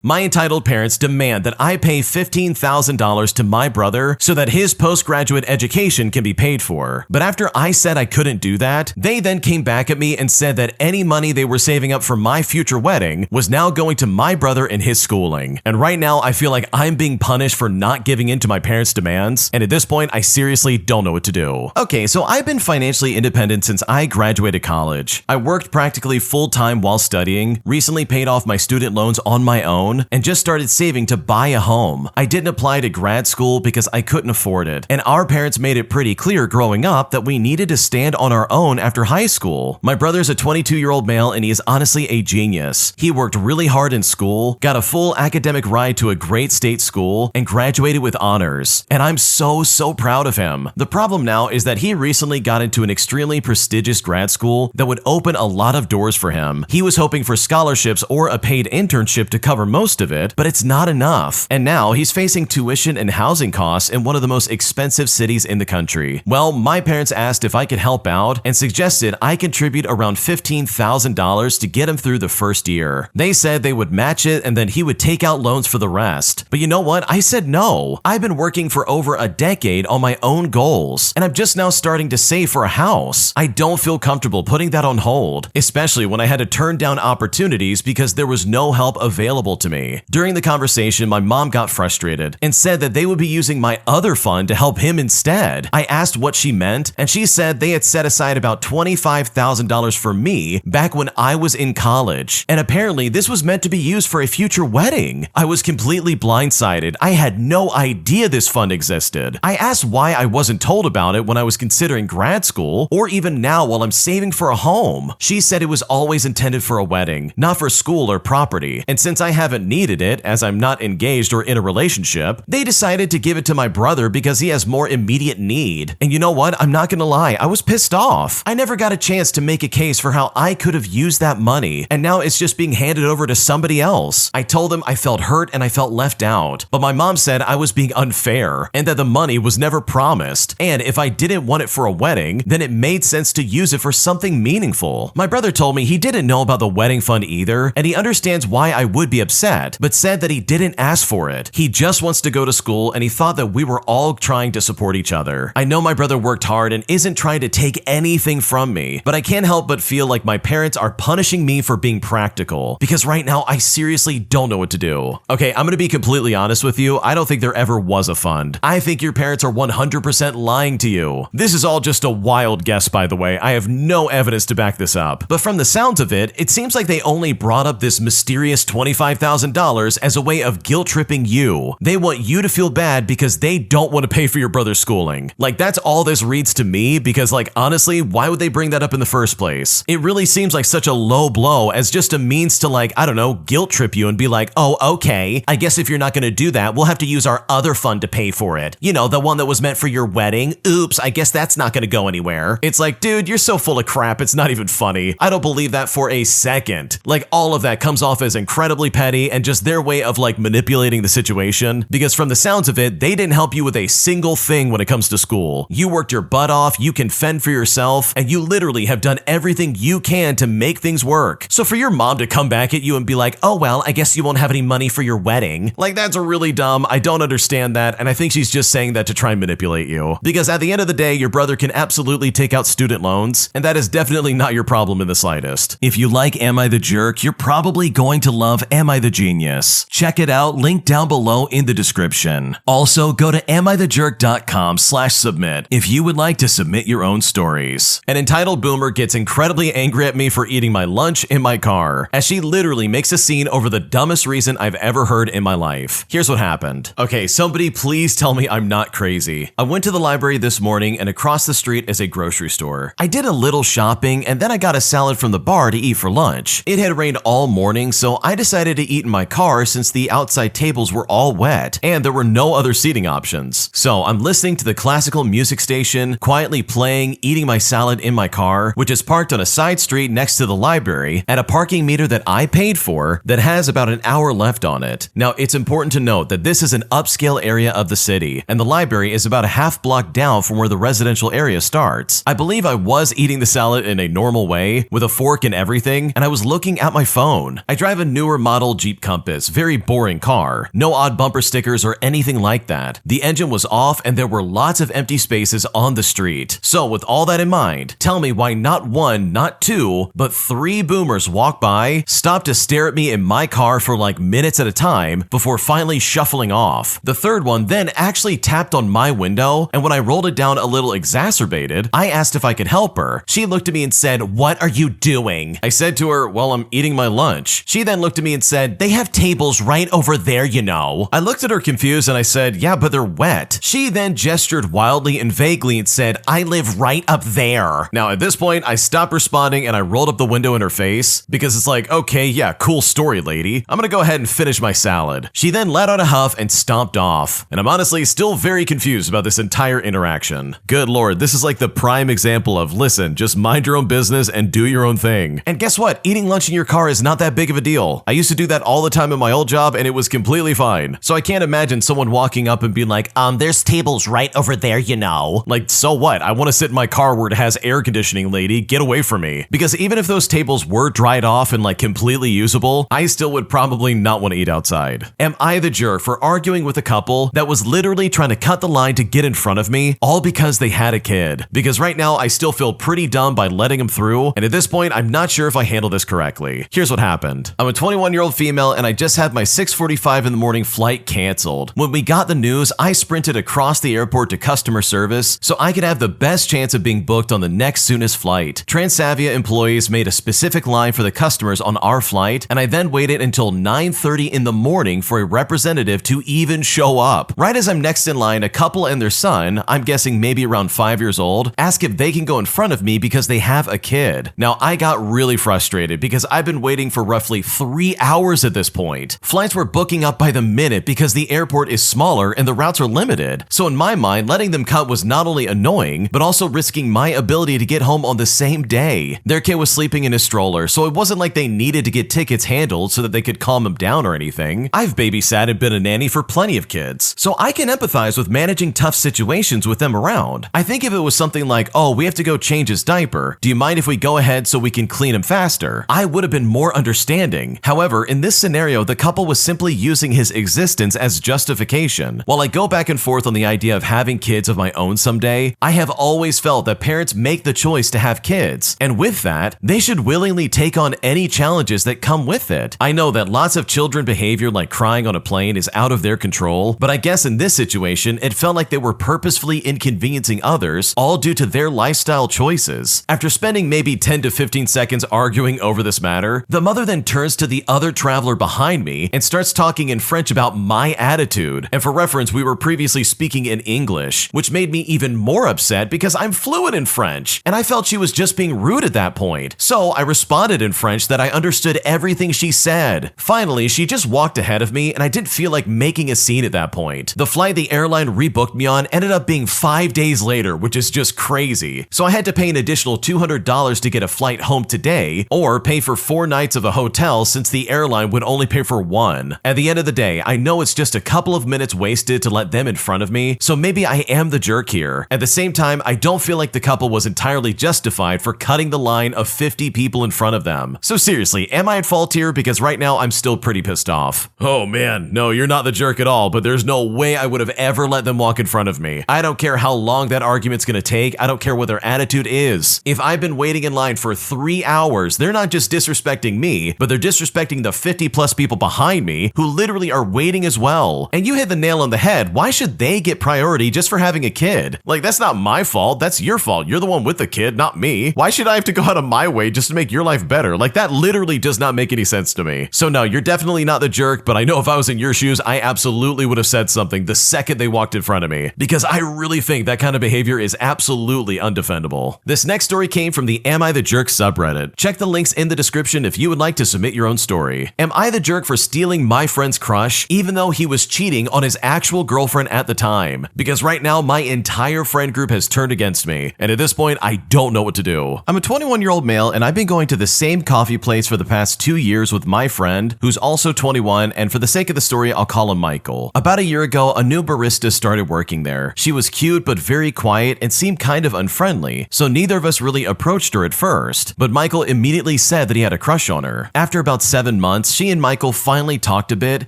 My entitled parents demand that I pay $15,000 to my brother so that his postgraduate education can be paid for. But after I said I couldn't do that, they then came back at me and said that any money they were saving up for my future wedding was now going to my brother and his schooling. And right now, I feel like I'm being punished for not giving in to my parents' demands, and at this point, I seriously don't know what to do. Okay, so I've been financially independent since I graduated college. I worked practically full-time while studying, recently paid off my student loans on my own, and just started saving to buy a home. I didn't apply to grad school because I couldn't afford it, and our parents made it pretty clear growing up that we needed to stand on our own after high school. My brother's a 22-year-old male, and he is honestly a genius. He worked really hard in school, got a full academic ride to a great state school, and graduated with honors. And I'm so proud of him. The problem now is that he recently got into an extremely prestigious grad school that would open a lot of doors for him. He was hoping for scholarships or a paid internship to cover most of it, but it's not enough. And now he's facing tuition and housing costs in one of the most expensive cities in the country. Well, my parents asked if I could help out and suggested I contribute around $15,000 to get him through the first year. They said they would match it and then he would take out loans for the rest. But you know what? I said no. I've been working for over a decade on my own goals, and I'm just now starting to save for a house. I don't feel comfortable putting that on hold, especially when I had to turn down opportunities because there was no help available to me. During the conversation, my mom got frustrated and said that they would be using my other fund to help him instead. I asked what she meant, and she said they had set aside about $25,000 for me back when I was in college, and apparently this was meant to be used for a future wedding. I was completely blindsided. I had no idea this fund existed. I asked why I wasn't told about it when I was considering grad school, or even now while I'm saving for a home. She said it was always intended for a wedding, not for school or property, and since I haven't needed it, as I'm not engaged or in a relationship, they decided to give it to my brother because he has more immediate need. And you know what? I'm not gonna lie, I was pissed off. I never got a chance to make a case for how I could have used that money, and now it's just being handed over to somebody else. I told them I felt hurt and I felt left out, but my mom said I was being unfair and that the money was never promised, and if I didn't want it for a wedding, then it made sense to use it for something meaningful. My brother told me he didn't know about the wedding fund either, and he understands why I would be upset, but said that he didn't ask for it. He just wants to go to school, and he thought that we were all trying to support each other. I know my brother worked hard and isn't trying to take anything from me, but I can't help but feel like my parents are punishing me for being practical, because right now I seriously don't know what to do. Okay, I'm gonna be completely honest with you, I don't think there ever was a fund. I think your parents are 100% lying to you. This is all just a wild guess, by the way. I have no evidence to back this up. But from the sounds of it, it seems like they only brought up this mysterious $25,000 as a way of guilt-tripping you. They want you to feel bad because they don't want to pay for your brother's schooling. Like, that's all this reads to me, because like, honestly, why would they bring that up in the first place? It really seems like such a low blow as just a means to, like, I don't know, guilt trip you and be like, oh, okay, I guess if you're not gonna do that, we'll have to use our other fund to pay for it. You know, the one that was meant for your wedding. Oops, I guess that's not gonna go anywhere. It's like, dude, you're so full of crap, it's not even funny. I don't believe that for a second. Like, all of that comes off as incredibly petty and just their way of like manipulating the situation, because from the sounds of it, they didn't help you with a single thing when it comes to school. You worked your butt off, you can fend for yourself, and you literally have done everything you can to make things work. So for your mom to come back at you and be like, oh well, I guess you won't have any money for your wedding, like, that's really dumb. I don't understand that, and I think she's just saying that to try and manipulate you. Because at the end of the day, your brother can absolutely take out student loans, and that is definitely not your problem in the slightest. If you like Am I the Jerk, you're probably going to love Am I the Genius. Check it out, link down below in the description. Also, go to amithejerk.com/submit if you would like to submit your own stories. An entitled boomer gets incredibly angry at me for eating my lunch in my car, as she literally makes a scene over the dumbest reason I've ever heard in my life. Here's what happened. Okay, somebody please tell me I'm not crazy. I went to the library this morning, and across the street is a grocery store. I did a little shopping, and then I got a salad from the bar to eat for lunch. It had rained all morning, so I decided to eat in my car since the outside tables were all wet, and there were no other seating options. So I'm listening to the classical music station, quietly playing, eating my salad in my car, which is parked on a side street next to the library, at a parking meter that I paid for that has about an hour left on it. Now, it's important to note that this is an upscale area of the city, and the library is about a half block down from where the residential area starts. I believe I was eating the salad in a normal way, with a fork and everything, and I was looking at my phone. I drive a newer model Jeep Compass, very boring car. No odd bumper stickers or anything like that. The engine was off and there were lots of empty spaces on the street. So with all that in mind, tell me why not one, not two, but three boomers walked by, stopped to stare at me in my car for like minutes at a time before finally shuffling off. The third one then actually tapped on my window, and when I rolled it down a little exacerbated, I asked if I could help her. She looked at me and said, "What are you doing?" I said to her, "Well, I'm eating my lunch." She then looked at me and said, "They have tables right over there, you know." I looked at her confused and I said, "Yeah, but they're wet." She then gestured wildly and vaguely and said, "I live right up there." Now at this point, I stopped responding and I rolled up the window in her face because it's like, okay, yeah, cool story, lady. I'm gonna go ahead and finish my salad. She then let out a huff and stomped off. And I'm honestly still very confused about this entire interaction. Good lord, this is like the prime example of, listen, just mind your own business and do your own thing. And guess what? Eating lunch in your car is not that big of a deal. I used to do that all the time in my old job and it was completely fine. So I can't imagine someone walking up and being like, there's tables right over there, you know. Like, so what? I want to sit in my car where it has air conditioning, lady. Get away from me. Because even if those tables were dried off and like completely usable, I still would probably not want to eat outside. Am I the jerk for arguing with a couple that was literally trying to cut the line to get in front of me, all because they had a kid? Because right now I still feel pretty dumb by letting them through, and at this point I'm not sure if I handle this correctly. Here's what happened. I'm a 21-year-old female and I just had my 6:45 in the morning flight canceled. When we got the news, I sprinted across the airport to customer service so I could have the best chance of being booked on the next soonest flight. Transavia employees made a specific line for the customers on our flight, and I then waited until 9:30 in the morning for a representative to even show up. Right as I'm next in line, a couple and their son, I'm guessing maybe around 5 years old, ask if they can go in front of me because they have a kid. Now I got really frustrated because I've been waiting for roughly 3 hours at this point. Flights were booking up by the minute because the airport is smaller and the routes are limited. So in my mind, letting them cut was not only annoying, but also risking my ability to get home on the same day. Their kid was sleeping in his stroller, so it wasn't like they needed to get tickets handled so that they could calm him down or anything. I've babysat and been a nanny for plenty of kids, so I can empathize with managing tough situations with them around. I think if it was something like, "Oh, we have to go change his diaper. Do you mind if we go ahead so we can clean him faster?" I would have been more understanding. However, in this scenario, the couple was simply using his existence as justification. While I go back and forth on the idea of having kids of my own someday, I have always felt that parents make the choice to have kids, and with that, they should willingly take on any challenges that come with it. I know that lots of children behavior like crying on a plane is out of their control, but I guess in this situation, it felt like they were purposefully inconveniencing others, all due to their lifestyle choices. After spending maybe 10 to 15 seconds arguing over this matter, the mother then turns to the other traveler behind me and starts talking in French about my attitude. And for reference, we were previously speaking in English, which made me even more upset because I'm fluent in French, and I felt she was just being rude at that point. So I responded in French that I understood everything she said. Finally, she just walked ahead of me and I didn't feel like making a scene at that point. The flight the airline rebooked me on ended up being 5 days later, which is just crazy. So I had to pay an additional $200 to get a flight home today, or pay for 4 nights of a hotel since the airline would only pay for 1. At the end of the day, I know it's just a couple of minutes wasted to let them in front of me, so maybe I am the jerk here. At the same time, I don't feel like the couple was entirely justified for cutting the line of 50 people in front of them. So seriously, am I at fault here? Because right now I'm still pretty pissed off. Oh man, no, you're not the jerk at all, but there's no way I would have ever let them walk in front of me. I don't care how long that argument's gonna take, I don't care what their attitude is. If I've been waiting in line for 3 hours, they're not just disrespecting me, but they're disrespecting the 50 plus people behind me who literally are waiting as well. And you hit the nail on the head, why should they get priority just for having a kid? Like, that's not my fault, that's your fault. You're the one with the kid, not me. Why should I have to go out of my way just to make your life better? Like, that literally does not make any sense to me. So no, you're definitely not the jerk, but I know if I was in your shoes, I absolutely would have said something the second they walked in front of me, because I really think that kind of behavior is absolutely undefendable. This next story came from the Am I the Jerk subreddit. Check the links in the description if you would like to submit your own story. Am I the jerk for stealing my friend's crush, even though he was cheating on his actual girlfriend at the time? Because right now, my entire friend group has turned against me, and at this point, I don't know what to do. I'm a 21-year-old male, and I've been going to the same coffee place for the past 2 years with my friend, who's also 21, and for the sake of the story, I'll call him Michael. About a year ago, a new barista started working there. She was cute, but very quiet, and seemed kind of unfriendly, so neither of us really approached her at first, but Michael immediately said that he had a crush on her. After about 7 months, she and Michael finally talked a bit,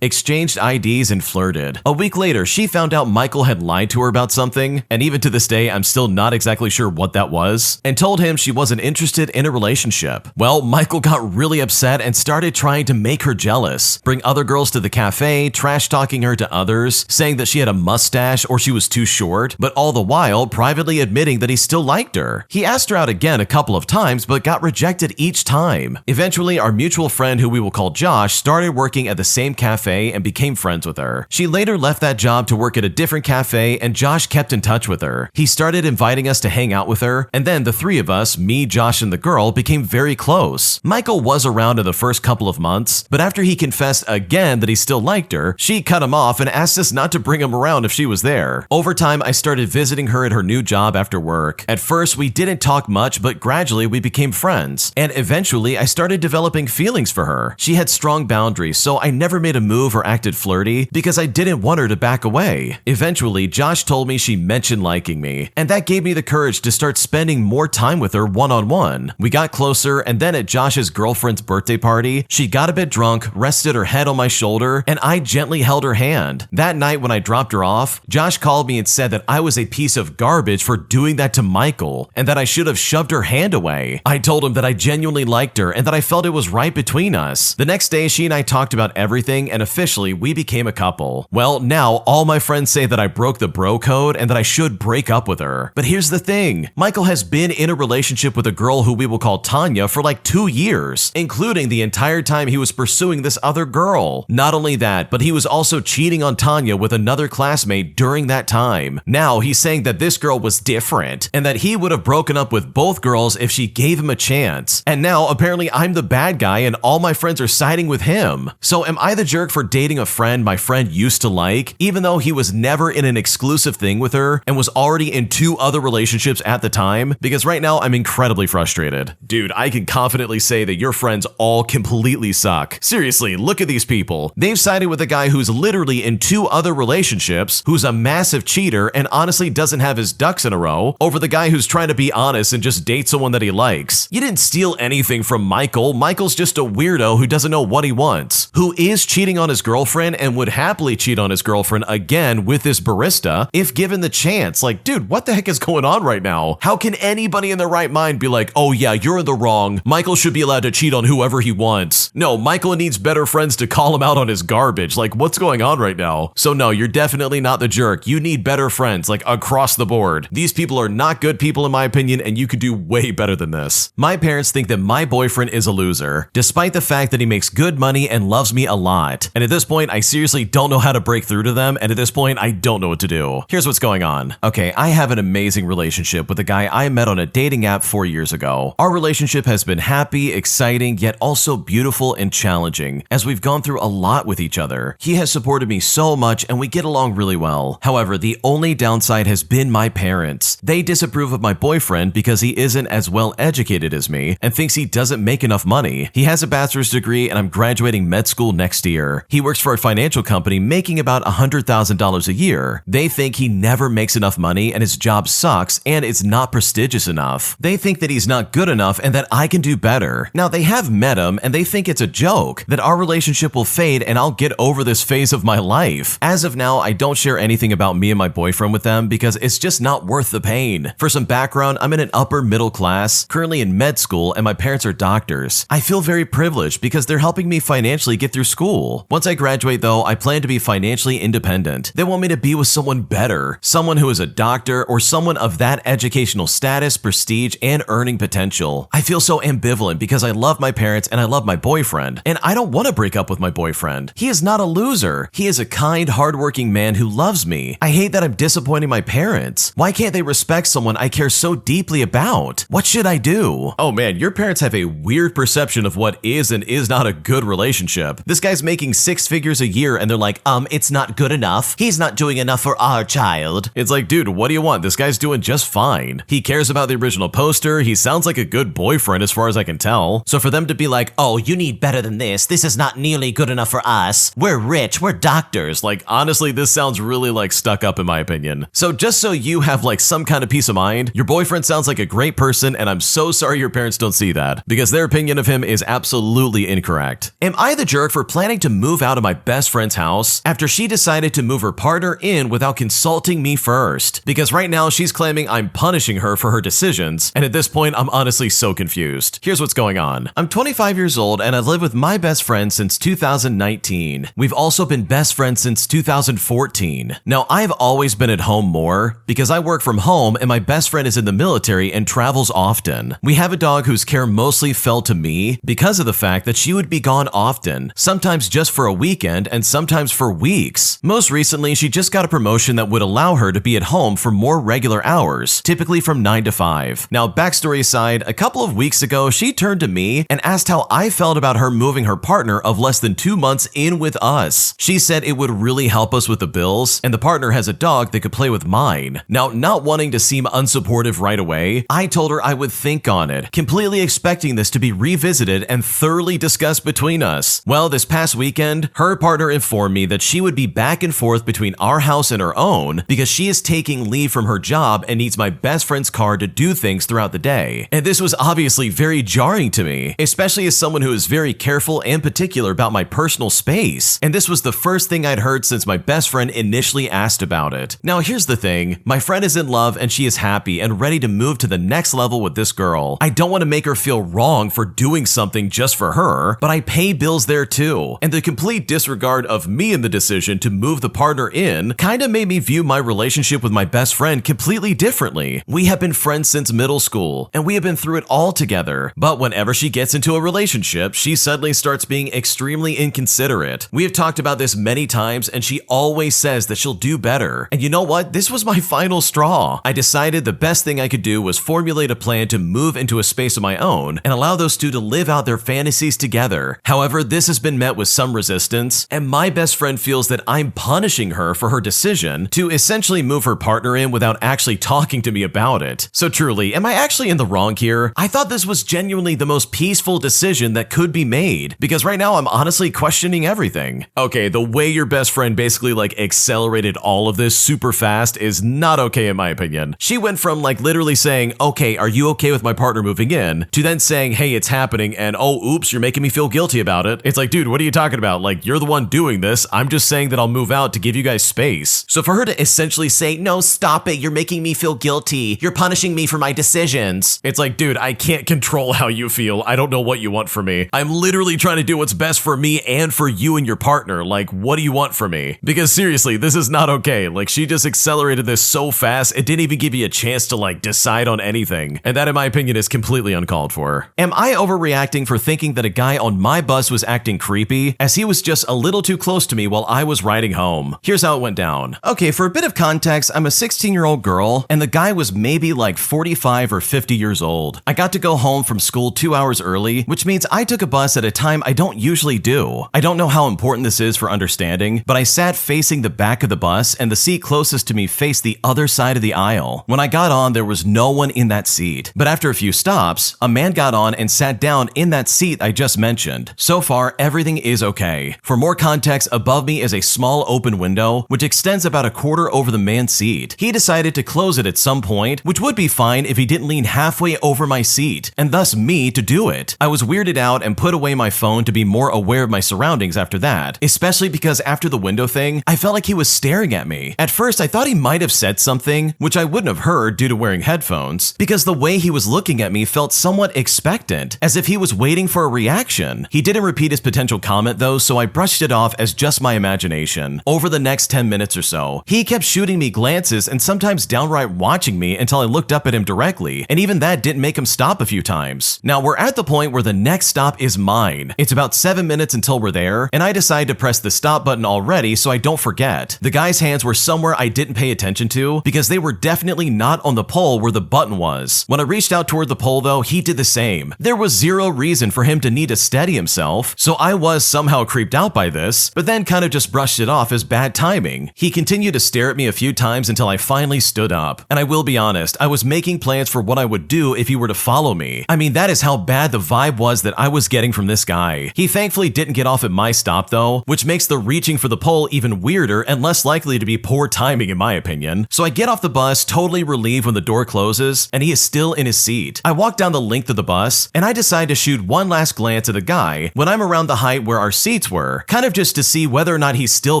exchanged IDs, and flirted. A week later, she found out Michael had lied to her about something, and even to this day, I'm still not exactly sure what that was, and told him she wasn't interested in a relationship. Well, Michael got really upset and started trying to make her jealous, bring other girls to the cafe, trash-talking her to others, saying that she had a mustache or she was too short, but all the while privately admitting that he still liked her. He asked her out again a couple of times, but got rejected each time. Eventually, our mutual friend, who we will call Josh, started working at the same cafe and became friends with her. She later left that job to work at a different cafe, and Josh kept in touch with her. He started inviting us to hang out with her, and then the three of us, me, Josh, and the girl, became very close. Michael was around in the first couple of months, but after he confessed again that he still liked her, she cut him off and asked us not to bring him around if she was there. Over time, I started visiting her at her new job after work. At first, we didn't talk much, but gradually we became friends, and eventually I started developing feelings for her. She had strong boundaries, so I never made a move or acted flirty because I didn't want her to back away. Eventually, Josh told me she mentioned liking me, and that gave me the courage to start spending more time with her one-on-one. We got closer, and then at Josh's girlfriend's birthday party, she got a bit drunk, rested her head on my shoulder, and I gently held her hand. That night when I dropped her off, Josh called me and said that I was a piece of garbage for doing that to Michael, and that I should have shoved her hand away. I told him that I genuinely liked her and that I felt it was right between us. The next day, she and I talked about everything, and officially, we became a couple. Well, now all my friends say that I broke the bro code and that I should break up with her. But here's the thing. Michael has been in a relationship with a girl who we will call Tanya for like 2 years, including the entire time he was pursuing this other girl. Not only that, but he was also cheating on Tanya with another classmate during that time. Now he's saying that this girl was different and that he would have broken up with both girls if she gave him a chance. And now apparently I'm the bad guy and all my friends are siding with him. So am I the jerk for dating a friend my friend used to like, even though he was never in an exclusive thing with her and was already in 2 other relationships at the time? Because right now I'm incredibly frustrated. Dude, I can confidently say that your friends all completely suck. Seriously, look at these people. They've sided with a guy who's literally in 2 other relationships, who's a massive cheater and honestly doesn't have his ducks in a row, over the guy who's trying to be honest and just date someone that he likes. You didn't steal anything from Michael. Michael's just a weirdo who doesn't know what he wants, who is cheating on his girlfriend and would happily cheat on his girlfriend again with this barista if given the chance. Like, dude, what the heck is going on right now? How can anybody in their right mind be like, oh yeah, you're in the wrong. Michael should be allowed to cheat on whoever he wants. No, Michael needs better friends to call him out on his garbage. Like, what's going on right now? So no, you're definitely not the jerk. You need better friends, like across the board. These people are not good people in my opinion, and you could do way better than this. My parents think that my boyfriend is a loser, despite the fact that he makes good money and loves me a lot. And at this point, I seriously don't know how to break through to them, and at this point, I don't know what to do. Here's what's going on. Okay, I have an amazing relationship with a guy I met on a dating app 4 years ago. Our relationship has been happy, exciting, yet also beautiful and challenging, as we've gone through a lot with each other. He has supported me so much, and we get along really well. However, the only downside has been my parents. They disapprove of my boyfriend because he isn't as well educated as me and thinks he doesn't make enough money. He has a bachelor's degree and I'm graduating med school next year. He works for a financial company making about $100,000 a year. They think he never makes enough money and his job sucks and it's not prestigious enough. They think that he's not good enough and that I can do better. Now they have met him and they think it's a joke, that our relationship will fade and I'll get over this phase of my life. As of now, I don't share anything about me and my boyfriend with them because it's just not worth the pain. For some background, I'm in an upper middle class, currently in med school, and my parents are doctors. I feel very privileged because they're helping me financially get through school. Once I graduate though, I plan to be financially independent. They want me to be with someone better, someone who is a doctor or someone of that educational status, prestige, and earning potential. I feel so ambivalent because I love my parents and I love my boyfriend, and I don't want to break up with my boyfriend. He is not a loser. He is a kind, hardworking man who loves me. I hate that I'm disappointing my parents. Why can't they respect someone I care so deeply about? What should I do? Oh man, your parents have a weird perception of what is and is not a good relationship. This guy's making 6 figures a year and they're like, it's not good enough. He's not doing enough for our child. It's like, dude, what do you want? This guy's doing just fine. He cares about the original poster. He sounds like a good boyfriend as far as I can tell. So for them to be like, oh, you need better than this. This is not nearly good enough for us. We're rich. We're doctors. Like, honestly, this sounds really like stuck up in my opinion. So just so you have like some kind of peace of mind, your boyfriend sounds like a great person and I'm so sorry your parents don't see that because their opinion of him is absolutely incorrect. fact. Am I the jerk for planning to move out of my best friend's house after she decided to move her partner in without consulting me first? Because right now she's claiming I'm punishing her for her decisions, and at this point I'm honestly so confused. Here's what's going on. I'm 25 years old and I've lived with my best friend since 2019. We've also been best friends since 2014. Now, I've always been at home more because I work from home and my best friend is in the military and travels often. We have a dog whose care mostly fell to me because of the fact that she would be gone often, sometimes just for a weekend and sometimes for weeks. Most recently, she just got a promotion that would allow her to be at home for more regular hours, typically from 9 to 5. Now, backstory aside, a couple of weeks ago, she turned to me and asked how I felt about her moving her partner of less than 2 months in with us. She said it would really help us with the bills, and the partner has a dog that could play with mine. Now, not wanting to seem unsupportive right away, I told her I would think on it, completely expecting this to be revisited and thoroughly discussed between us. Well, this past weekend, her partner informed me that she would be back and forth between our house and her own because she is taking leave from her job and needs my best friend's car to do things throughout the day. And this was obviously very jarring to me, especially as someone who is very careful and particular about my personal space. And this was the first thing I'd heard since my best friend initially asked about it. Now, here's the thing. My friend is in love and she is happy and ready to move to the next level with this girl. I don't want to make her feel wrong for doing something just for her, but I pay bills there too. And the complete disregard of me in the decision to move the partner in kinda made me view my relationship with my best friend completely differently. We have been friends since middle school, and we have been through it all together. But whenever she gets into a relationship, she suddenly starts being extremely inconsiderate. We have talked about this many times, and she always says that she'll do better. And you know what? This was my final straw. I decided the best thing I could do was formulate a plan to move into a space of my own and allow those two to live out their fantasies together. However, this has been met with some resistance, and my best friend feels that I'm punishing her for her decision to essentially move her partner in without actually talking to me about it. So truly, am I actually in the wrong here? I thought this was genuinely the most peaceful decision that could be made, because right now I'm honestly questioning everything. Okay, the way your best friend basically accelerated all of this super fast is not okay in my opinion. She went from literally saying, okay, are you okay with my partner moving in, to then saying, hey, it's happening, and oh, oops, you're making me feel guilty about it. It's like, dude, what are you talking about? You're the one doing this. I'm just saying that I'll move out to give you guys space. So for her to essentially say, no, stop it, you're making me feel guilty, you're punishing me for my decisions. It's like, dude, I can't control how you feel. I don't know what you want from me. I'm literally trying to do what's best for me and for you and your partner. What do you want from me? Because seriously, this is not okay. She just accelerated this so fast, it didn't even give you a chance to decide on anything. And that, in my opinion, is completely uncalled for. Am I overreacting for thinking that a guy on my bus was acting creepy, as he was just a little too close to me while I was riding home? Here's how it went down. Okay, for a bit of context, I'm a 16-year-old girl, and the guy was maybe 45 or 50 years old. I got to go home from school 2 hours early, which means I took a bus at a time I don't usually do. I don't know how important this is for understanding, but I sat facing the back of the bus, and the seat closest to me faced the other side of the aisle. When I got on, there was no one in that seat. But after a few stops, a man got on and sat down in that seat I just mentioned. So far, everything is okay. For more context, above me is a small open window, which extends about a quarter over the man's seat. He decided to close it at some point, which would be fine if he didn't lean halfway over my seat, and thus me to do it. I was weirded out and put away my phone to be more aware of my surroundings after that, especially because after the window thing, I felt like he was staring at me. At first, I thought he might have said something, which I wouldn't have heard due to wearing headphones, because the way he was looking at me felt somewhat expectant, as if he was waiting for a reaction. He didn't repeat his potential comment though, so I brushed it off as just my imagination. Over the next 10 minutes or so, he kept shooting me glances and sometimes downright watching me until I looked up at him directly, and even that didn't make him stop a few times. Now we're at the point where the next stop is mine. It's about 7 minutes until we're there, and I decide to press the stop button already so I don't forget. The guy's hands were somewhere I didn't pay attention to because they were definitely not on the pole where the button was. When I reached out toward the pole though, he did the same. There was zero reason for him to need to steady himself, so I was somehow creeped out by this, but then kind of just brushed it off as bad timing. He continued to stare at me a few times until I finally stood up. And I will be honest, I was making plans for what I would do if he were to follow me. I mean, that is how bad the vibe was that I was getting from this guy. He thankfully didn't get off at my stop though, which makes the reaching for the pole even weirder and less likely to be poor timing in my opinion. So I get off the bus totally relieved when the door closes and he is still in his seat. I walk down the length of the bus and I decide to shoot one last glance at the guy by when I'm around the height where our seats were, kind of just to see whether or not he's still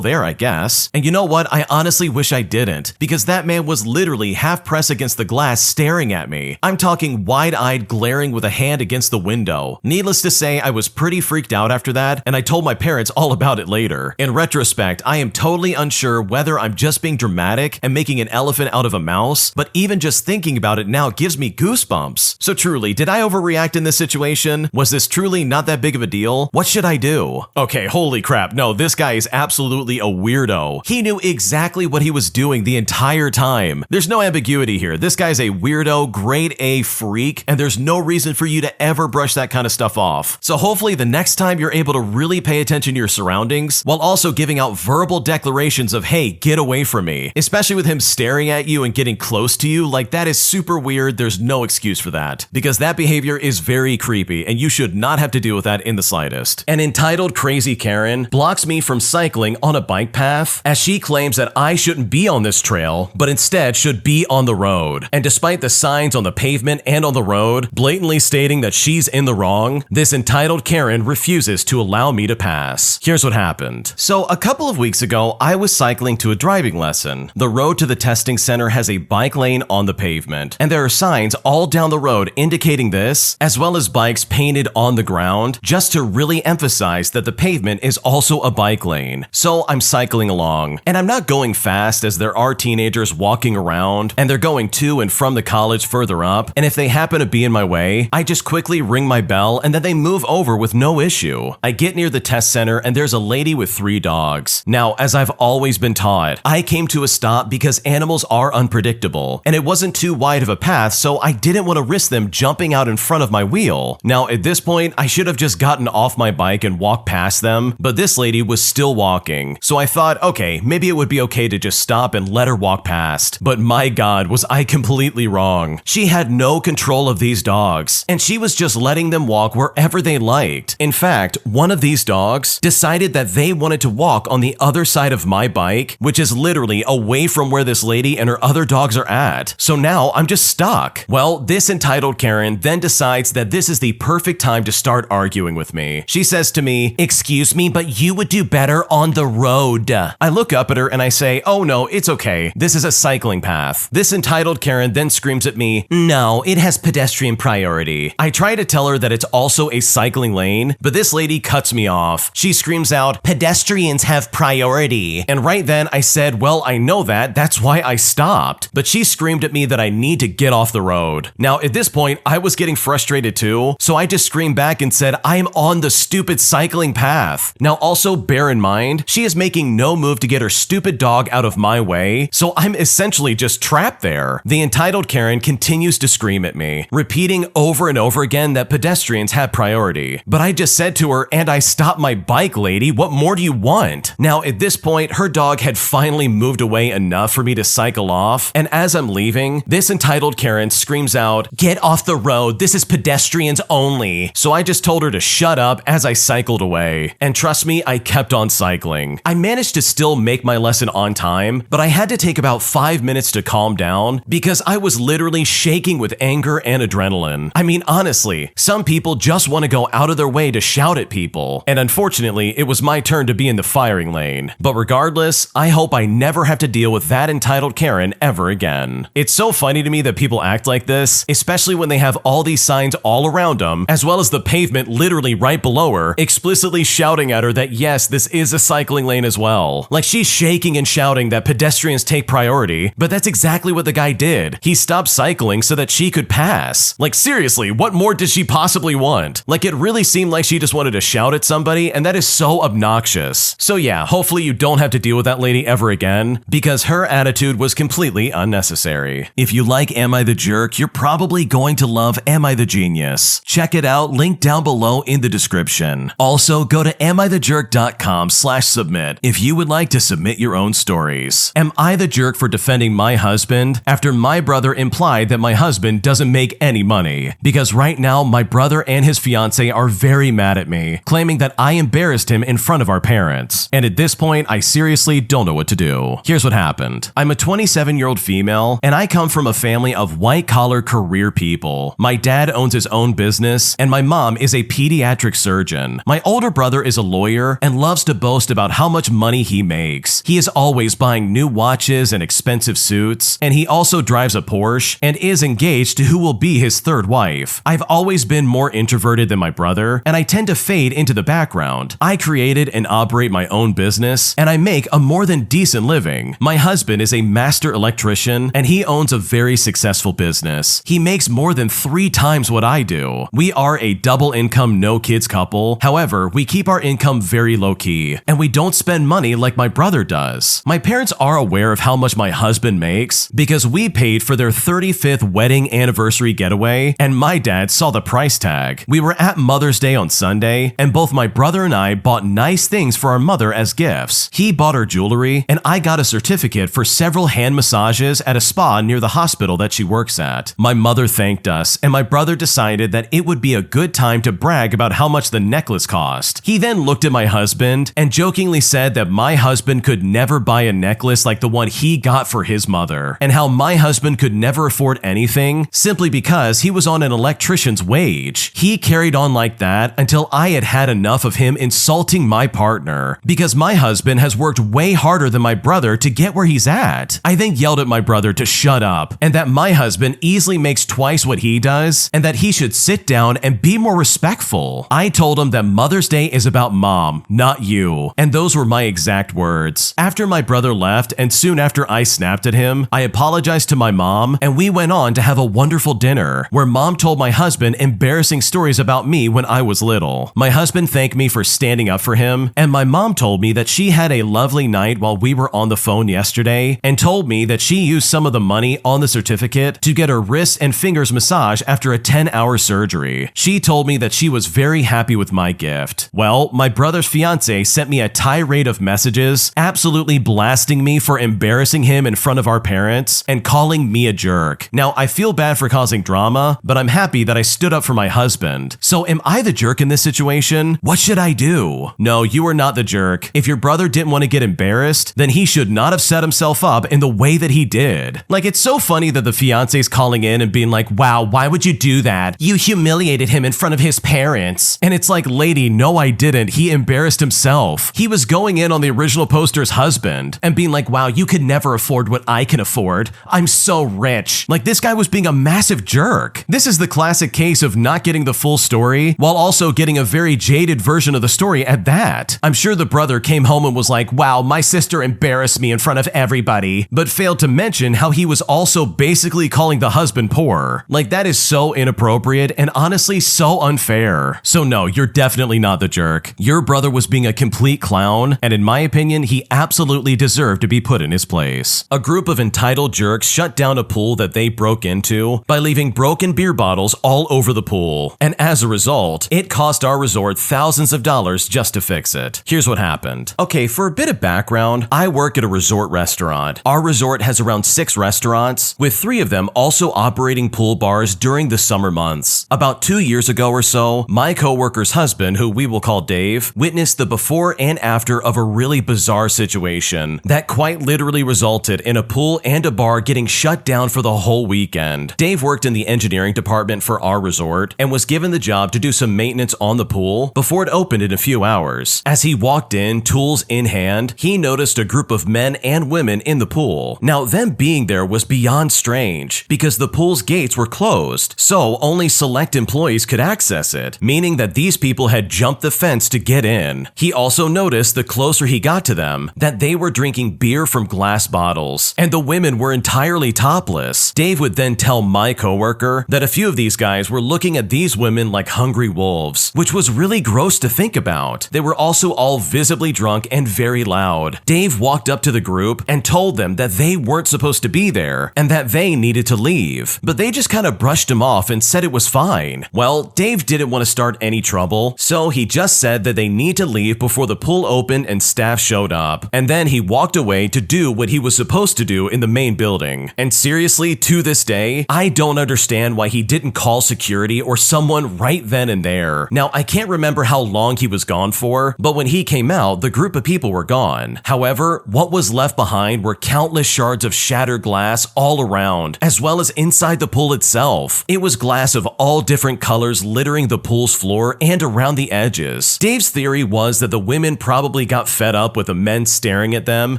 there, I guess. And you know what? I honestly wish I didn't, because that man was literally half pressed against the glass staring at me. I'm talking wide-eyed, glaring with a hand against the window. Needless to say, I was pretty freaked out after that, and I told my parents all about it later. In retrospect, I am totally unsure whether I'm just being dramatic and making an elephant out of a mouse, but even just thinking about it now gives me goosebumps. So truly, did I overreact in this situation? Was this truly not that big of a deal? What should I do? Okay, holy crap, no, this guy is absolutely a weirdo. He knew exactly what he was doing the entire time. There's no ambiguity here. This guy's a weirdo, grade A freak, and there's no reason for you to ever brush that kind of stuff off. So hopefully the next time you're able to really pay attention to your surroundings, while also giving out verbal declarations of, hey, get away from me. Especially with him staring at you and getting close to you, like that is super weird. There's no excuse for that. Because that behavior is very creepy, and you should not have to deal with that in the slightest. An entitled Crazy Karen blocks me from cycling on a bike path, as she claims that I shouldn't be on this trail, but instead should be on the road. And despite the signs on the pavement and on the road blatantly stating that she's in the wrong, this entitled Karen refuses to allow me to pass. Here's what happened. So a couple of weeks ago, I was cycling to a driving lesson. The road to the testing center has a bike lane on the pavement, and there are signs all down the road indicating this, as well as bikes painted on the ground, just to really emphasize that the pavement is also a bike lane. So I'm cycling along, and I'm not going fast as there are teenagers walking around, and they're going to and from the college further up, and if they happen to be in my way, I just quickly ring my bell and then they move over with no issue. I get near the test center and there's a lady with 3 dogs. Now, as I've always been taught, I came to a stop because animals are unpredictable, and it wasn't too wide of a path, so I didn't want to risk them jumping out in front of my wheel. Now, at this point, I should have just gotten off my bike and walked past them, but this lady was still walking, so I thought, okay, maybe it would be okay to just stop and let her walk past. But my God, was I completely wrong. She had no control of these dogs, and she was just letting them walk wherever they liked. In fact, one of these dogs decided that they wanted to walk on the other side of my bike, which is literally away from where this lady and her other dogs are at. So now I'm just stuck. Well, this entitled Karen then decides that this is the perfect time to start arguing with me. She says to me, "Excuse me, but you would do better on the road." I look up at her and I say, "Oh no, it's okay. This is a cycling path." This entitled Karen then screams at me, "No, it has pedestrian priority." I try to tell her that it's also a cycling lane, but this lady cuts me off. She screams out, "Pedestrians have priority." And right then I said, well, I know that. That's why I stopped. But she screamed at me that I need to get off the road. Now, at this point, I was getting frustrated too, so I just screamed back and said, "I am on the stupid cycling path." Now, also bear in mind, she is making no move to get her stupid dog out of my way, so I'm essentially just trapped there. The entitled Karen continues to scream at me, repeating over and over again that pedestrians have priority. But I just said to her, "And I stopped my bike, lady. What more do you want?" Now, at this point, her dog had finally moved away enough for me to cycle off, and as I'm leaving, this entitled Karen screams out, "Get off the road. This is pedestrians only." So I just told her to shut up as I cycled away. And trust me, I kept on cycling. I managed to still make my lesson on time, but I had to take about 5 minutes to calm down because I was literally shaking with anger and adrenaline. I mean, honestly, some people just want to go out of their way to shout at people, and unfortunately, it was my turn to be in the firing lane. But regardless, I hope I never have to deal with that entitled Karen ever again. It's so funny to me that people act like this, especially when they have all these signs all around them, as well as the pavement literally right below her, explicitly shouting at her that yes, this is a cycling lane as well. Like she's shaking and shouting that pedestrians take priority, but that's exactly what the guy did. He stopped cycling so that she could pass. Like seriously, what more did she possibly want? Like it really seemed like she just wanted to shout at somebody, and that is so obnoxious. So yeah, hopefully you don't have to deal with that lady ever again, because her attitude was completely unnecessary. If you like Am I the Jerk, you're probably going to love Am I the Genius. Check it out, link down below in the description. Also, go to amithejerk.com/submit if you would like to submit your own stories. Am I the jerk for defending my husband after my brother implied that my husband doesn't make any money? Because right now, my brother and his fiance are very mad at me, claiming that I embarrassed him in front of our parents. And at this point, I seriously don't know what to do. Here's what happened. I'm a 27-year-old female, and I come from a family of white-collar career people. My dad owns his own business, and my mom is a pediatrician pediatric surgeon. My older brother is a lawyer and loves to boast about how much money he makes. He is always buying new watches and expensive suits, and he also drives a Porsche and is engaged to who will be his third wife. I've always been more introverted than my brother, and I tend to fade into the background. I created and operate my own business, and I make a more than decent living. My husband is a master electrician, and he owns a very successful business. He makes more than 3 times what I do. We are a double income, no kids couple. However, we keep our income very low key, and we don't spend money like my brother does. My parents are aware of how much my husband makes because we paid for their 35th wedding anniversary getaway, and my dad saw the price tag. We were at Mother's Day on Sunday, and both my brother and I bought nice things for our mother as gifts. He bought her jewelry, and I got a certificate for several hand massages at a spa near the hospital that she works at. My mother thanked us, and my brother decided that it would be a good time to brag about how much the necklace cost. He then looked at my husband and jokingly said that my husband could never buy a necklace like the one he got for his mother, and how my husband could never afford anything simply because he was on an electrician's wage. He carried on like that until I had had enough of him insulting my partner, because my husband has worked way harder than my brother to get where he's at. I then yelled at my brother to shut up, and that my husband easily makes twice what he does, and that he should sit down and be more respectful. I told him that Mother's Day is about mom, not you, and those were my exact words. After my brother left, and soon after I snapped at him, I apologized to my mom, and we went on to have a wonderful dinner, where mom told my husband embarrassing stories about me when I was little. My husband thanked me for standing up for him, and my mom told me that she had a lovely night while we were on the phone yesterday, and told me that she used some of the money on the certificate to get her wrists and fingers massaged after a 10-hour surgery. She told me that she was very happy with my gift. Well, my brother's fiance sent me a tirade of messages, absolutely blasting me for embarrassing him in front of our parents and calling me a jerk. Now, I feel bad for causing drama, but I'm happy that I stood up for my husband. So am I the jerk in this situation? What should I do? No, you are not the jerk. If your brother didn't want to get embarrassed, then he should not have set himself up in the way that he did. Like, it's so funny that the fiance's calling in and being like, wow, why would you do that? You humiliated him in front of his parents. And it's like, lady, no, I didn't. He embarrassed himself. He was going in on the original poster's husband and being like, wow, you could never afford what I can afford. I'm so rich. Like, this guy was being a massive jerk. This is the classic case of not getting the full story while also getting a very jaded version of the story at that. I'm sure the brother came home and was like, wow, my sister embarrassed me in front of everybody, but failed to mention how he was also basically calling the husband poor. Like, that is so inappropriate and honestly so unfair. So no, you're definitely not the jerk. Your brother was being a complete clown, and in my opinion, he absolutely deserved to be put in his place. A group of entitled jerks shut down a pool that they broke into by leaving broken beer bottles all over the pool, and as a result, it cost our resort thousands of dollars just to fix it. Here's what happened. Okay, for a bit of background, I work at a resort restaurant. Our resort has around 6 restaurants, with 3 of them also operating pool bars during the summer months. About 2 years ago or so, my coworker's husband, who we will call Dave, witnessed the before and after of a really bizarre situation that quite literally resulted in a pool and a bar getting shut down for the whole weekend. Dave worked in the engineering department for our resort and was given the job to do some maintenance on the pool before it opened in a few hours. As he walked in, tools in hand, he noticed a group of men and women in the pool. Now, them being there was beyond strange because the pool's gates were closed, so only select employees could access it, meaning that these people had jumped the fence to get in. He also noticed the closer he got to them that they were drinking beer from glass bottles, and the women were entirely topless. Dave would then tell my coworker that a few of these guys were looking at these women like hungry wolves, which was really gross to think about. They were also all visibly drunk and very loud. Dave walked up to the group and told them that they weren't supposed to be there and that they needed to leave, but they just kind of brushed him off and said it was fine. Well, Dave didn't want to start any trouble, so he just said that they need to leave before the pool opened and staff showed up, and then he walked away to do what he was supposed to do in the main building. And seriously, to this day, I don't understand why he didn't call security or someone right then and there. Now, I can't remember how long he was gone for, but when he came out, the group of people were gone. However, what was left behind were countless shards of shattered glass all around, as well as inside the pool itself. It was glass of all different colors littering the pool pool's floor and around the edges. Dave's theory was that the women probably got fed up with the men staring at them,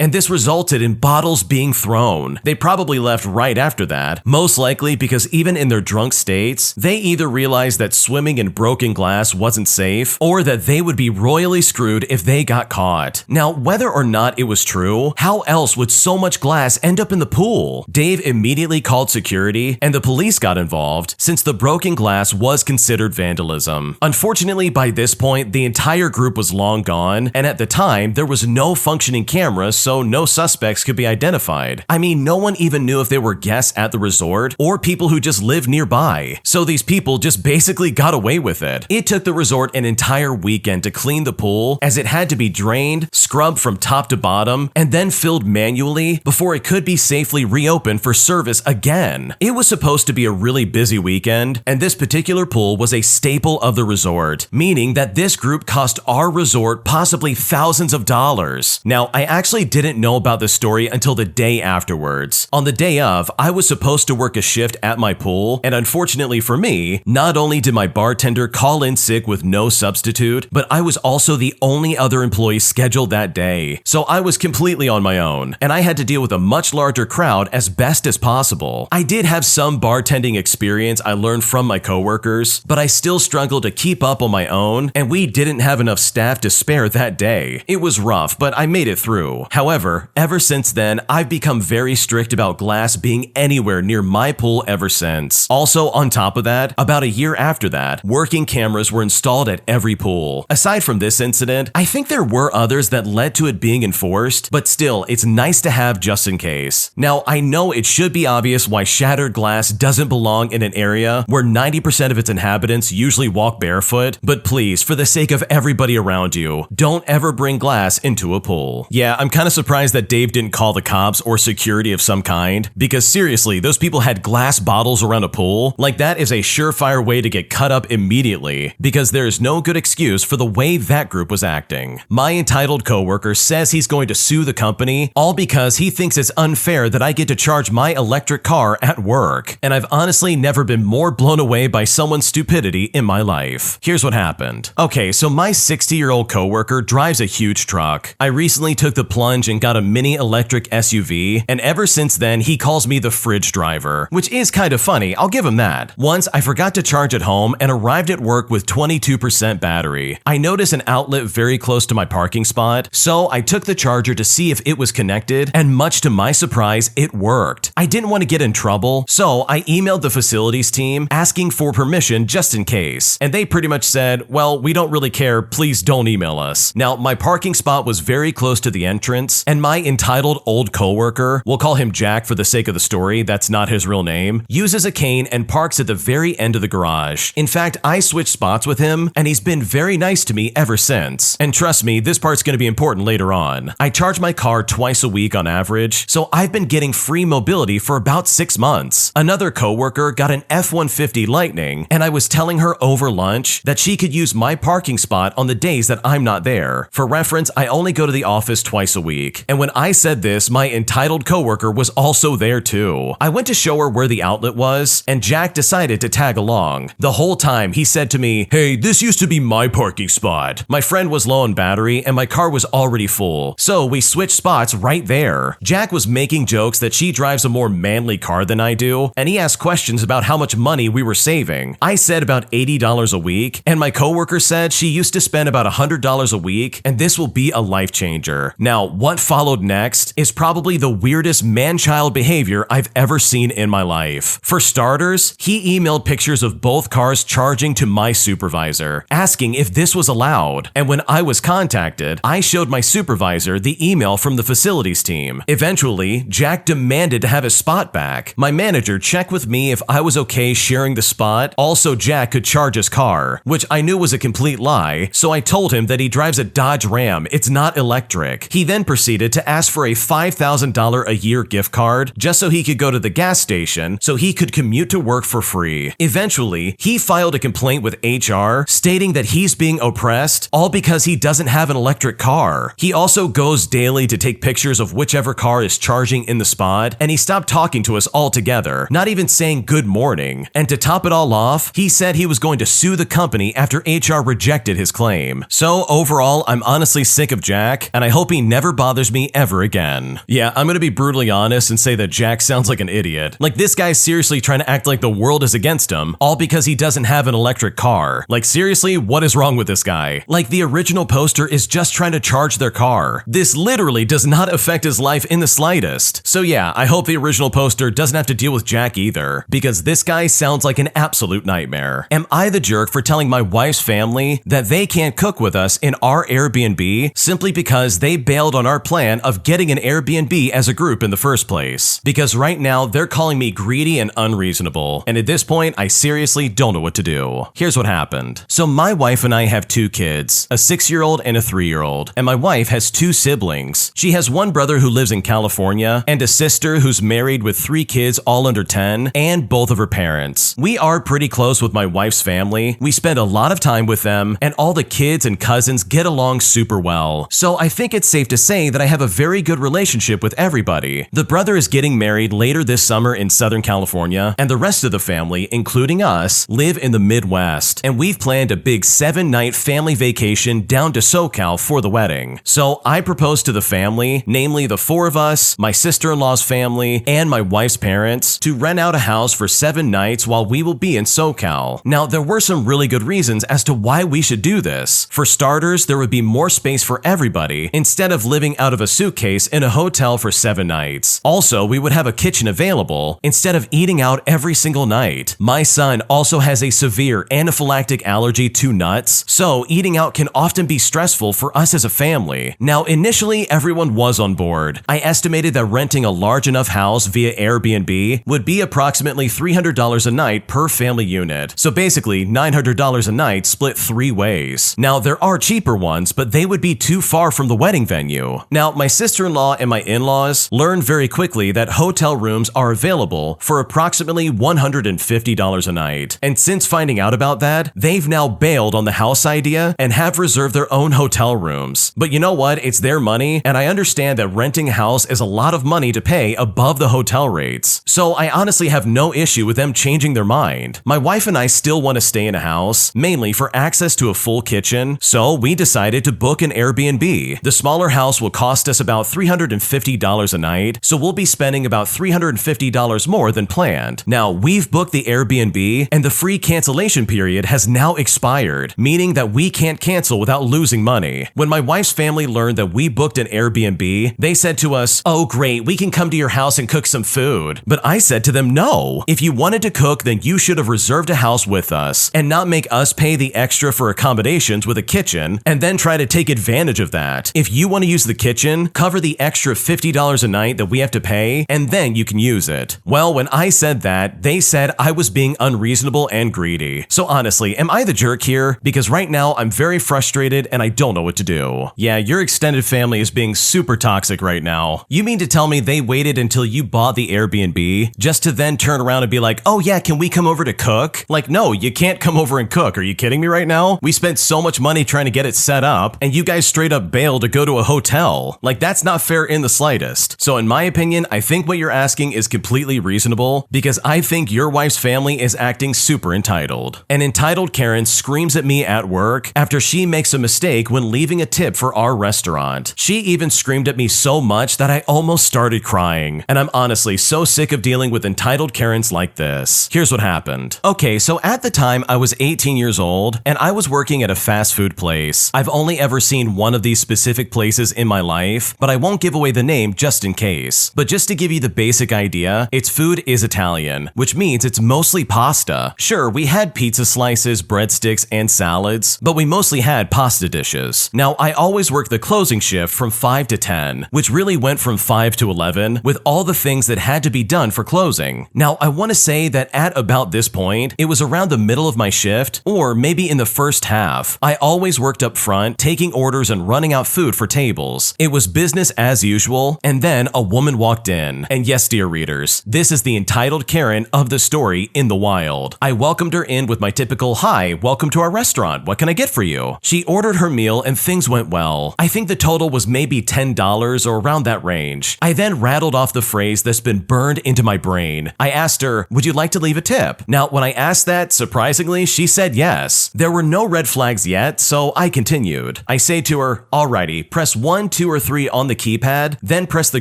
and this resulted in bottles being thrown. They probably left right after that, most likely because even in their drunk states, they either realized that swimming in broken glass wasn't safe, or that they would be royally screwed if they got caught. Now, whether or not it was true, how else would so much glass end up in the pool? Dave immediately called security, and the police got involved, since the broken glass was considered vandalism. Unfortunately, by this point, the entire group was long gone, and at the time, there was no functioning camera, so no suspects could be identified. I mean, no one even knew if they were guests at the resort or people who just lived nearby. So these people just basically got away with it. It took the resort an entire weekend to clean the pool, as it had to be drained, scrubbed from top to bottom, and then filled manually before it could be safely reopened for service again. It was supposed to be a really busy weekend, and this particular pool was a staple of the resort, meaning that this group cost our resort possibly thousands of dollars. Now, I actually didn't know about this story until the day afterwards. On the day of, I was supposed to work a shift at my pool, and unfortunately for me, not only did my bartender call in sick with no substitute, but I was also the only other employee scheduled that day. So I was completely on my own, and I had to deal with a much larger crowd as best as possible. I did have some bartending experience I learned from my coworkers, but I still struggled to keep up on my own, and we didn't have enough staff to spare that day. It was rough, but I made it through. However, ever since then, I've become very strict about glass being anywhere near my pool ever since. Also, on top of that, about a year after that, working cameras were installed at every pool. Aside from this incident, I think there were others that led to it being enforced, but still, it's nice to have just in case. Now, I know it should be obvious why shattered glass doesn't belong in an area where 90% of its inhabitants usually walk barefoot, but please, for the sake of everybody around you, don't ever bring glass into a pool. Yeah, I'm kind of surprised that Dave didn't call the cops or security of some kind, because seriously, those people had glass bottles around a pool. Like, that is a surefire way to get cut up immediately, because there is no good excuse for the way that group was acting. My entitled coworker says he's going to sue the company, all because he thinks it's unfair that I get to charge my electric car at work. And I've honestly never been more blown away by someone's stupidity in my life. Here's what happened. Okay, so my 60-year-old coworker drives a huge truck. I recently took the plunge and got a mini electric SUV, and ever since then, he calls me the fridge driver, which is kind of funny, I'll give him that. Once, I forgot to charge at home and arrived at work with 22% battery. I noticed an outlet very close to my parking spot, so I took the charger to see if it was connected, and much to my surprise, it worked. I didn't want to get in trouble, so I emailed the facilities team asking for permission just in case, and they pretty much said, well, we don't really care, please don't email us. Now, my parking spot was very close to the entrance, and my entitled old coworker, we'll call him Jack for the sake of the story, that's not his real name, uses a cane and parks at the very end of the garage. In fact, I switched spots with him, and he's been very nice to me ever since. And trust me, this part's gonna be important later on. I charge my car twice a week on average, so I've been getting free mobility for about 6 months. Another coworker got an F-150 Lightning, and I was telling her over lunch that she could use my parking spot on the days that I'm not there. For reference, I only go to the office twice a week, and when I said this, my entitled coworker was also there too. I went to show her where the outlet was, and Jack decided to tag along. The whole time, he said to me, "Hey, this used to be my parking spot." My friend was low on battery, and my car was already full, so we switched spots right there. Jack was making jokes that she drives a more manly car than I do, and he asked questions about how much money we were saving. I said about $80 a week, and my coworker said she used to spend about $100 a week, and this will be a life changer. Now, what followed next is probably the weirdest man-child behavior I've ever seen in my life. For starters, he emailed pictures of both cars charging to my supervisor, asking if this was allowed. And when I was contacted, I showed my supervisor the email from the facilities team. Eventually, Jack demanded to have his spot back. My manager checked with me if I was okay sharing the spot. Also, Jack could charge his car, which I knew was a complete lie, so I told him that he drives a Dodge Ram, it's not electric. He then proceeded to ask for a $5,000 a year gift card just so he could go to the gas station so he could commute to work for free. Eventually, he filed a complaint with HR stating that he's being oppressed, all because he doesn't have an electric car. He also goes daily to take pictures of whichever car is charging in the spot, and he stopped talking to us altogether, not even saying good morning. And to top it all off, he said he was going to sue the company after HR rejected his claim. So overall, I'm honestly sick of Jack, and I hope he never bothers me ever again. Yeah, I'm gonna be brutally honest and say that Jack sounds like an idiot. Like, this guy's seriously trying to act like the world is against him, all because he doesn't have an electric car. Like, seriously, what is wrong with this guy? Like, the original poster is just trying to charge their car. This literally does not affect his life in the slightest. So yeah, I hope the original poster doesn't have to deal with Jack either, because this guy sounds like an absolute nightmare. Am I the jerk for telling my wife's family that they can't cook with us in our Airbnb simply because they bailed on our plan of getting an Airbnb as a group in the first place? Because right now they're calling me greedy and unreasonable, and at this point I seriously don't know what to do. Here's what happened. So my wife and I have 2 kids, a 6-year-old and a 3-year-old, and my wife has 2 siblings. She has one brother who lives in California and a sister who's married with 3 kids all under 10 and both of her parents. We are pretty close with my wife's family. We spend a lot of time with them, and all the kids and cousins get along super well. So I think it's safe to say that I have a very good relationship with everybody. The brother is getting married later this summer in Southern California, and the rest of the family, including us, live in the Midwest, and we've planned a big 7-night family vacation down to SoCal for the wedding. So I proposed to the family, namely the 4 of us, my sister-in-law's family, and my wife's parents, to rent out a house for 7 nights while we will be in SoCal. Now, there were some really good reasons as to why we should do this. For starters, there would be more space for everybody instead of living out of a suitcase in a hotel for 7 nights. Also, we would have a kitchen available instead of eating out every single night. My son also has a severe anaphylactic allergy to nuts, so eating out can often be stressful for us as a family. Now, initially, everyone was on board. I estimated that renting a large enough house via Airbnb would be approximately $300 a night per family unit. So basically, $900 a night split 3 ways. Now, there are cheaper ones, but they would be too far from the wedding venue. Now, my sister-in-law and my in-laws learned very quickly that hotel rooms are available for approximately $150 a night. And since finding out about that, they've now bailed on the house idea and have reserved their own hotel rooms. But you know what? It's their money, and I understand that renting a house is a lot of money to pay above the hotel rates. So I honestly have no issue with them changing their mind. My wife and I still want to stay in a house, mainly for access to a full kitchen, so we decided to book an Airbnb. The smaller house will cost us about $350 a night, so we'll be spending about $350 more than planned. Now, we've booked the Airbnb, and the free cancellation period has now expired, meaning that we can't cancel without losing money. When my wife's family learned that we booked an Airbnb, they said to us, "Oh great, we can come to your house and cook some food." But I said to them, no. If you wanted to cook, then you should have reserved a house with us, and not make us pay the extra for accommodations with a kitchen, and then try to take advantage of that. If you want to use the kitchen, cover the extra $50 a night that we have to pay, and then you can use it. Well, when I said that, they said I was being unreasonable and greedy. So honestly, am I the jerk here? Because right now, I'm very frustrated and I don't know what to do. Yeah, your extended family is being super toxic right now. You mean to tell me they waited until you bought the Airbnb just to then turn around and be like, "Oh yeah, can we come over to cook?" Like, no, you can't come over and cook. Are you kidding me right now? We spent so much money trying to get it set up, and you guys straight up bailed to go to a hotel. Like, that's not fair in the slightest. So in my opinion, I think what you're asking is completely reasonable, because I think your wife's family is acting super entitled. An entitled Karen screams at me at work after she makes a mistake when leaving a tip for our restaurant. She even screamed at me so much that I almost started crying. And I'm honestly so sick of dealing with entitled Karens like this. Here's what happened. Okay, so at the time I was 18 years old and I was working at a fast food place. I've only ever seen one of these specific places in my life, but I won't give away the name just in case. But just to give you the basic idea, its food is Italian, which means it's mostly pasta. Sure, we had pizza slices, breadsticks, and salads, but we mostly had pasta dishes. Now, I always worked the closing shift from 5 to 10, which really went from 5 to 11 with all the things that had to be done for closing. Now, I want to say that at about this point, it was around the middle of my shift, or maybe in the first half. I always worked up front, taking orders and running out food for tables. It was business as usual, and then a woman walked in. And yes, dear readers, this is the entitled Karen of the story in the wild. I welcomed her in with my typical, "Hi, welcome to our restaurant. What can I get for you?" She ordered her meal and things went well. I think the total was maybe $10 or around that range. I then rattled off the phrase that's been burned into my brain. I asked her, "Would you like to leave a tip?" Now, when I asked that, surprise, surprisingly, she said yes. There were no red flags yet, so I continued. I say to her, alrighty, press 1, 2, or 3 on the keypad, then press the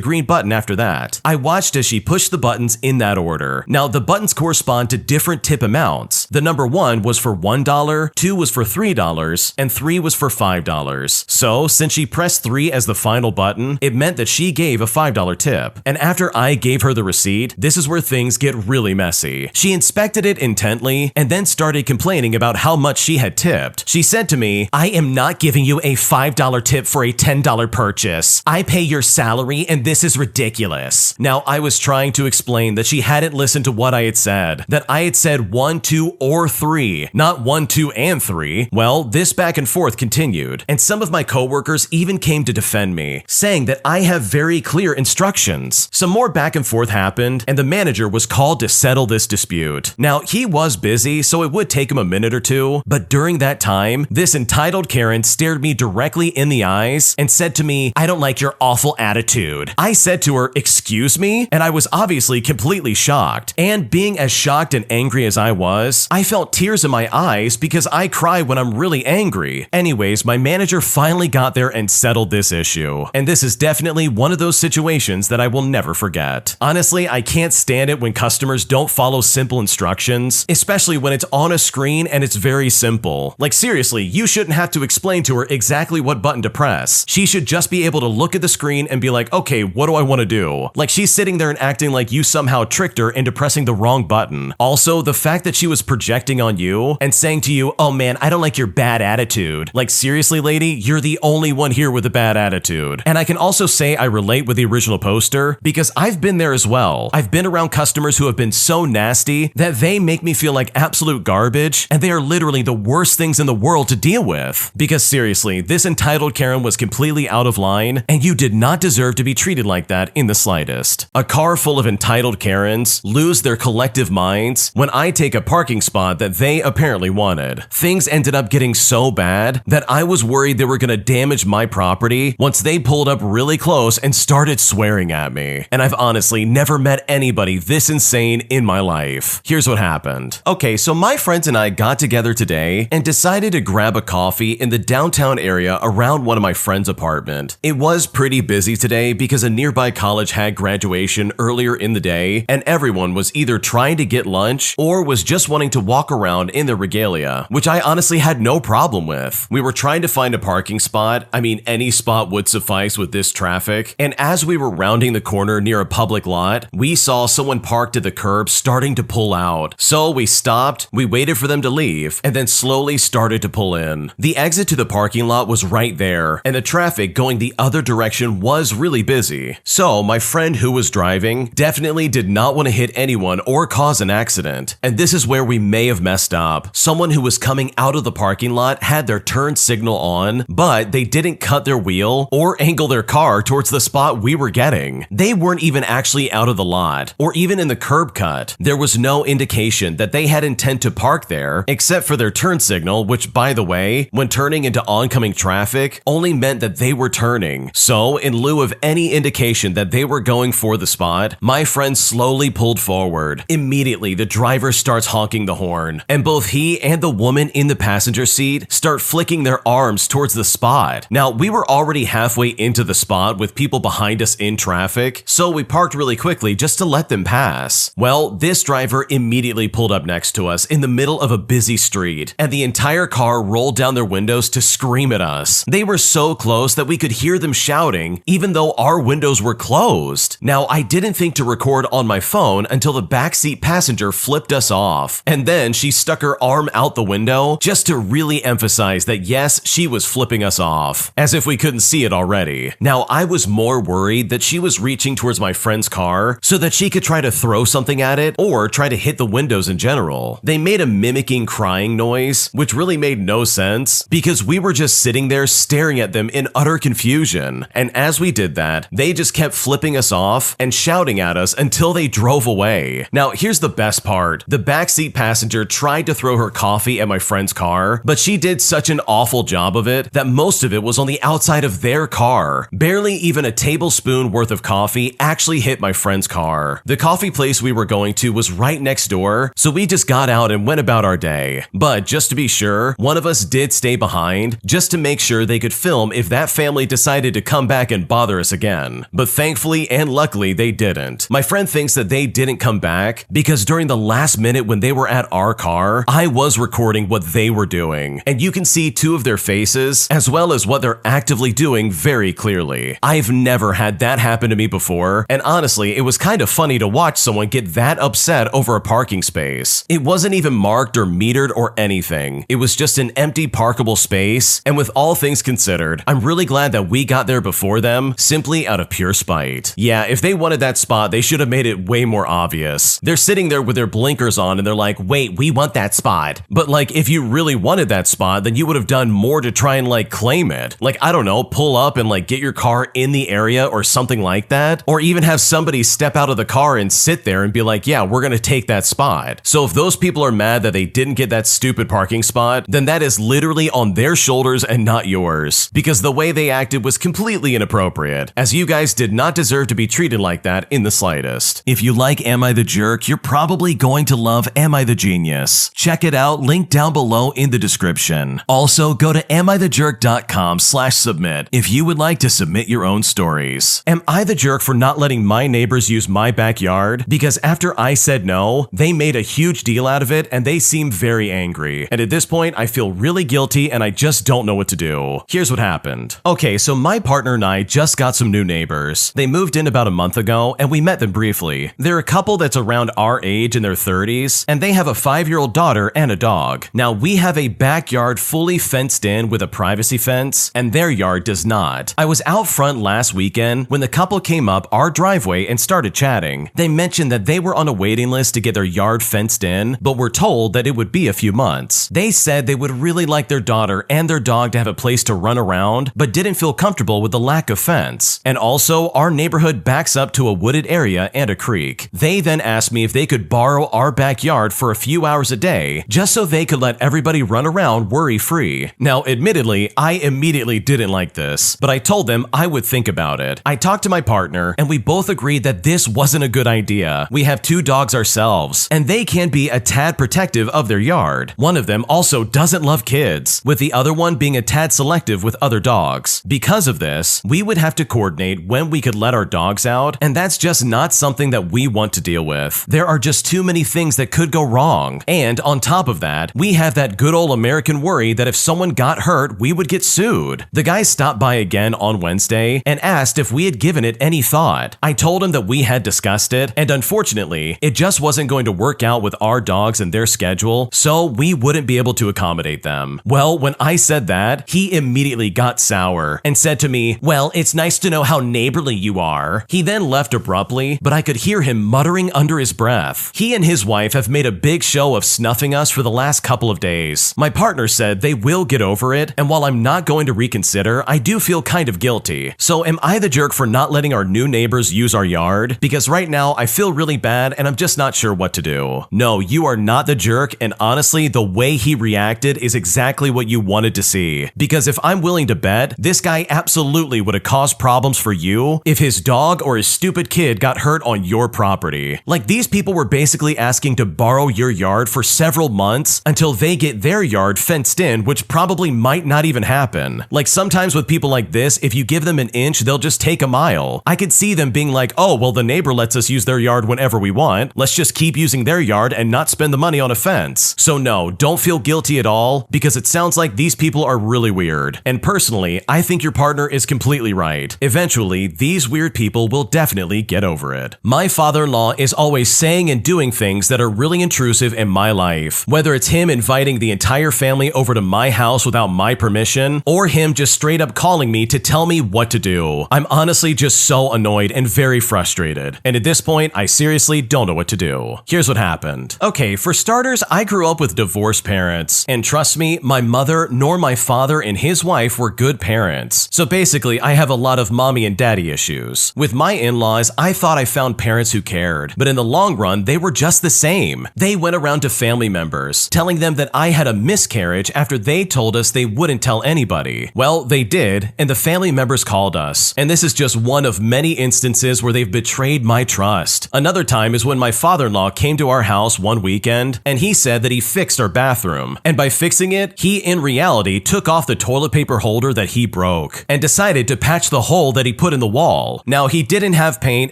green button after that. I watched as she pushed the buttons in that order. Now, the buttons correspond to different tip amounts. The number 1 was for $1, 2 was for $3, and 3 was for $5. So, since she pressed 3 as the final button, it meant that she gave a $5 tip. And after I gave her the receipt, this is where things get really messy. She inspected it intently and then started complaining about how much she had tipped. She said to me, I am not giving you a $5 tip for a $10 purchase. I pay your salary and this is ridiculous. Now, I was trying to explain that she hadn't listened to what I had said, that I had said 1, 2, or 3, not 1, 2, and 3. Well, this back and forth continued, and some of my coworkers even came to defend me, saying that I have very clear instructions. Some more back and forth happened, and the manager was called to settle this dispute. Now, he was busy, so it would take him a minute or two, but during that time, this entitled Karen stared me directly in the eyes and said to me, I don't like your awful attitude. I said to her, excuse me? And I was obviously completely shocked. And being as shocked and angry as I was, I felt tears in my eyes because I cry when I'm really angry. Anyways, my manager finally got there and settled this issue. And this is definitely one of those situations that I will never forget. Honestly, I can't stand it when customers don't follow simple instructions, especially when it's on a screen and it's very simple. Like seriously, you shouldn't have to explain to her exactly what button to press. She should just be able to look at the screen and be like, okay, what do I want to do? Like she's sitting there and acting like you somehow tricked her into pressing the wrong button. Also, the fact that she was projecting on you and saying to you, oh man, I don't like your bad attitude. Like seriously, lady, you're the only one here with a bad attitude. And I can also say I relate with the original poster because I've been there as well. I've been around customers who have been so nasty that they make me feel like absolute garbage, and they are literally the worst things in the world to deal with. Because seriously, this entitled Karen was completely out of line, and you did not deserve to be treated like that in the slightest. A car full of entitled Karens lose their collective minds when I take a parking spot that they apparently wanted. Things ended up getting so bad that I was worried they were going to damage my property once they pulled up really close and started swearing at me. And I've honestly never met anybody this insane in my life. Here's what happened. Okay, so my friends and I got together today and decided to grab a coffee in the downtown area around one of my friend's apartment. It was pretty busy today because a nearby college had graduation earlier in the day, and everyone was either trying to get lunch or was just wanting to walk around in their regalia, which I honestly had no problem with. We were trying to find a parking spot. I mean, any spot would suffice with this traffic. And as we were rounding the corner near a public lot, we saw someone parked at the curb starting to pull out. So we stopped, we waited for them to leave, and then slowly started to pull in. The exit to the parking lot was right there, and the traffic going the other direction was really busy. So my friend who was driving definitely did not want to hit anyone or cause an accident. And this is where we may have messed up. Someone who was coming out of the parking lot had their turn signal on, but they didn't cut their wheel or angle their car towards the spot we were getting. They weren't even actually out of the lot or even in the curb cut. There was no indication that they had intent to park there except for their turn signal, which by the way, when turning into oncoming traffic, only meant that they were turning. So in lieu of any indication that they were going for the spot, my friend slowly pulled forward. Immediately, the driver starts honking the horn, and both he and the woman in the passenger seat start flicking their arms towards the spot. Now, we were already halfway into the spot with people behind us in traffic, so we parked really quickly just to let them pass. Well, this driver immediately pulled up next to us in the middle of a busy street, and the entire car rolled down their windows to scream at us. They were so close that we could hear them shouting, even though our windows were closed. Now, I didn't think to record on my phone until the backseat passenger flipped us off, and then she stuck her arm out the window just to really emphasize that yes, she was flipping us off, as if we couldn't see it already. Now, I was more worried that she was reaching towards my friend's car so that she could try to throw something at it or try to hit the windows in general. They made a mimicking crying noise, which really made no sense because we were just sitting there staring at them in utter confusion. And as we did that, they just kept flipping us off and shouting at us until they drove away. Now, here's the best part. The backseat passenger tried to throw her coffee at my friend's car, but she did such an awful job of it that most of it was on the outside of their car. Barely even a tablespoon worth of coffee actually hit my friend's car. The coffee place we were going to was right next door, so we just got out and went about our day. But just to be sure, one of us did stay behind just to make sure they could film if that family decided to come back and bother us again. But thankfully and luckily they didn't. My friend thinks that they didn't come back because during the last minute when they were at our car, I was recording what they were doing. And you can see two of their faces as well as what they're actively doing very clearly. I've never had that happen to me before, and honestly, it was kind of funny to watch someone get that upset over a parking space. It wasn't even marked or metered or anything. It was just an empty parkable space, and with all things considered, I'm really glad that we got there before them, simply out of pure spite. Yeah, if they wanted that spot, they should have made it way more obvious. They're sitting there with their blinkers on and they're like, wait, we want that spot. But like, if you really wanted that spot, then you would have done more to try and like claim it. Like, I don't know, pull up and like get your car in the area or something like that. Or even have somebody step out of the car and sit there and be like, yeah, we're gonna take that spot. So if those people are mad that they didn't get that stupid parking spot, then that is literally on their shoulders and not yours. Because the way they acted was completely inappropriate, as you guys did not deserve to be treated like that in the slightest. If you like Am I the Jerk, you're probably going to love Am I the Genius. Check it out, link down below in the description. Also, go to amithejerk.com/submit if you would like to submit your own stories. Am I the jerk for not letting my neighbors use my backyard? Because after I said no, they made a huge deal out of it and they seem very angry. And at this point, I feel really guilty and I just don't know what to do. Here's what happened. Okay, so my partner and I just got some new neighbors. They moved in about a month ago and we met them briefly. They're a couple that's around our age in their 30s, and they have a 5-year-old daughter and a dog. Now, we have a backyard fully fenced in with a privacy fence, and their yard does not. I was out front last weekend when the couple came up our driveway and started chatting. They mentioned that they were on a waiting list to get their yard fenced in, but were told that it would be a few months. They said they would really like their daughter and their dog to have a place to run around, but didn't feel comfortable with the lack of fence. And also, our neighborhood backs up to a wooded area and a creek. They then asked me if they could borrow our backyard for a few hours a day, just so they could let everybody run around worry-free. Now, admittedly, I immediately didn't like this, but I told them I would think about it. I talked to my partner, and we both agreed that this wasn't a good idea. We have 2 dogs ourselves, and they can be a tad protective of their yard. One of them also doesn't love kids, with the other one being a tad selective with other dogs. Because of this, we would have to coordinate when we could let our dogs out, and that's just not something that we want to deal with. There are just too many things that could go wrong. And on top of that, we have that good old American worry that if someone got hurt, we would get sued. The guy stopped by again on Wednesday and asked if we had given it any thought. I told him that we had discussed it, and unfortunately, it just wasn't going to work out with our dogs and their schedule, so we wouldn't be able to accommodate them. Well, when I said that, he immediately got sour and said to me, well, it's nice to know how neighborly you are. He then left abruptly, but I could hear him muttering under his breath. He and his wife have made a big show of snuffing us for the last couple of days. My partner said they will get over it, and while I'm not going to reconsider, I do feel kind of guilty. So am I the jerk for not letting our new neighbors use our yard? Because right now I feel really bad and I'm just not sure what to do. No, you are not the jerk, and honestly, the way he reacted is exactly what you wanted to see. Because if I'm willing to bet, this guy absolutely would have caused problems for you if his dog or his stupid kid got hurt on your property. Like, these people were basically asking to borrow your yard for several months until they get their yard fenced in, which probably might not even happen. Like, sometimes with people like this, if you give them an inch, they'll just take a mile. I could see them being like, oh, well, the neighbor lets us use their yard whenever we want. Let's just keep using their yard and not spend the money on a fence. So no, don't feel guilty at all, because it sounds like these people are really weird. And personally, I think your partner is completely right. Eventually, these weird people will definitely get over it. My father-in-law is always saying and doing things that are really intrusive in my life. Whether it's him inviting the entire family over to my house without my permission, or him just straight up calling me to tell me what to do. I'm honestly just so annoyed and very frustrated. And at this point, I seriously don't know what to do. Here's what happened. Okay, for starters, I grew up with divorced parents. And trust me, my mother nor my father and his wife were good parents. So basically, I have a lot of mommy and daddy issues. With my in-laws, I thought I found parents who cared, but in the long run, they were just the same. They went around to family members, telling them that I had a miscarriage after they told us they wouldn't tell anybody. Well, they did, and the family members called us. And this is just one of many instances where they've betrayed my trust. Another time is when my father-in-law came to our house one weekend friend, and he said that he fixed our bathroom. And by fixing it, he in reality took off the toilet paper holder that he broke and decided to patch the hole that he put in the wall. Now, he didn't have paint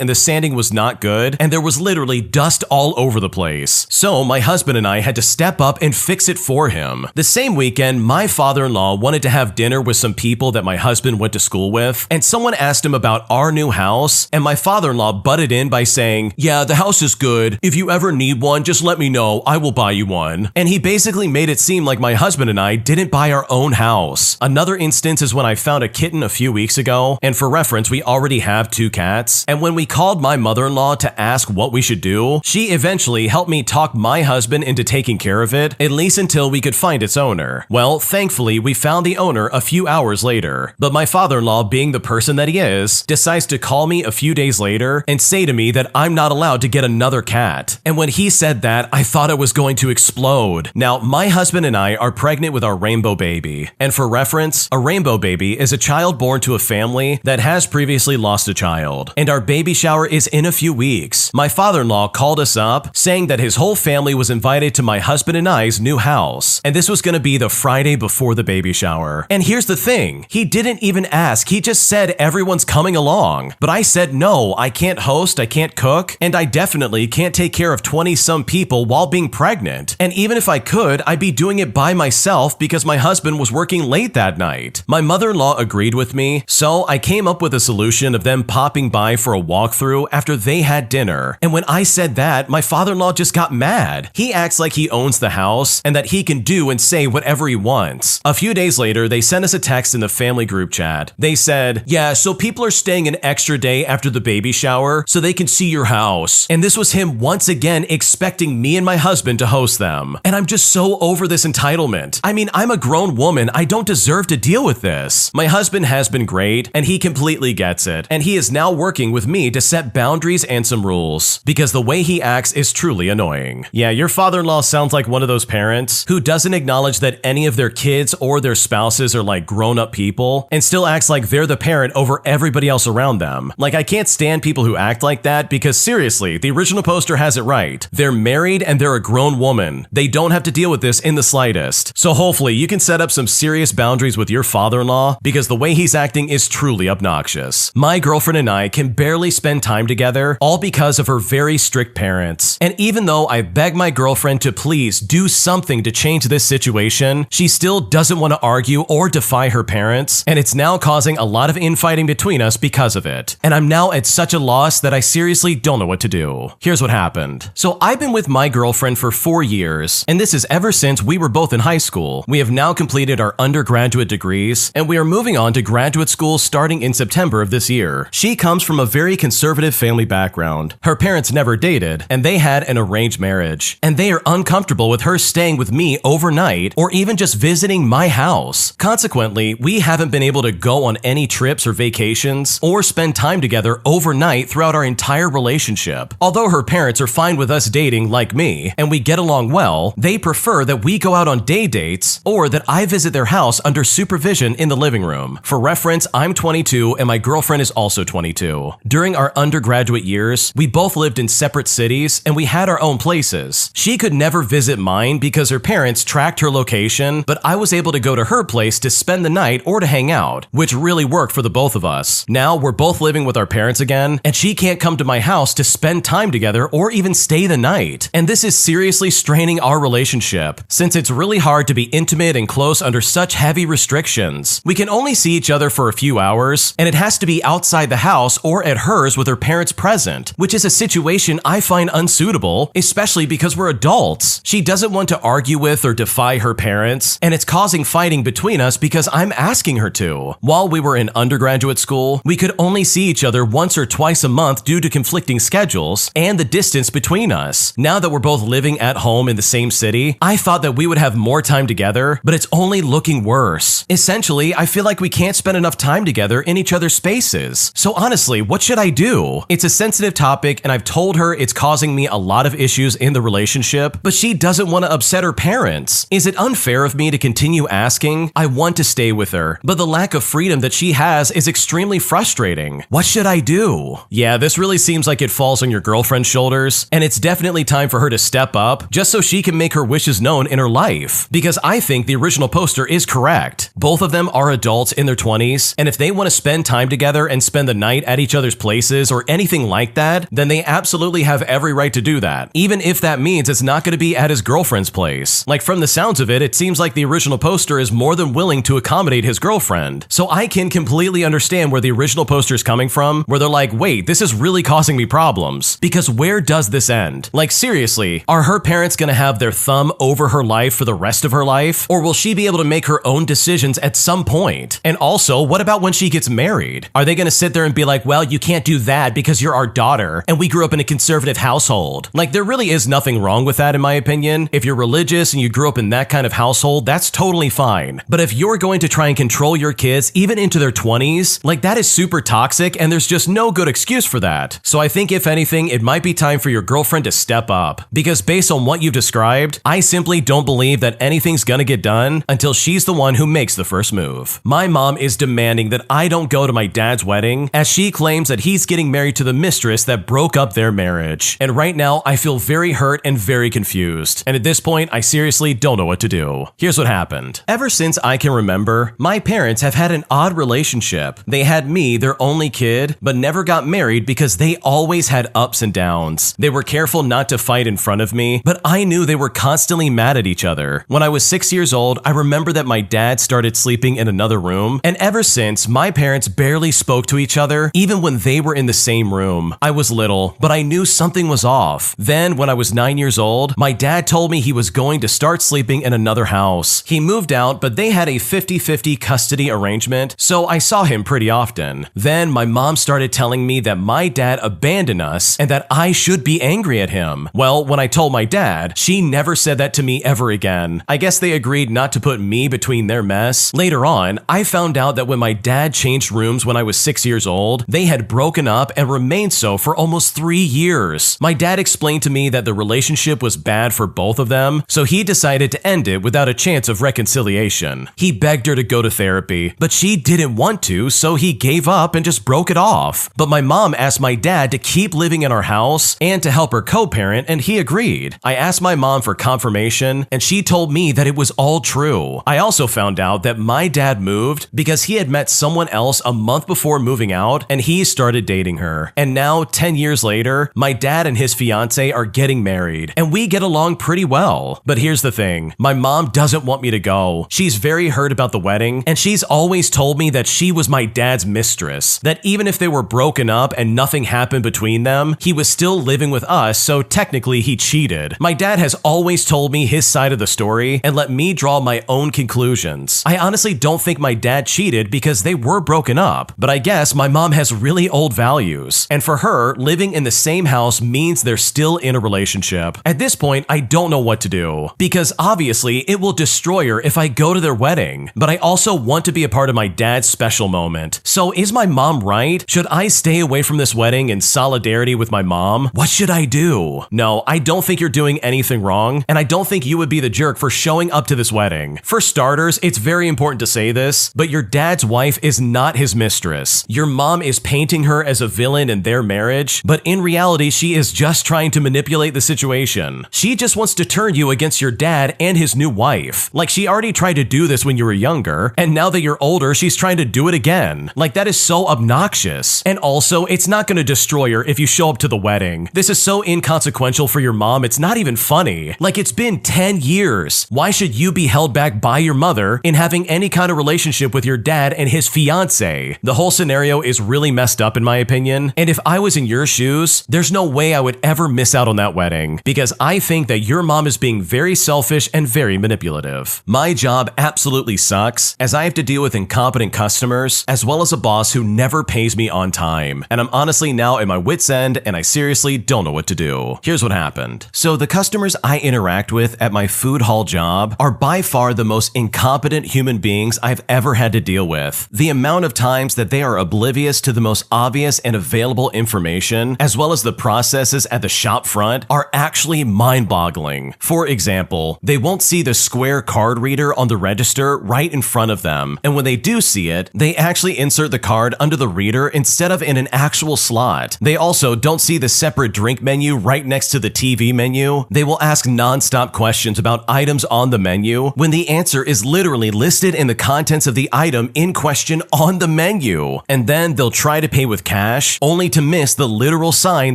and the sanding was not good, and there was literally dust all over the place. So my husband and I had to step up and fix it for him. The same weekend, my father-in-law wanted to have dinner with some people that my husband went to school with, and someone asked him about our new house, and my father-in-law butted in by saying, "Yeah, the house is good. If you ever need one, just let me know. I will buy you one." And he basically made it seem like my husband and I didn't buy our own house. Another instance is when I found a kitten a few weeks ago, and for reference, we already have 2 cats, and when we called my mother-in-law to ask what we should do, she eventually helped me talk my husband into taking care of it, at least until we could find its owner. Well, thankfully, we found the owner a few hours later, but my father-in-law, being the person that he is, decides to call me a few days later and say to me that I'm not allowed to get another cat. And when he said that, I thought it was going to explode. Now, my husband and I are pregnant with our rainbow baby, and for reference, a rainbow baby is a child born to a family that has previously lost a child, and our baby shower is in a few weeks. My father-in-law called us up saying that his whole family was invited to my husband and I's new house, and this was going to be the Friday before the baby shower. And here's the thing, he didn't even ask, he just said everyone's coming along. But I said no, I can't host, I can't cook, and I definitely can't take care of 20-some people while being pregnant. And even if I could, I'd be doing it by myself because my husband was working late that night. My mother-in-law agreed with me, so I came up with a solution of them popping by for a walkthrough after they had dinner. And when I said that, my father-in-law just got mad. He acts like he owns the house and that he can do and say whatever he wants. A few days later, they sent us a text in the family group chat. They said, "Yeah, so people are staying an extra day after the baby shower so they can see your house." And this was him once again expecting me and my husband to host them. And I'm just so over this entitlement. I mean, I'm a grown woman. I don't deserve to deal with this. My husband has been great, and he completely gets it. And he is now working with me to set boundaries and some rules, because the way he acts is truly annoying. Yeah, your father-in-law sounds like one of those parents who doesn't acknowledge that any of their kids or their spouses are like grown-up people and still acts like they're the parent over everybody else around them. Like, I can't stand people who act like that because seriously, the original poster has it right. They're married and they're a grown woman. They don't have to deal with this in the slightest. So hopefully you can set up some serious boundaries with your father-in-law because the way he's acting is truly obnoxious. My girlfriend and I can barely spend time together, all because of her very strict parents. And even though I beg my girlfriend to please do something to change this situation, she still doesn't want to argue or defy her parents, and it's now causing a lot of infighting between us because of it. And I'm now at such a loss that I seriously don't know what to do. Here's what happened. So I've been with my girlfriend for 4 years, and this is ever since we were both in high school. We have now completed our undergraduate degrees, and we are moving on to graduate school starting in September of this year. She comes from a very conservative family background. Her parents never dated, and they had an arranged marriage. And they are uncomfortable with her staying with me overnight or even just visiting my house. Consequently, we haven't been able to go on any trips or vacations or spend time together overnight throughout our entire relationship. Although her parents are fine with us dating like me, and we get along well, they prefer that we go out on day dates or that I visit their house under supervision in the living room. For reference, I'm 22 and my girlfriend is also 22. During our undergraduate years, we both lived in separate cities and we had our own places. She could never visit mine because her parents tracked her location, but I was able to go to her place to spend the night or to hang out, which really worked for the both of us. Now we're both living with our parents again, and she can't come to my house to spend time together or even stay the night. And this is seriously straining our relationship, since it's really hard to be intimate and close under such heavy restrictions. We can only see each other for a few hours, and it has to be outside the house or at hers with her parents present, which is a situation I find unsuitable, especially because we're adults. She doesn't want to argue with or defy her parents, and it's causing fighting between us because I'm asking her to. While we were in undergraduate school, we could only see each other once or twice a month due to conflicting schedules and the distance between us. Now that we're both living at home in the same city, I thought that we would have more time together, but it's only looking worse. Essentially, I feel like we can't spend enough time together in each other's spaces. So honestly, what should I do? It's a sensitive topic, and I've told her it's causing me a lot of issues in the relationship, but she doesn't want to upset her parents. Is it unfair of me to continue asking? I want to stay with her, but the lack of freedom that she has is extremely frustrating. What should I do? Yeah, this really seems like it falls on your girlfriend's shoulders, and it's definitely time for her to step step up just so she can make her wishes known in her life. Because I think the original poster is correct. Both of them are adults in their 20s, and if they want to spend time together and spend the night at each other's places or anything like that, then they absolutely have every right to do that, even if that means it's not going to be at his girlfriend's place. Like, from the sounds of it, it seems like the original poster is more than willing to accommodate his girlfriend. So I can completely understand where the original poster is coming from, where they're like, wait, this is really causing me problems. Because where does this end? Like, seriously, are her parents going to have their thumb over her life for the rest of her life? Or will she be able to make her own decisions at some point? And also, what about when she gets married? Are they going to sit there and be like, well, you can't do that because you're our daughter and we grew up in a conservative household? Like, there really is nothing wrong with that, in my opinion. If you're religious and you grew up in that kind of household, that's totally fine. But if you're going to try and control your kids even into their 20s, like, that is super toxic and there's just no good excuse for that. So I think, if anything, it might be time for your girlfriend to step up. Because based on what you've described, I simply don't believe that anything's gonna get done until she's the one who makes the first move. My mom is demanding that I don't go to my dad's wedding, as she claims that he's getting married to the mistress that broke up their marriage. And right now, I feel very hurt and very confused. And at this point, I seriously don't know what to do. Here's what happened. Ever since I can remember, my parents have had an odd relationship. They had me, their only kid, but never got married because they always had ups and downs. They were careful not to fight in front of me, but I knew they were constantly mad at each other. When I was 6 years old, I remember that my dad started sleeping in another room, and ever since, my parents barely spoke to each other, even when they were in the same room. I was little, but I knew something was off. Then, when I was 9 years old, my dad told me he was going to start sleeping in another house. He moved out, but they had a 50-50 custody arrangement, so I saw him pretty often. Then, my mom started telling me that my dad abandoned us and that I should be angry at him. Well, when I told my dad, she never said that to me ever again. I guess they agreed not to put me between their mess. Later on, I found out that when my dad changed rooms when I was 6 years old, they had broken up and remained so for almost 3 years. My dad explained to me that the relationship was bad for both of them, so he decided to end it without a chance of reconciliation. He begged her to go to therapy, but she didn't want to, so he gave up and just broke it off. But my mom asked my dad to keep living in our house and to help her co-parent, and he agreed. I asked my mom for confirmation, and she told me that it was all true. I also found out that my dad moved because he had met someone else a month before moving out, and he started dating her. And now, 10 years later, my dad and his fiance are getting married, and we get along pretty well. But here's the thing, my mom doesn't want me to go. She's very hurt about the wedding, and she's always told me that she was my dad's mistress, that even if they were broken up and nothing happened between them, he was still living with us, so technically he cheated. My dad has always told me his side of the story and let me draw my own conclusions. I honestly don't think my dad cheated because they were broken up, but I guess my mom has really old values, and for her, living in the same house means they're still in a relationship. At this point, I don't know what to do, because obviously it will destroy her if I go to their wedding, but I also want to be a part of my dad's special moment. So is my mom right? Should I stay away from this wedding in solidarity with my mom? What should I do? No, I don't think you're doing anything wrong, and I don't think you would be the jerk for showing up to this wedding. For starters, it's very important to say this, but your dad's wife is not his mistress. Your mom is painting her as a villain in their marriage, but in reality, she is just trying to manipulate the situation. She just wants to turn you against your dad and his new wife. Like, she already tried to do this when you were younger, and now that you're older, she's trying to do it again. Like, that is so obnoxious. And also, it's not going to destroy her if you show up to the wedding. This is so inconsequential for your mom, it's not even funny. Like, it's been 10 years. Why should you be held back by your mother in having any kind of relationship with your dad and his fiance? The whole scenario is really messed up in my opinion, and if I was in your shoes, there's no way I would ever miss out on that wedding, because I think that your mom is being very selfish and very manipulative. My job absolutely sucks, as I have to deal with incompetent customers, as well as a boss who never pays me on time, and I'm honestly now at my wit's end, and I seriously don't know what to do. Here's what happened. So the customers I interact with at my food hall job are by far the most incompetent human beings I've ever had to deal with. The amount of times that they are oblivious to the most obvious and available information, as well as the processes at the shop front, are actually mind-boggling. For example, they won't see the square card reader on the register right in front of them, and when they do see it, they actually insert the card under the reader instead of in an actual slot. They also don't see the separate drink menu right next to the TV menu, they will ask nonstop questions about items on the menu when the answer is literally listed in the contents of the item in question on the menu. And then they'll try to pay with cash, only to miss the literal sign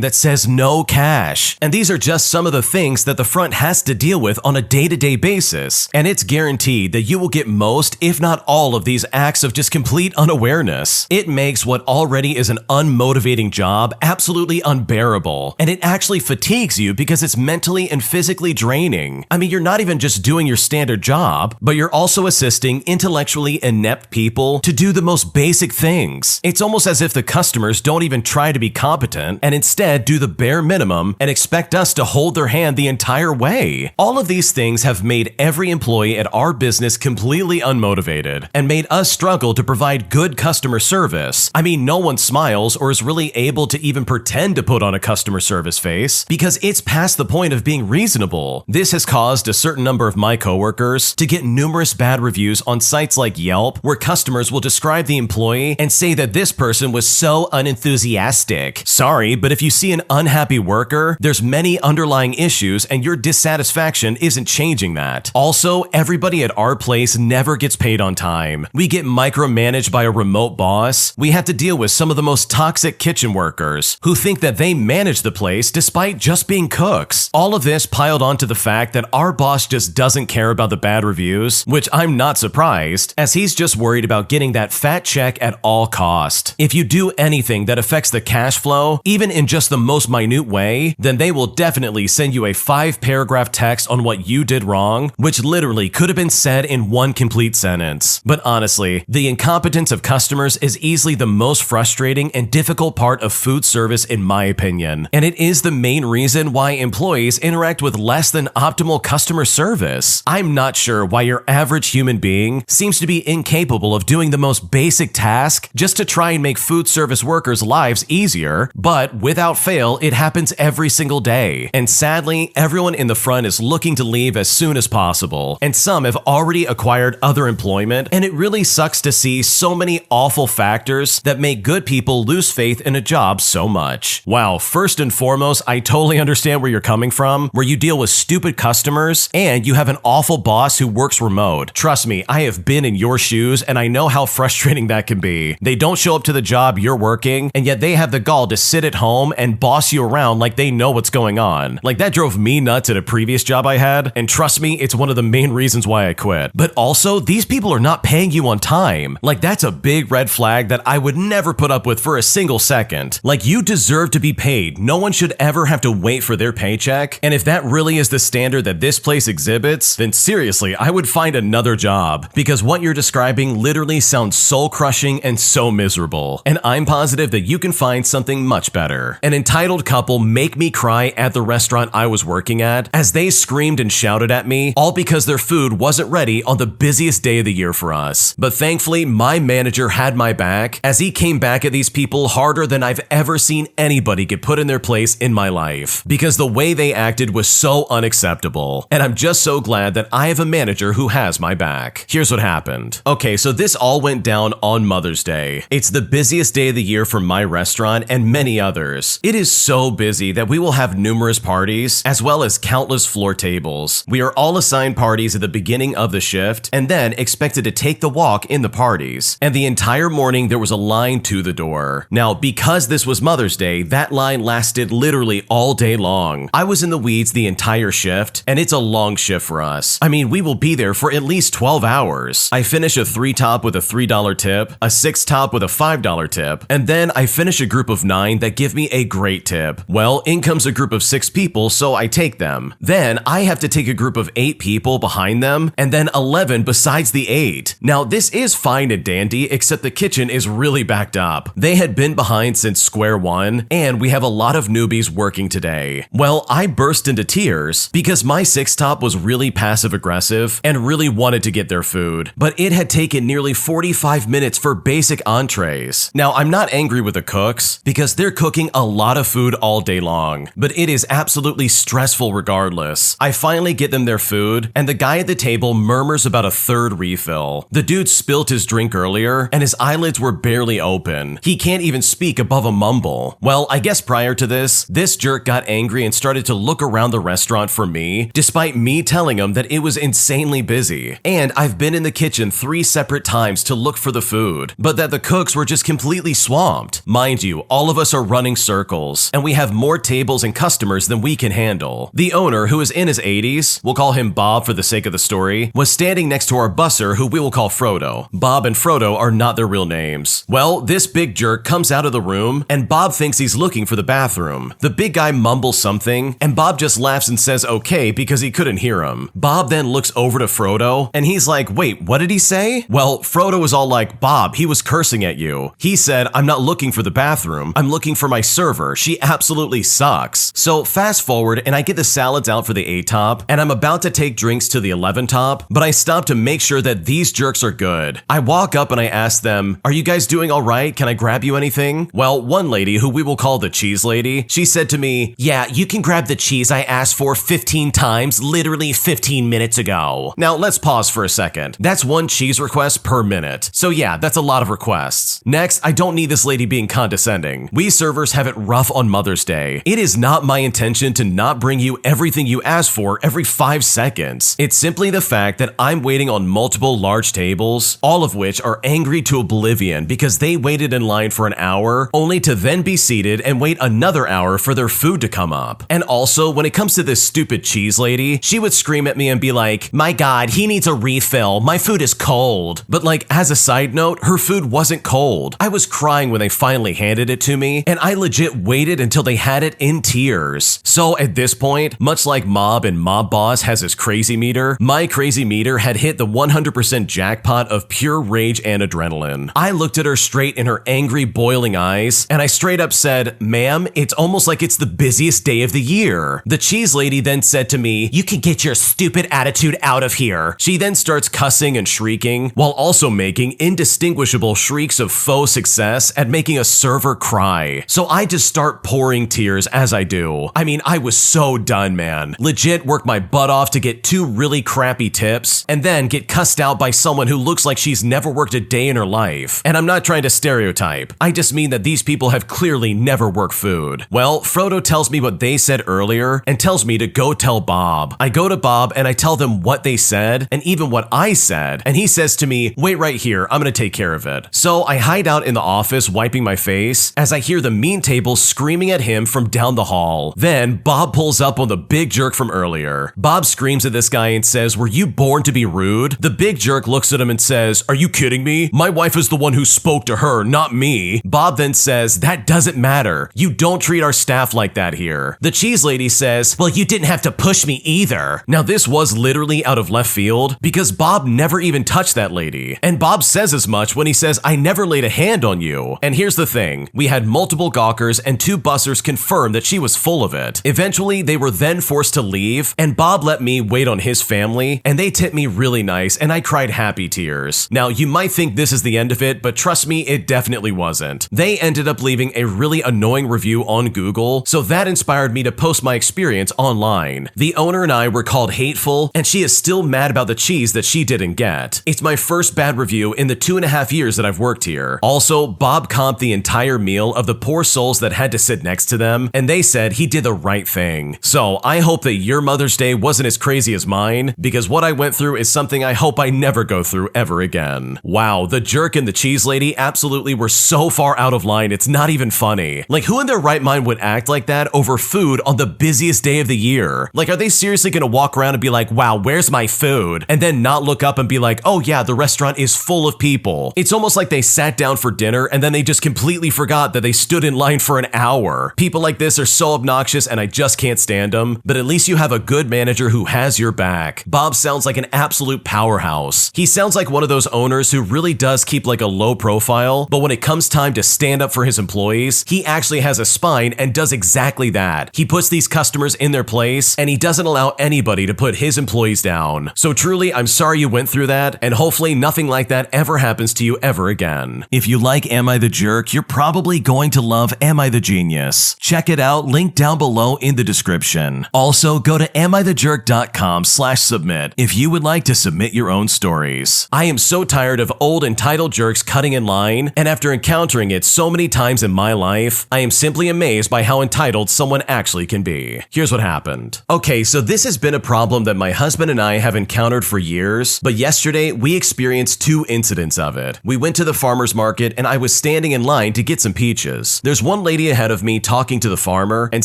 that says no cash. And these are just some of the things that the front has to deal with on a day-to-day basis. And it's guaranteed that you will get most, if not all, of these acts of just complete unawareness. It makes what already is an unmotivating job absolutely unbearable. And it actually fatigues you because it's mentally and physically draining. I mean, you're not even just doing your standard job, but you're also assisting intellectually inept people to do the most basic things. It's almost as if the customers don't even try to be competent and instead do the bare minimum and expect us to hold their hand the entire way. All of these things have made every employee at our business completely unmotivated and made us struggle to provide good customer service. I mean, no one smiles or is really able to even pretend to put on a customer service face because it's past the point of being reasonable. This has caused a certain number of my coworkers to get numerous bad reviews on sites like Yelp, where customers will describe the employee and say that this person was so unenthusiastic. Sorry, but if you see an unhappy worker, there's many underlying issues and your dissatisfaction isn't changing that. Also, everybody at our place never gets paid on time. We get micromanaged by a remote boss. We have to deal with some of the most toxic kitchen workers who think that they manage the place despite just being cooks. All of this piled onto the fact that our boss just doesn't care about the bad reviews, which I'm not surprised, as he's just worried about getting that fat check at all cost. If you do anything that affects the cash flow, even in just the most minute way, then they will definitely send you a 5-paragraph text on what you did wrong, which literally could have been said in one complete sentence. But honestly, the incompetence of customers is easily the most frustrating and difficult part of food service in my opinion, and it is the main reason why employees interact with less than optimal customer service. I'm not sure why your average human being seems to be incapable of doing the most basic task just to try and make food service workers' lives easier, but without fail, it happens every single day. And sadly, everyone in the front is looking to leave as soon as possible, and some have already acquired other employment, and it really sucks to see so many awful factors that make good people lose faith in a job so much. Wow, first and foremost, I totally understand where you're coming from, where you deal with stupid customers and you have an awful boss who works remote. Trust me, I have been in your shoes and I know how frustrating that can be. They don't show up to the job you're working, and yet they have the gall to sit at home and boss you around like they know what's going on. Like, that drove me nuts at a previous job I had, and trust me, it's one of the main reasons why I quit. But also, these people are not paying you on time. Like, that's a big red flag that I would never put up with for a single second. Like, you deserve to be paid. No one should ever have to wait for their paycheck, and if that really is the standard that this place exhibits, then seriously, I would find another job, because what you're describing literally sounds soul-crushing and so miserable, and I'm positive that you can find something much better. An entitled couple make me cry at the restaurant I was working at as they screamed and shouted at me, all because their food wasn't ready on the busiest day of the year for us. But thankfully, my manager had my back as he came back at these people harder than I've ever seen anybody get put in their place in my life, because the way they acted was so unacceptable. And I'm just so glad that I have a manager who has my back. Here's what happened. Okay, so this all went down on Mother's Day. It's the busiest day of the year for my restaurant and many others. It is so busy that we will have numerous parties, as well as countless floor tables. We are all assigned parties at the beginning of the shift, and then expected to take the walk in the parties. And the entire morning there was a line to the door. Now, because this was Mother's Day, that line lasted literally all day long. I was in the weeds the entire shift, and it's a long shift for us. I mean, we will be there for at least 12 hours. I finish a 3-top with a $3 tip, a 6-top with a $5 tip, and then I finish a group of 9 that give me a great tip. Well, in comes a group of 6 people, so I take them. Then I have to take a group of 8 people behind them, and then 11 besides the 8. Now, this is fine and dandy, except the kitchen is really backed up. They had been behind since square one, and we have a lot of newbies working today. Well, I burst into tears because my 6-top was really passive aggressive and really wanted to get their food, but it had taken nearly 45 minutes for basic entrees. Now, I'm not angry with the cooks because they're cooking a lot of food all day long, but it is absolutely stressful regardless. I finally get them their food, and the guy at the table murmurs about a 3rd refill. The dude spilt his drink earlier, and his eyelids were barely open. He can't even speak above a mumble. Well, I guess prior to this jerk got angry and started started to look around the restaurant for me, despite me telling him that it was insanely busy. And I've been in the kitchen 3 separate times to look for the food, but that the cooks were just completely swamped. Mind you, all of us are running circles, and we have more tables and customers than we can handle. The owner, who is in his 80s, we'll call him Bob for the sake of the story, was standing next to our busser, who we will call Frodo. Bob and Frodo are not their real names. Well, this big jerk comes out of the room, and Bob thinks he's looking for the bathroom. The big guy mumbles something, and Bob just laughs and says okay because he couldn't hear him. Bob then looks over to Frodo, and he's like, wait, what did he say? Well, Frodo was all like, Bob, he was cursing at you. He said, I'm not looking for the bathroom, I'm looking for my server. She absolutely sucks. So fast forward, and I get the salads out for the 8 top, and I'm about to take drinks to the 11 top, but I stop to make sure that these jerks are good. I walk up and I ask them, are you guys doing all right? Can I grab you anything? Well, one lady, who we will call the cheese lady, she said to me, yeah, you can grab the cheese I asked for 15 times, literally 15 minutes ago. Now let's pause for a second. That's 1 cheese request per minute. So yeah, that's a lot of requests. Next, I don't need this lady being condescending. We servers have it rough on Mother's Day. It is not my intention to not bring you everything you ask for every 5 seconds. It's simply the fact that I'm waiting on multiple large tables, all of which are angry to oblivion because they waited in line for an hour, only to then be seated and wait another hour for their food to come up. And also, when it comes to this stupid cheese lady, she would scream at me and be like, my god, he needs a refill, my food is cold. But like, as a side note, her food wasn't cold. I was crying when they finally handed it to me, and I legit waited until they had it in tears. So at this point, much like Mob and Mob Boss has his crazy meter, my crazy meter had hit the 100% jackpot of pure rage and adrenaline. I looked at her straight in her angry, boiling eyes, and I straight up said, ma'am, it's almost like it's the busiest day of the year. The cheese lady then said to me, you can get your stupid attitude out of here. She then starts cussing and shrieking, while also making indistinguishable shrieks of faux success at making a server cry. So I just start pouring tears as I do. I mean, I was so done, man. Legit worked my butt off to get 2 really crappy tips, and then get cussed out by someone who looks like she's never worked a day in her life. And I'm not trying to stereotype. I just mean that these people have clearly never worked food. Well, Frodo tells me what they said earlier and tells me to go tell Bob. I go to Bob and I tell them what they said and even what I said, and he says to me, wait right here, I'm gonna take care of it. So I hide out in the office wiping my face as I hear the mean table screaming at him from down the hall. Then Bob pulls up on the big jerk from earlier. Bob screams at this guy and says, were you born to be rude? The big jerk looks at him and says, are you kidding me? My wife is the one who spoke to her, not me. Bob then says, that doesn't matter. You don't treat our staff like that here. The cheese lady says, well, you didn't have to push me either. Now this was literally out of left field because Bob never even touched that lady. And Bob says as much when he says, I never laid a hand on you. And here's the thing, we had multiple gawkers and 2 bussers confirm that she was full of it. Eventually, they were then forced to leave, and Bob let me wait on his family, and they tipped me really nice, and I cried happy tears. Now, you might think this is the end of it, but trust me, it definitely wasn't. They ended up leaving a really annoying review on Google, so that inspired me to post my experience online. The owner and I were called hateful, and she is still mad about the cheese that she didn't get. It's my first bad review in the 2.5 years that I've worked here. Also, Bob comped the entire meal of the poor souls that had to sit next to them, and they said he did the right thing. So I hope that your Mother's Day wasn't as crazy as mine, because what I went through is something I hope I never go through ever again. Wow, the jerk and the cheese lady absolutely were so far out of line, it's not even funny. Like, who in their right mind would act like that over food on the busiest day of the year? Like, are they seriously gonna walk around and be like, wow, where's my food? And then not look up and be like, oh yeah, the restaurant is full of people. It's almost like they sat down for dinner and then they just completely forgot that they stood in line for an hour. People like this are so obnoxious and I just can't stand them, but at least you have a good manager who has your back. Bob sounds like an absolute powerhouse. He sounds like one of those owners who really does keep like a low profile, but when it comes time to stand up for his employees, he actually has a spine and does exactly that. He puts these customers in their place and he doesn't allow anybody to put his employees down. So truly, I'm sorry you went through that, and hopefully nothing like that ever happens to you ever again. If you like Am I the Jerk, you're probably going to love Am I the Genius. Check it out, link down below in the description. Also, go to amithejerk.com/submit if you would like to submit your own stories. I am so tired of old entitled jerks cutting in line, and after encountering it so many times in my life, I am simply amazed by how entitled someone actually actually can be. Here's what happened. Okay, so this has been a problem that my husband and I have encountered for years, but yesterday we experienced 2 incidents of it. We went to the farmer's market and I was standing in line to get some peaches. There's one lady ahead of me talking to the farmer, and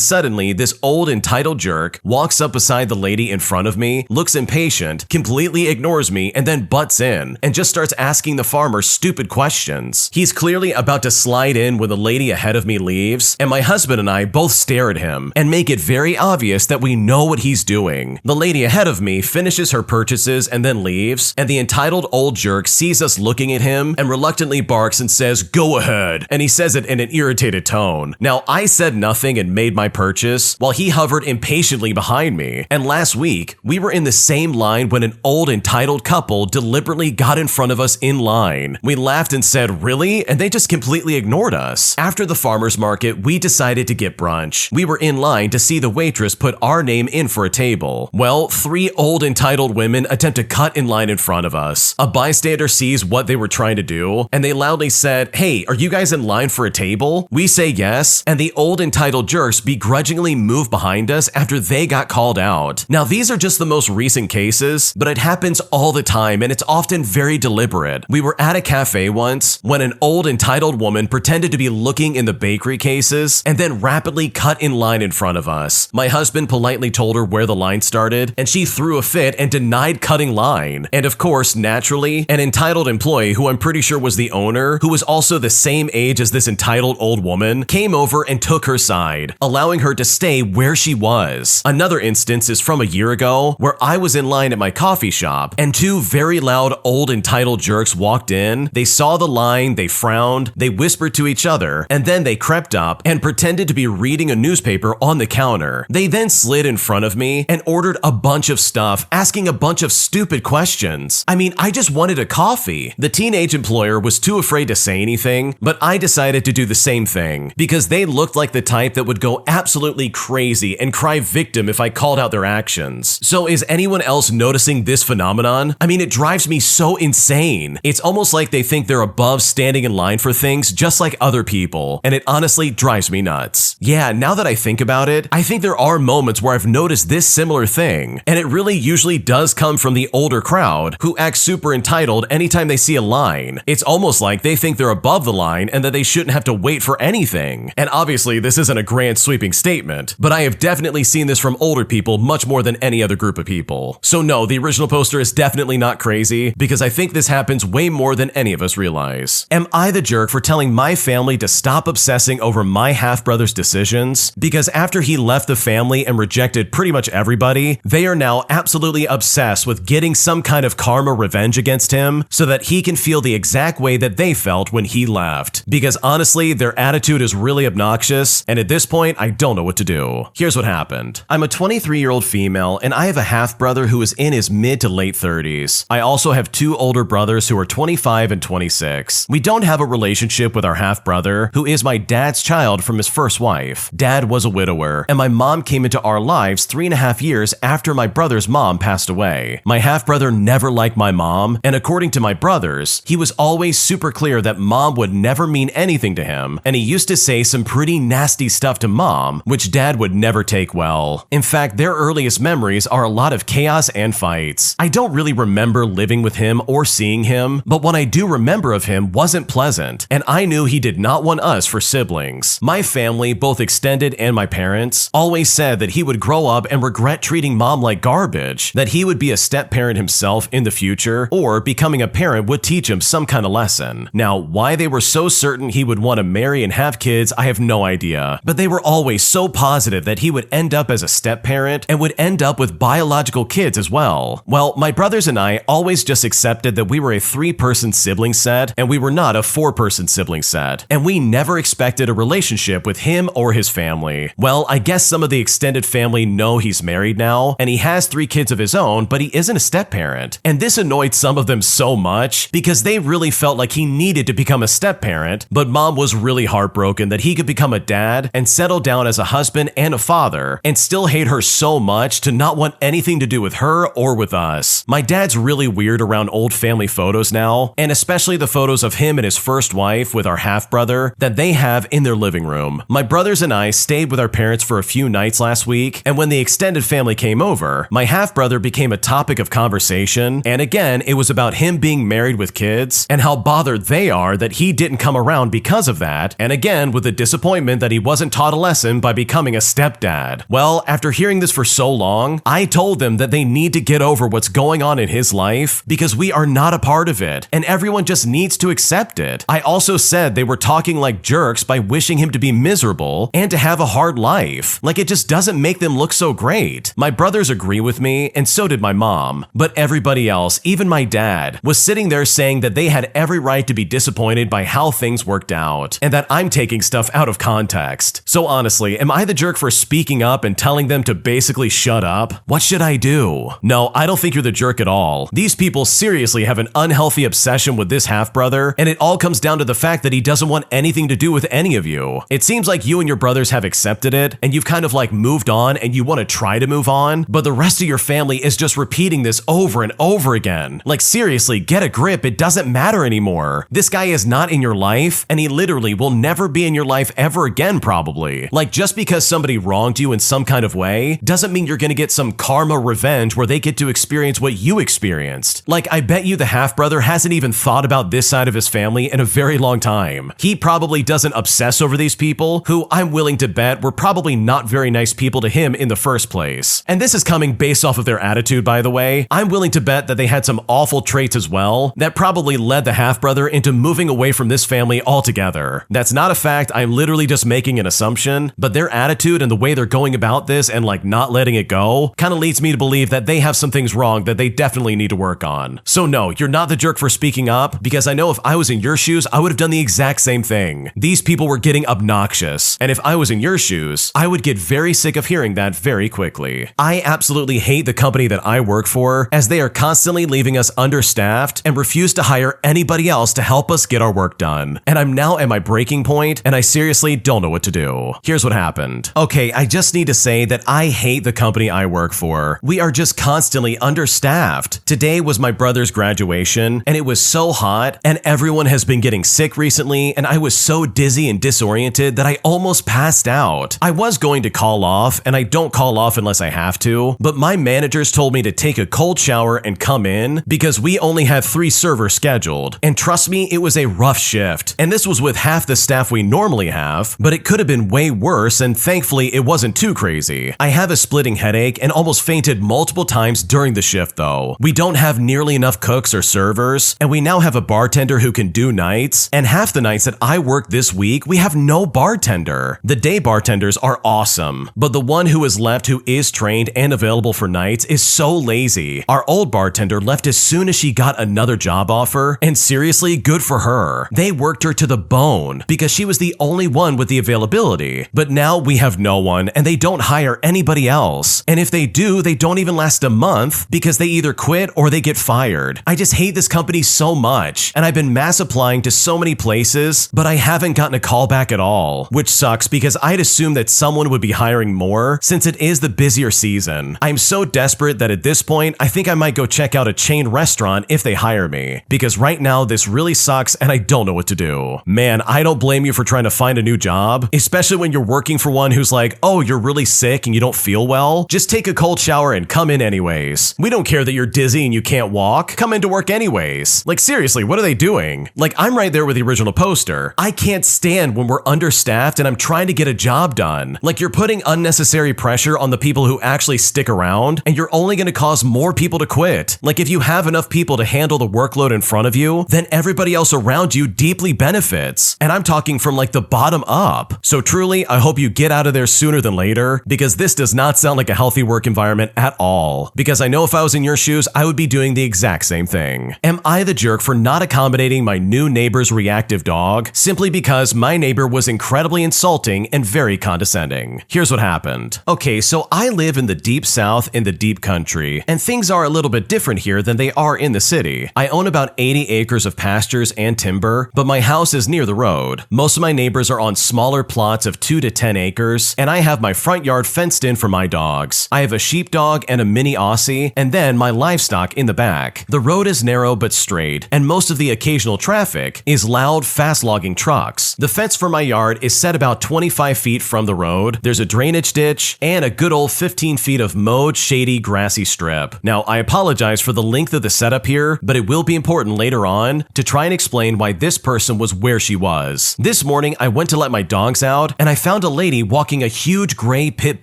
suddenly this old entitled jerk walks up beside the lady in front of me, looks impatient, completely ignores me, and then butts in and just starts asking the farmer stupid questions. He's clearly about to slide in when the lady ahead of me leaves, and my husband and I both stare at him and make it very obvious that we know what he's doing. The lady ahead of me finishes her purchases and then leaves, and the entitled old jerk sees us looking at him and reluctantly barks and says, "Go ahead," and he says it in an irritated tone. Now, I said nothing and made my purchase while he hovered impatiently behind me, and last week, we were in the same line when an old entitled couple deliberately got in front of us in line. We laughed and said, "Really?" And they just completely ignored us. After the farmer's market, we decided to get brunch. We were in line to see the waitress put our name in for a table. Well, 3 old entitled women attempt to cut in line in front of us. A bystander sees what they were trying to do, and they loudly said, "Hey, are you guys in line for a table?" We say yes, and the old entitled jerks begrudgingly move behind us after they got called out. Now, these are just the most recent cases, but it happens all the time, and it's often very deliberate. We were at a cafe once when an old entitled woman pretended to be looking in the bakery cases and then rapidly cut in line in front of us. My husband politely told her where the line started, and she threw a fit and denied cutting line. And of course, naturally, an entitled employee, who I'm pretty sure was the owner, who was also the same age as this entitled old woman, came over and took her side, allowing her to stay where she was. Another instance is from a year ago, where I was in line at my coffee shop, and 2 very loud old entitled jerks walked in. They saw the line, they frowned, they whispered to each other, and then they crept up and pretended to be reading a newspaper on the counter. They then slid in front of me and ordered a bunch of stuff, asking a bunch of stupid questions. I mean, I just wanted a coffee. The teenage employer was too afraid to say anything, but I decided to do the same thing because they looked like the type that would go absolutely crazy and cry victim if I called out their actions. So is anyone else noticing this phenomenon? I mean, it drives me so insane. It's almost like they think they're above standing in line for things just like other people, and it honestly drives me nuts. Yeah, now that I think about it, I think there are moments where I've noticed this similar thing, and it really usually does come from the older crowd who act super entitled anytime they see a line. It's almost like they think they're above the line and that they shouldn't have to wait for anything. And obviously, this isn't a grand sweeping statement, but I have definitely seen this from older people much more than any other group of people. So no, the original poster is definitely not crazy, because I think this happens way more than any of us realize. Am I the jerk for telling my family to stop obsessing over my half-brother's decisions? Because after he left the family and rejected pretty much everybody, they are now absolutely obsessed with getting some kind of karma revenge against him so that he can feel the exact way that they felt when he left. Because honestly, their attitude is really obnoxious, and at this point, I don't know what to do. Here's what happened. I'm a 23-year-old female, and I have a half-brother who is in his mid to late 30s. I also have 2 older brothers who are 25 and 26. We don't have a relationship with our half-brother, who is my dad's child from his first wife. Dad was a widower, and my mom came into our lives 3.5 years after my brother's mom passed away. My half-brother never liked my mom, and according to my brothers, he was always super clear that mom would never mean anything to him, and he used to say some pretty nasty stuff to mom, which dad would never take well. In fact, their earliest memories are a lot of chaos and fights. I don't really remember living with him or seeing him, but what I do remember of him wasn't pleasant, and I knew he did not want us for siblings. My family, both extended and my parents, always said that he would grow up and regret treating mom like garbage, that he would be a step-parent himself in the future, or becoming a parent would teach him some kind of lesson. Now, why they were so certain he would want to marry and have kids, I have no idea, but they were always so positive that he would end up as a step-parent and would end up with biological kids as well. Well, my brothers and I always just accepted that we were a 3-person sibling set and we were not a 4-person sibling set, and we never expected a relationship with him or his family. Well, I guess some of the extended family know he's married now, and he has 3 kids of his own, but he isn't a step-parent. And this annoyed some of them so much because they really felt like he needed to become a step-parent, but mom was really heartbroken that he could become a dad and settle down as a husband and a father, and still hate her so much to not want anything to do with her or with us. My dad's really weird around old family photos now, and especially the photos of him and his first wife with our half-brother that they have in their living room. My brothers and I stayed with our parents for a few nights last week, and when the extended family came over, my half-brother became a topic of conversation, and again, it was about him being married with kids, and how bothered they are that he didn't come around because of that, and again, with the disappointment that he wasn't taught a lesson by becoming a stepdad. Well, after hearing this for so long, I told them that they need to get over what's going on in his life, because we are not a part of it, and everyone just needs to accept it. I also said they were talking like jerks by wishing him to be miserable and to have a hard life. Like, it just doesn't make them look so great. My brothers agree with me, and so did my mom. But everybody else, even my dad, was sitting there saying that they had every right to be disappointed by how things worked out, and that I'm taking stuff out of context. So honestly, am I the jerk for speaking up and telling them to basically shut up? What should I do? No, I don't think you're the jerk at all. These people seriously have an unhealthy obsession with this half-brother, and it all comes down to the fact that he doesn't want anything to do with any of you. It seems like you and your brothers have accepted it, and you've kind of like moved on and you want to try to move on, but the rest of your family is just repeating this over and over again. Like, seriously, get a grip, it doesn't matter anymore. This guy is not in your life, and he literally will never be in your life ever again, probably. Like, just because somebody wronged you in some kind of way, doesn't mean you're gonna get some karma revenge where they get to experience what you experienced. Like, I bet you the half-brother hasn't even thought about this side of his family in a very long time. He probably doesn't obsess over these people, who I'm willing to bet were probably not very nice people to him in the first place. And this is coming based off of their attitude, by the way. I'm willing to bet that they had some awful traits as well that probably led the half-brother into moving away from this family altogether. That's not a fact, I'm literally just making an assumption, but their attitude and the way they're going about this and like not letting it go kind of leads me to believe that they have some things wrong that they definitely need to work on. So no, you're not the jerk for speaking up, because I know if I was in your shoes, I would have done the exact same thing. These people were getting obnoxious, and if I was in your shoes, I would get very sick of hearing that very quickly. I absolutely hate the company that I work for, as they are constantly leaving us understaffed and refuse to hire anybody else to help us get our work done. And I'm now at my breaking point, and I seriously don't know what to do. Here's what happened. Okay, I just need to say that I hate the company I work for. We are just constantly understaffed. Today was my brother's graduation, and it was so hot, and everyone has been getting sick recently, and I was so dizzy and disoriented that I almost passed out. I was going to call off, and I don't call off unless I have to, but my managers told me to take a cold shower and come in because we only have 3 servers scheduled. And trust me, it was a rough shift. And this was with half the staff we normally have, but it could have been way worse, and thankfully it wasn't too crazy. I have a splitting headache and almost fainted multiple times during the shift though. We don't have nearly enough cooks or servers, and we now have a bartender who can do nights, and half the nights that I work this week, we have no bartender. The day bartenders are awesome, but the one who is left who is trained and available for nights is so lazy. Our old bartender left as soon as she got another job offer, and seriously, good for her. They worked her to the bone because she was the only one with the availability, but now we have no one, and they don't hire anybody else. And if they do, they don't even last a month because they either quit or they get fired. I just hate this company so much, and I've been mass applying to so many places, but I haven't gotten a call back at all, which sucks because I'd assume that someone would be hiring more since it is the busier season. I'm so desperate that at this point, I think I might go check out a chain restaurant if they hire me, because right now this really sucks and I don't know what to do. Man, I don't blame you for trying to find a new job, especially when you're working for one who's like, oh, you're really sick and you don't feel well? Just take a cold shower and come in anyways. We don't care that you're dizzy and you can't walk. Come into work anyways. Like, seriously, what are they doing? Like, I'm right there with the original poster. I can't stand when we're understaffed and I'm trying to get a job done. Like, you're putting unnecessary pressure on the people who actually stick around, and you're only going to cause more people to quit. Like, if you have enough people to handle the workload in front of you, then everybody else around you deeply benefits. And I'm talking from like the bottom up. So truly, I hope you get out of there sooner than later, because this does not sound like a healthy work environment at all. Because I know if I was in your shoes, I would be doing the exact same thing. Am I the jerk for not accommodating my new neighbor's reactive dog simply because my neighbor was incredibly insulting and very condescending? Here's what happened. Okay, so I live in the deep south in the deep country, and things are a little bit different here than they are in the city. I own about 80 acres of pastures and timber, but my house is near the road. Most of my neighbors are on smaller plots of 2 to 10 acres, and I have my front yard fenced in for my dogs. I have a sheepdog and a mini Aussie, and then my livestock in the back. The road is narrow but straight, and most of the occasional traffic is loud, fast-logging trucks. The fence for my yard is set about 25 feet from down the road, there's a drainage ditch, and a good old 15 feet of mowed, shady, grassy strip. Now, I apologize for the length of the setup here, but it will be important later on to try and explain why this person was where she was. This morning, I went to let my dogs out, and I found a lady walking a huge gray pit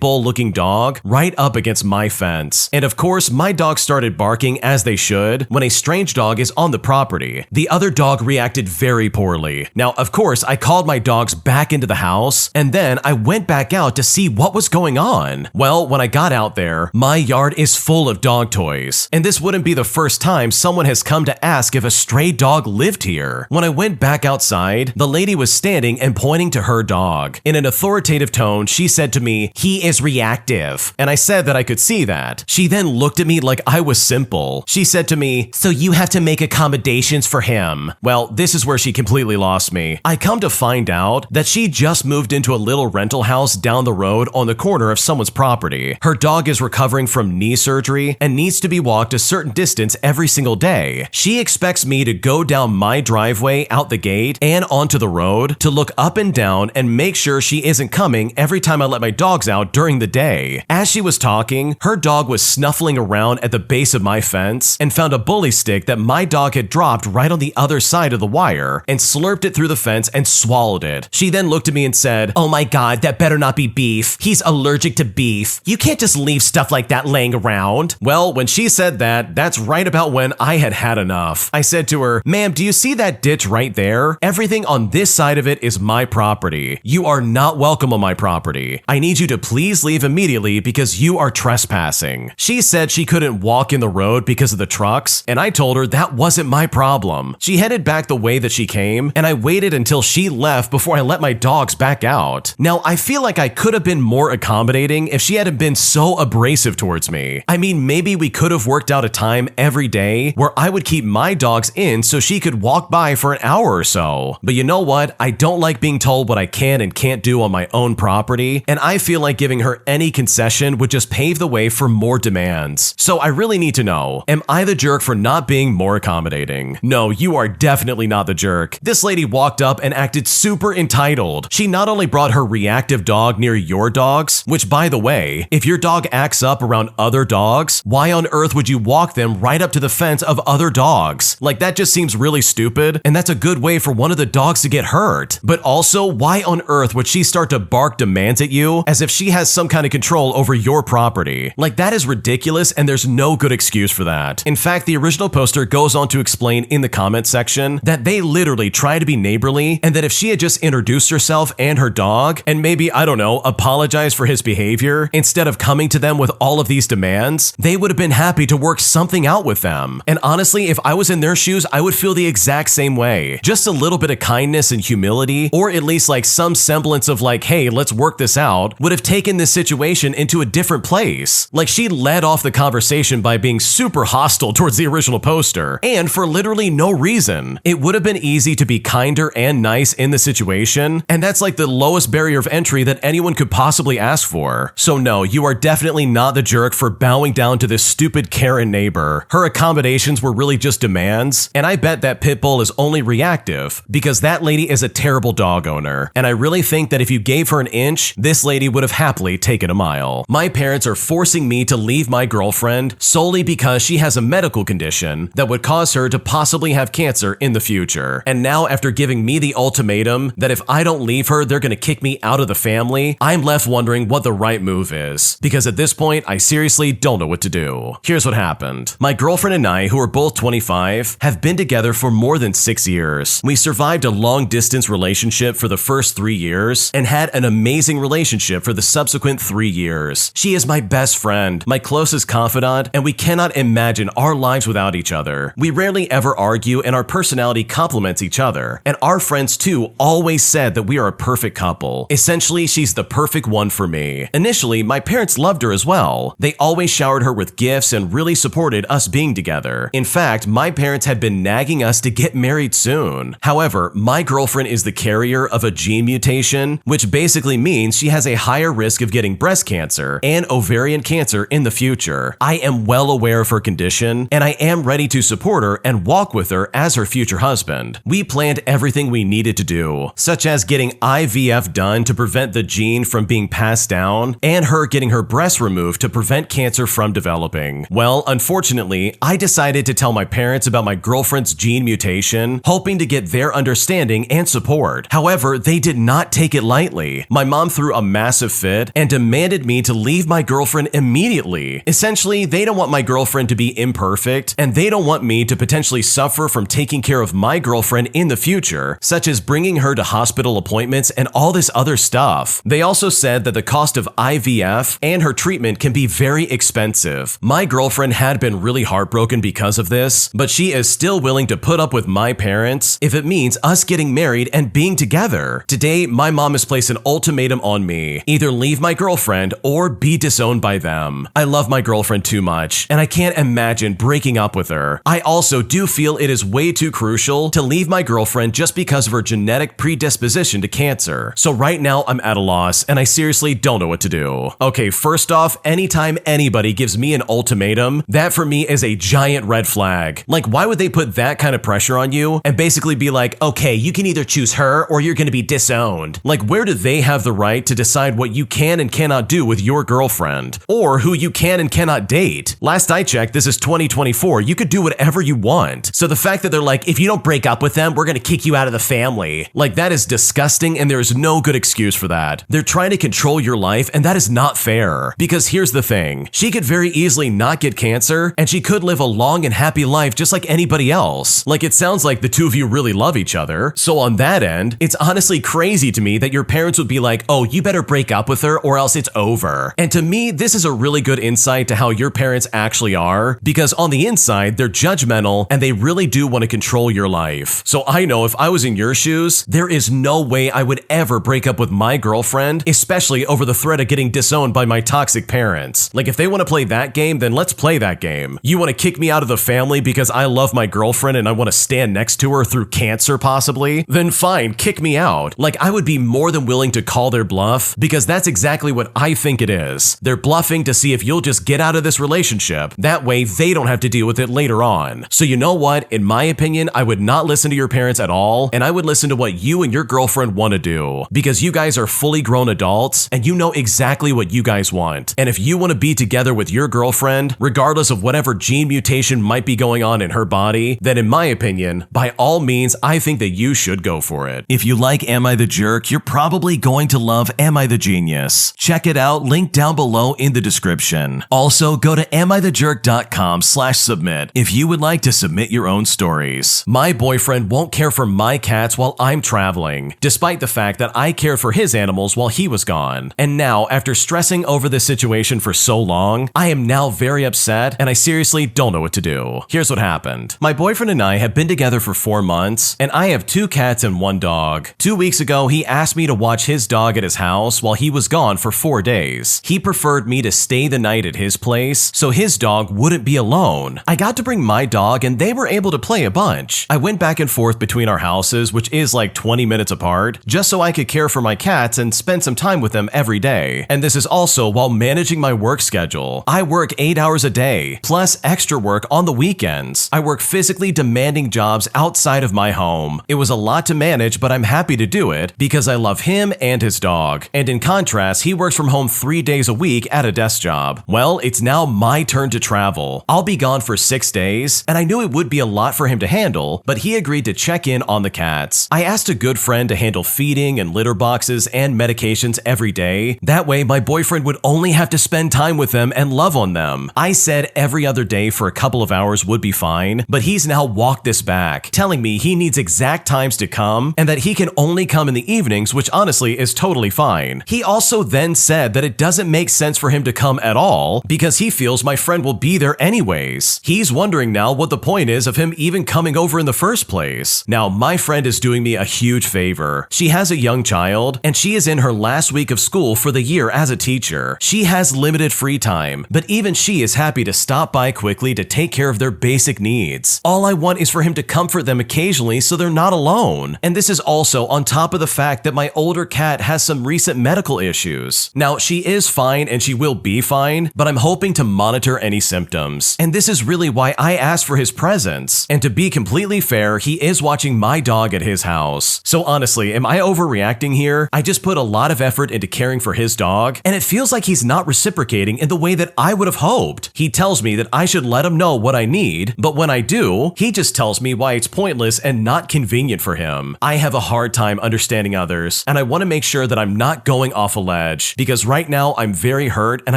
bull looking dog right up against my fence. And of course, my dogs started barking as they should when a strange dog is on the property. The other dog reacted very poorly. Now, of course, I called my dogs back into the house, and then I went back out to see what was going on. Well, when I got out there, my yard is full of dog toys, and this wouldn't be the first time someone has come to ask if a stray dog lived here. When I went back outside, the lady was standing and pointing to her dog. In an authoritative tone, she said to me, "He is reactive," and I said that I could see that. She then looked at me like I was simple. She said to me, "So you have to make accommodations for him." Well, this is where she completely lost me. I come to find out that she just moved into a little rental house down the road on the corner of someone's property. Her dog is recovering from knee surgery and needs to be walked a certain distance every single day. She expects me to go down my driveway out the gate and onto the road to look up and down and make sure she isn't coming every time I let my dogs out during the day. As she was talking, her dog was snuffling around at the base of my fence and found a bully stick that my dog had dropped right on the other side of the wire and slurped it through the fence and swallowed it. She then looked at me and said, "Oh my God, that better not be beef. He's allergic to beef. You can't just leave stuff like that laying around." Well, when she said that, that's right about when I had had enough. I said to her, "Ma'am, do you see that ditch right there? Everything on this side of it is my property. You are not welcome on my property. I need you to please leave immediately because you are trespassing." She said she couldn't walk in the road because of the trucks, and I told her that wasn't my problem. She headed back the way that she came, and I waited until she left before I let my dogs back out. Now, I feel like I could have been more accommodating if she hadn't been so abrasive towards me. I mean, maybe we could have worked out a time every day where I would keep my dogs in so she could walk by for an hour or so. But you know what? I don't like being told what I can and can't do on my own property, and I feel like giving her any concession would just pave the way for more demands. So I really need to know, am I the jerk for not being more accommodating? No, you are definitely not the jerk. This lady walked up and acted super entitled. She not only brought her reactive dog near your dogs, which by the way, if your dog acts up around other dogs, why on earth would you walk them right up to the fence of other dogs? Like, that just seems really stupid, and that's a good way for one of the dogs to get hurt. But also, why on earth would she start to bark demands at you as if she has some kind of control over your property? Like, that is ridiculous, and there's no good excuse for that. In fact, the original poster goes on to explain in the comment section that they literally try to be neighborly, and that if she had just introduced herself and her dog, and maybe, I don't know, apologized for his behavior, instead of coming to them with all of these demands, they would have been happy to work something out with them. And honestly, if I was in their shoes, I would feel the exact same way. Just a little bit of kindness and humility, or at least like some semblance of like, hey, let's work this out, would have taken this situation into a different place. Like, she led off the conversation by being super hostile towards the original poster, and for literally no reason. It would have been easy to be kinder and nice in the situation, and that's like the lowest barrier of entry that anyone could possibly ask for. So no, you are definitely not the jerk for bowing down to this stupid Karen neighbor. Her accommodations were really just demands, and I bet that pit bull is only reactive because that lady is a terrible dog owner, and I really think that if you gave her an inch, this lady would have happily taken a mile. My parents are forcing me to leave my girlfriend solely because she has a medical condition that would cause her to possibly have cancer in the future. And now, after giving me the ultimatum that if I don't leave her, they're gonna kick me out of the family, I'm left wondering what the right move is. Because at this point, I seriously don't know what to do. Here's what happened. My girlfriend and I, who are both 25, have been together for more than 6 years. We survived a long-distance relationship for the first 3 years and had an amazing relationship for the subsequent 3 years. She is my best friend, my closest confidant, and we cannot imagine our lives without each other. We rarely ever argue, and our personality complements each other. And our friends too always said that we are a perfect couple. Essentially, she's the perfect one for me. Initially, my parents loved her as well. They always showered her with gifts and really supported us being together. In fact, my parents had been nagging us to get married soon. However, my girlfriend is the carrier of a gene mutation, which basically means she has a higher risk of getting breast cancer and ovarian cancer in the future. I am well aware of her condition, and I am ready to support her and walk with her as her future husband. We planned everything we needed to do, such as getting IVF done to prevent prevent the gene from being passed down, and her getting her breast removed to prevent cancer from developing. Well, unfortunately, I decided to tell my parents about my girlfriend's gene mutation, hoping to get their understanding and support. However, they did not take it lightly. My mom threw a massive fit and demanded me to leave my girlfriend immediately. Essentially, they don't want my girlfriend to be imperfect, and they don't want me to potentially suffer from taking care of my girlfriend in the future, such as bringing her to hospital appointments and all this other stuff. They also said that the cost of IVF and her treatment can be very expensive. My girlfriend had been really heartbroken because of this, but she is still willing to put up with my parents if it means us getting married and being together. Today, my mom has placed an ultimatum on me: either leave my girlfriend or be disowned by them. I love my girlfriend too much, and I can't imagine breaking up with her. I also do feel it is way too crucial to leave my girlfriend just because of her genetic predisposition to cancer. So right now I'm at a loss, and I seriously don't know what to do. Okay, first off, anytime anybody gives me an ultimatum, that for me is a giant red flag. Like, why would they put that kind of pressure on you and basically be like, okay, you can either choose her or you're gonna be disowned? Like, where do they have the right to decide what you can and cannot do with your girlfriend? Or who you can and cannot date? Last I checked, this is 2024, you could do whatever you want. So the fact that they're like, if you don't break up with them, we're gonna kick you out of the family. Like, that is disgusting, and there is no good excuse for that. They're trying to control your life, and that is not fair. Because here's the thing, she could very easily not get cancer, and she could live a long and happy life just like anybody else. Like, it sounds like the two of you really love each other. So on that end, it's honestly crazy to me that your parents would be like, oh, you better break up with her or else it's over. And to me, this is a really good insight to how your parents actually are, because on the inside, they're judgmental and they really do want to control your life. So I know if I was in your shoes, there is no way I would ever break up with my girlfriend, especially over the threat of getting disowned by my toxic parents. Like, if they want to play that game, then let's play that game. You want to kick me out of the family because I love my girlfriend and I want to stand next to her through cancer possibly? Then fine, kick me out. Like, I would be more than willing to call their bluff, because that's exactly what I think it is. They're bluffing to see if you'll just get out of this relationship. That way they don't have to deal with it later on. So you know what? In my opinion, I would not listen to your parents at all, and I would listen to what you and your girlfriend want to do, because you guys are fully grown adults and you know exactly what you guys want. And if you want to be together with your girlfriend, regardless of whatever gene mutation might be going on in her body, then in my opinion, by all means, I think that you should go for it. If you like Am I the Jerk, you're probably going to love Am I the Genius. Check it out, link down below in the description. Also, go to amithejerk.com/submit if you would like to submit your own stories. My boyfriend won't care for my cats while I'm traveling, despite the fact that I cared for his animals while he was gone. And now, after stressing over this situation for so long, I am now very upset and I seriously don't know what to do. Here's what happened. My boyfriend and I have been together for 4 months, and I have 2 cats and 1 dog. 2 weeks ago, he asked me to watch his dog at his house while he was gone for 4 days. He preferred me to stay the night at his place so his dog wouldn't be alone. I got to bring my dog and they were able to play a bunch. I went back and forth between our houses, which is like 20 minutes apart, just so I could care for my cats and spend some time with them every day. And this is also while managing my work schedule. I work 8 hours a day, plus extra work on the weekends. I work physically demanding jobs outside of my home. It was a lot to manage, but I'm happy to do it because I love him and his dog. And in contrast, he works from home 3 days a week at a desk job. Well, it's now my turn to travel. I'll be gone for 6 days, and I knew it would be a lot for him to handle, but he agreed to check in on the cats. I asked a good friend to handle feeding and litter boxes and medications every day. That way, my boyfriend would only have to spend time with them and love on them. I said every other day for a couple of hours would be fine, but he's now walked this back, telling me he needs exact times to come and that he can only come in the evenings, which honestly is totally fine. He also then said that it doesn't make sense for him to come at all because he feels my friend will be there anyways. He's wondering now what the point is of him even coming over in the first place. Now, my friend is doing me a huge favor. She has a young child, and she is in her last week of school for the year as a teacher. She has limited free time, but even she is happy to stop by quickly to take care of their basic needs. All I want is for him to comfort them occasionally so they're not alone. And this is also on top of the fact that my older cat has some recent medical issues. Now, she is fine and she will be fine, but I'm hoping to monitor any symptoms. And this is really why I asked for his presence. And to be completely fair, he is watching my dog at his house. So honestly, am I overreacting here? I just put a lot of effort into caring for his dog, and it feels like he's not reciprocating in the way that I would have hoped. He tells me that I should let him know what I need, but when I do, he just tells me why it's pointless and not convenient for him. I have a hard time understanding others, and I want to make sure that I'm not going off a ledge, because right now I'm very hurt and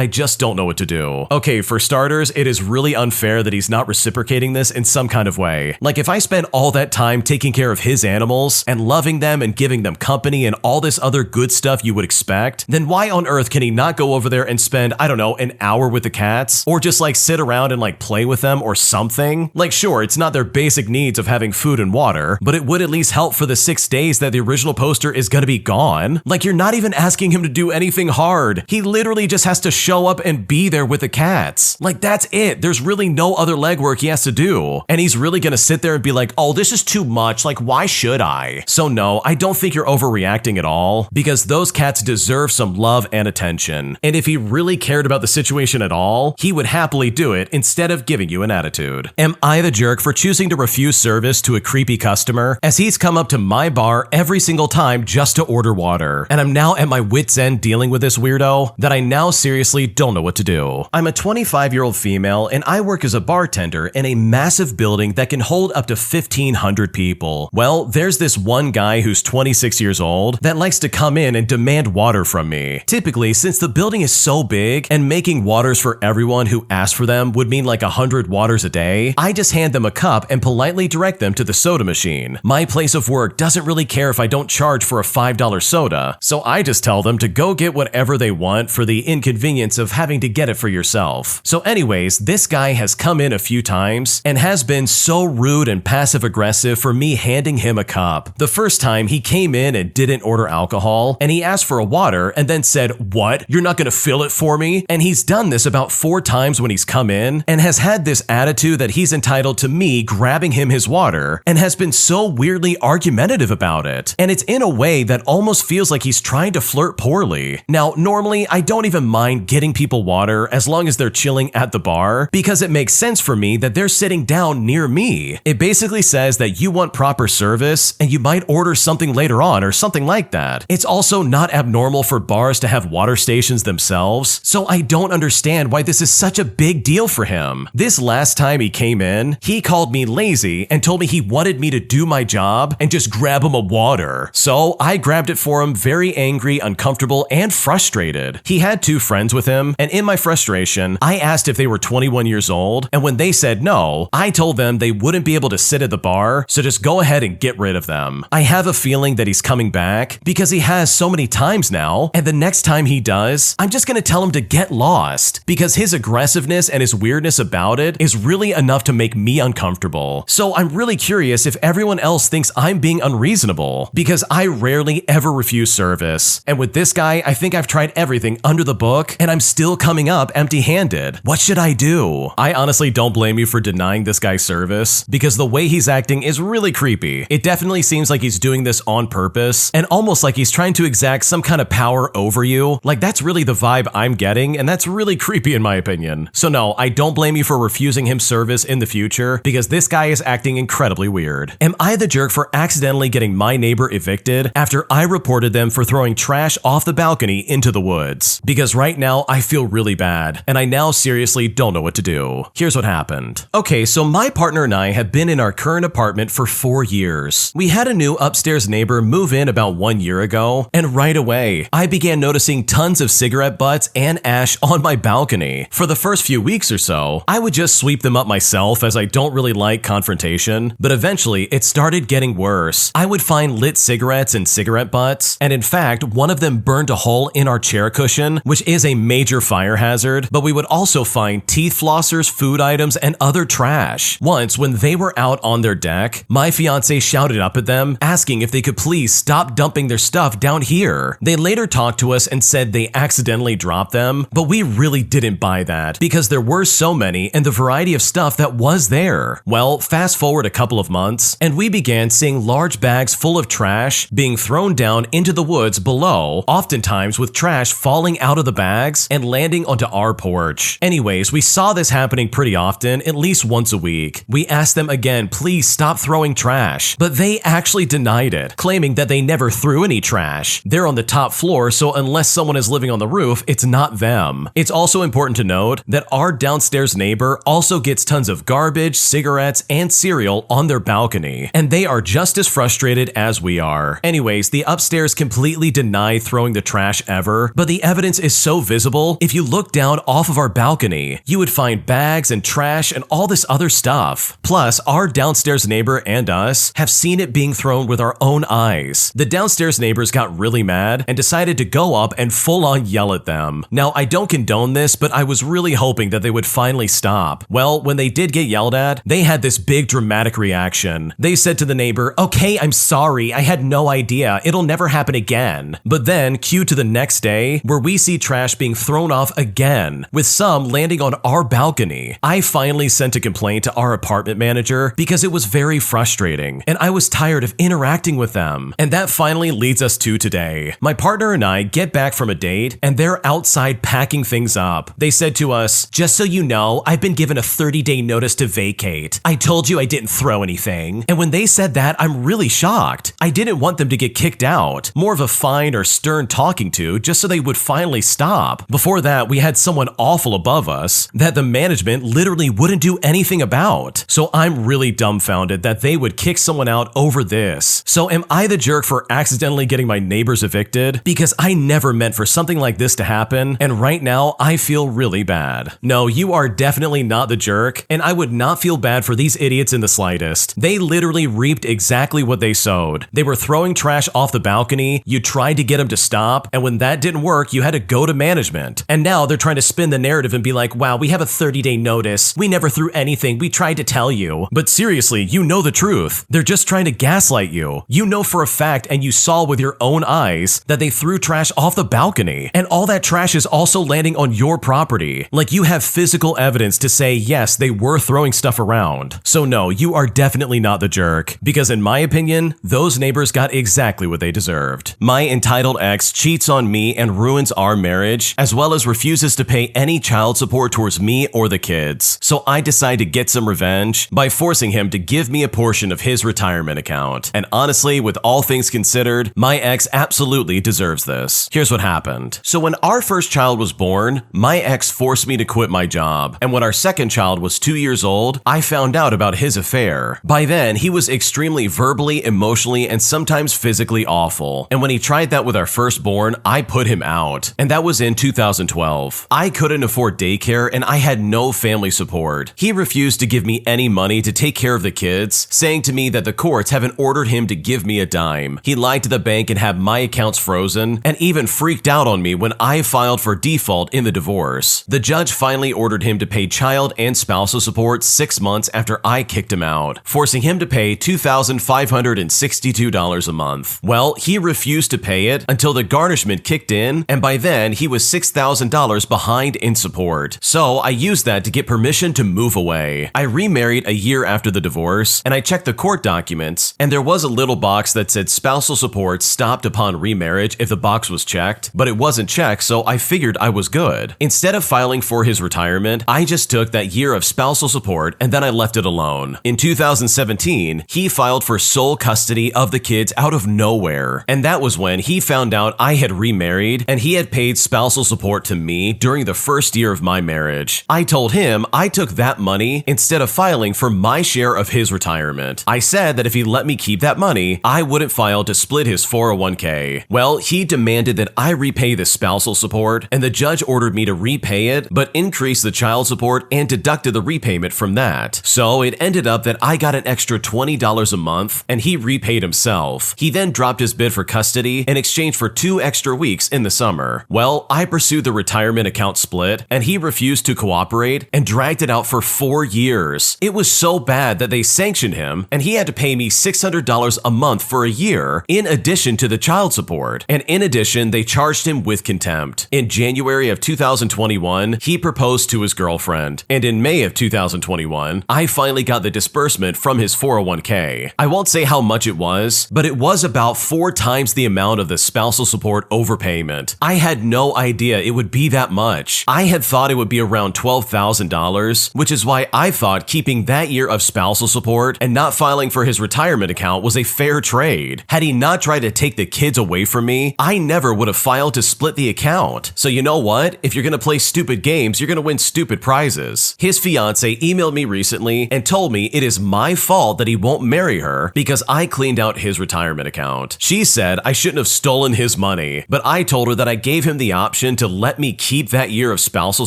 I just don't know what to do. Okay, for starters, it is really unfair that he's not reciprocating this in some kind of way. Like, if I spend all that time taking care of his animals and loving them and giving them company and all this other good stuff you would expect, then why on earth can he not go over there and spend, I don't know, an hour with the cats? Or just like sit around and like play with them or something? Like, sure, it's not their basic needs of having food and water, but it would at least help for the 6 days that the original poster is gonna be gone. Like, you're not even asking him to do anything hard. He literally just has to show up and be there with the cats. Like, that's it. There's really no other legwork he has to do. And he's really gonna sit there and be like, oh, this is too much. Like, why should I? So no, I don't think you're overreacting at all, because those cats deserve some love and attention. And if he really cared about the situation at all, he would happily do it instead of giving you an attitude. Am I the jerk for choosing to refuse service to a creepy customer, as he's come up to my bar every single time just to order water? And I'm now at my wit's end dealing with this weirdo that I now seriously don't know what to do. I'm a 25-year-old female and I work as a bartender in a massive building that can hold up to 1,500 people. Well, there's this one guy who's 26 years old that likes to come in and demand water from me. Typically, since the building is so big and making waters for everyone who asks for them would mean like 100 waters a day, I just hand them a cup and politely direct them to the soda machine. My place of work doesn't really care if I don't charge for a $5 soda, so I just tell them to go get whatever they want for the inconvenience of having to get it for yourself. So anyways, this guy has come in a few times and has been so rude and passive aggressive for me handing him a cup. The first time he came in and didn't order alcohol, and he asked for a water and then said, "What? You're not gonna fill it for me?" And he's done this about 4 times when he's come in, and has had this attitude that he's entitled to me grabbing him his water, and has been so weirdly argumentative about it. And it's in a way that almost feels like he's trying to flirt poorly. Now, normally I don't even mind getting people water as long as they're chilling at the bar, because it makes sense for me that they're sitting down near me. It basically says that you want proper service and you might order something later on or something like that. It's also not abnormal for bars to have water stations themselves, so I don't understand why this is such a big deal for him. This last time he came in, he called me lazy and told me he wanted me to do my job and just grab him a water. So I grabbed it for him, very angry, uncomfortable, and frustrated. He had 2 friends with him, and in my frustration, I asked if they were 21 years old, and when they said no, I told them they wouldn't be able to sit at the bar, so just go ahead and get rid of them. I have a feeling that he's coming back because he has so many times now, and the next time he does, I'm just gonna tell him to get lost, because his aggressiveness and his weirdness about it is really enough to make me uncomfortable. So I'm really curious if everyone else thinks I'm being unreasonable, because I rarely ever refuse service. And with this guy, I think I've tried everything under the book, and I'm still coming up empty-handed. What should I do? I honestly don't blame you for denying this guy service, because the way he's acting is really creepy. It definitely seems like he's doing this on purpose, and almost like he's trying to exact some kind of power over you. Like, that's really the vibe I'm getting, and that's really creepy in my opinion. So no, I don't blame you for refusing him service in the future, because this guy is acting incredibly weird. Am I the jerk for accidentally getting my neighbor evicted after I reported them for throwing trash off the balcony into the woods? Because right now I feel really bad, and I now seriously don't know what to do. Here's what happened. Okay, so my partner and I have been in our current apartment for 4 years. We had a new upstairs neighbor move in about 1 year ago, and right away, I began noticing tons of cigarette butts and ash on my balcony. For the first few weeks or so, I would just sweep them up myself, as I don't really like confrontation, but eventually it started getting worse. I would find lit cigarettes and cigarette butts, and in fact, one of them burned a hole in our chair cushion, which is a major fire hazard, but we would also find teeth flossers, food items, and other trash. Once, when they were out on their deck, my fiance shouted up at them, asking if they could please stop dumping their stuff down here. They later talked to us and said they accidentally dropped them, but we really didn't buy that, because there were so many and the variety of stuff that was there. Well, fast forward a couple of months, and we began seeing large bags full of trash being thrown down into the woods below, oftentimes with trash falling out of the bags and landing onto our porch. Anyways, we saw this happening pretty often, at least once a week. We asked them again, please stop throwing trash, but they actually denied it, claiming that they never threw any trash trash. They're on the top floor, so unless someone is living on the roof, it's not them. It's also important to note that our downstairs neighbor also gets tons of garbage, cigarettes, and cereal on their balcony, and they are just as frustrated as we are. Anyways, the upstairs completely deny throwing the trash ever, but the evidence is so visible. If you look down off of our balcony, you would find bags and trash and all this other stuff. Plus, our downstairs neighbor and us have seen it being thrown with our own eyes. The downstairs neighbors got really mad and decided to go up and full-on yell at them. Now, I don't condone this, but I was really hoping that they would finally stop. Well, when they did get yelled at, they had this big dramatic reaction. They said to the neighbor, "Okay, I'm sorry, I had no idea, it'll never happen again." But then, cue to the next day, where we see trash being thrown off again, with some landing on our balcony. I finally sent a complaint to our apartment manager because it was very frustrating, and I was tired of interacting with them. And that finally leads us to today. My partner and I get back from a date, and they're outside packing things up. They said to us, "Just so you know, I've been given a 30-day notice to vacate. I told you I didn't throw anything." And when they said that, I'm really shocked. I didn't want them to get kicked out. More of a fine or stern talking to, just so they would finally stop. Before that, we had someone awful above us that the management literally wouldn't do anything about. So I'm really dumbfounded that they would kick someone out over this. So am I the jerk for accidentally getting my neighbors evicted? Because I never meant for something like this to happen, and right now I feel really bad. No, you are definitely not the jerk, and I would not feel bad for these idiots in the slightest. They literally reaped exactly what they sowed. They were throwing trash off the balcony, you tried to get them to stop, and when that didn't work, you had to go to management. And now they're trying to spin the narrative and be like, "Wow, we have a 30-day notice. We never threw anything. We tried to tell you." But seriously, you know the truth. They're just trying to gaslight you. You know for a fact, and you saw with your own eyes, that they threw trash off the balcony. And all that trash is also landing on your property. Like, you have physical evidence to say, yes, they were throwing stuff around. So no, you are definitely not the jerk. Because in my opinion, those neighbors got exactly what they deserved. My entitled ex cheats on me and ruins our marriage, as well as refuses to pay any child support towards me or the kids. So I decide to get some revenge by forcing him to give me a portion of his retirement account. And honestly, with all things considered, my ex absolutely deserves this. Here's what happened. So when our first child was born, my ex forced me to quit my job. And when our second child was 2 years old, I found out about his affair. By then, he was extremely verbally, emotionally, and sometimes physically awful. And when he tried that with our firstborn, I put him out. And that was in 2012. I couldn't afford daycare and I had no family support. He refused to give me any money to take care of the kids, saying to me that the courts haven't ordered him to give me a dime. He lied to the bank and had my accounts frozen, and even freaked out on me when I filed for default in the divorce. The judge finally ordered him to pay child and spousal support 6 months after I kicked him out, forcing him to pay $2,562 a month. Well, he refused to pay it until the garnishment kicked in, and by then he was $6,000 behind in support. So I used that to get permission to move away. I remarried a year after the divorce, and I checked the court documents, and there was a little box that said spousal support stopped upon remarriage if the box was checked, but it wasn't checked, so I figured I was good. Instead of filing for his retirement, I just took that year of spousal support and then I left it alone. In 2017, he filed for sole custody of the kids out of nowhere, and that was when he found out I had remarried and he had paid spousal support to me during the first year of my marriage. I told him I took that money instead of filing for my share of his retirement. I said that if he let me keep that money, I wouldn't file to split his 401k. Well, he demanded that I repay the spousal support, and the judge ordered me to repay it, but increase the child support and deducted the repayment from that. So it ended up that I got an extra $20 a month, and he repaid himself. He then dropped his bid for custody in exchange for 2 extra weeks in the summer. Well, I pursued the retirement account split, and he refused to cooperate and dragged it out for 4 years. It was so bad that they sanctioned him, and he had to pay me $600 a month for a year, in addition to the child support. And in addition, they charged him with contempt. In January of 2021, he proposed to his girlfriend, and in May of 2021, I finally got the disbursement from his 401k. I won't say how much it was, but it was about 4 times the amount of the spousal support overpayment. I had no idea it would be that much. I had thought it would be around $12,000, which is why I thought keeping that year of spousal support and not filing for his retirement account was a fair trade. Had he not tried to take the kids away from me, I never would have filed to split the account. So you know what? If you're gonna play stupid games, you're gonna win stupid prizes. His fiance emailed me recently and told me it is my fault that he won't marry her because I cleaned out his retirement account. She said I shouldn't have stolen his money, but I told her that I gave him the option to let me keep that year of spousal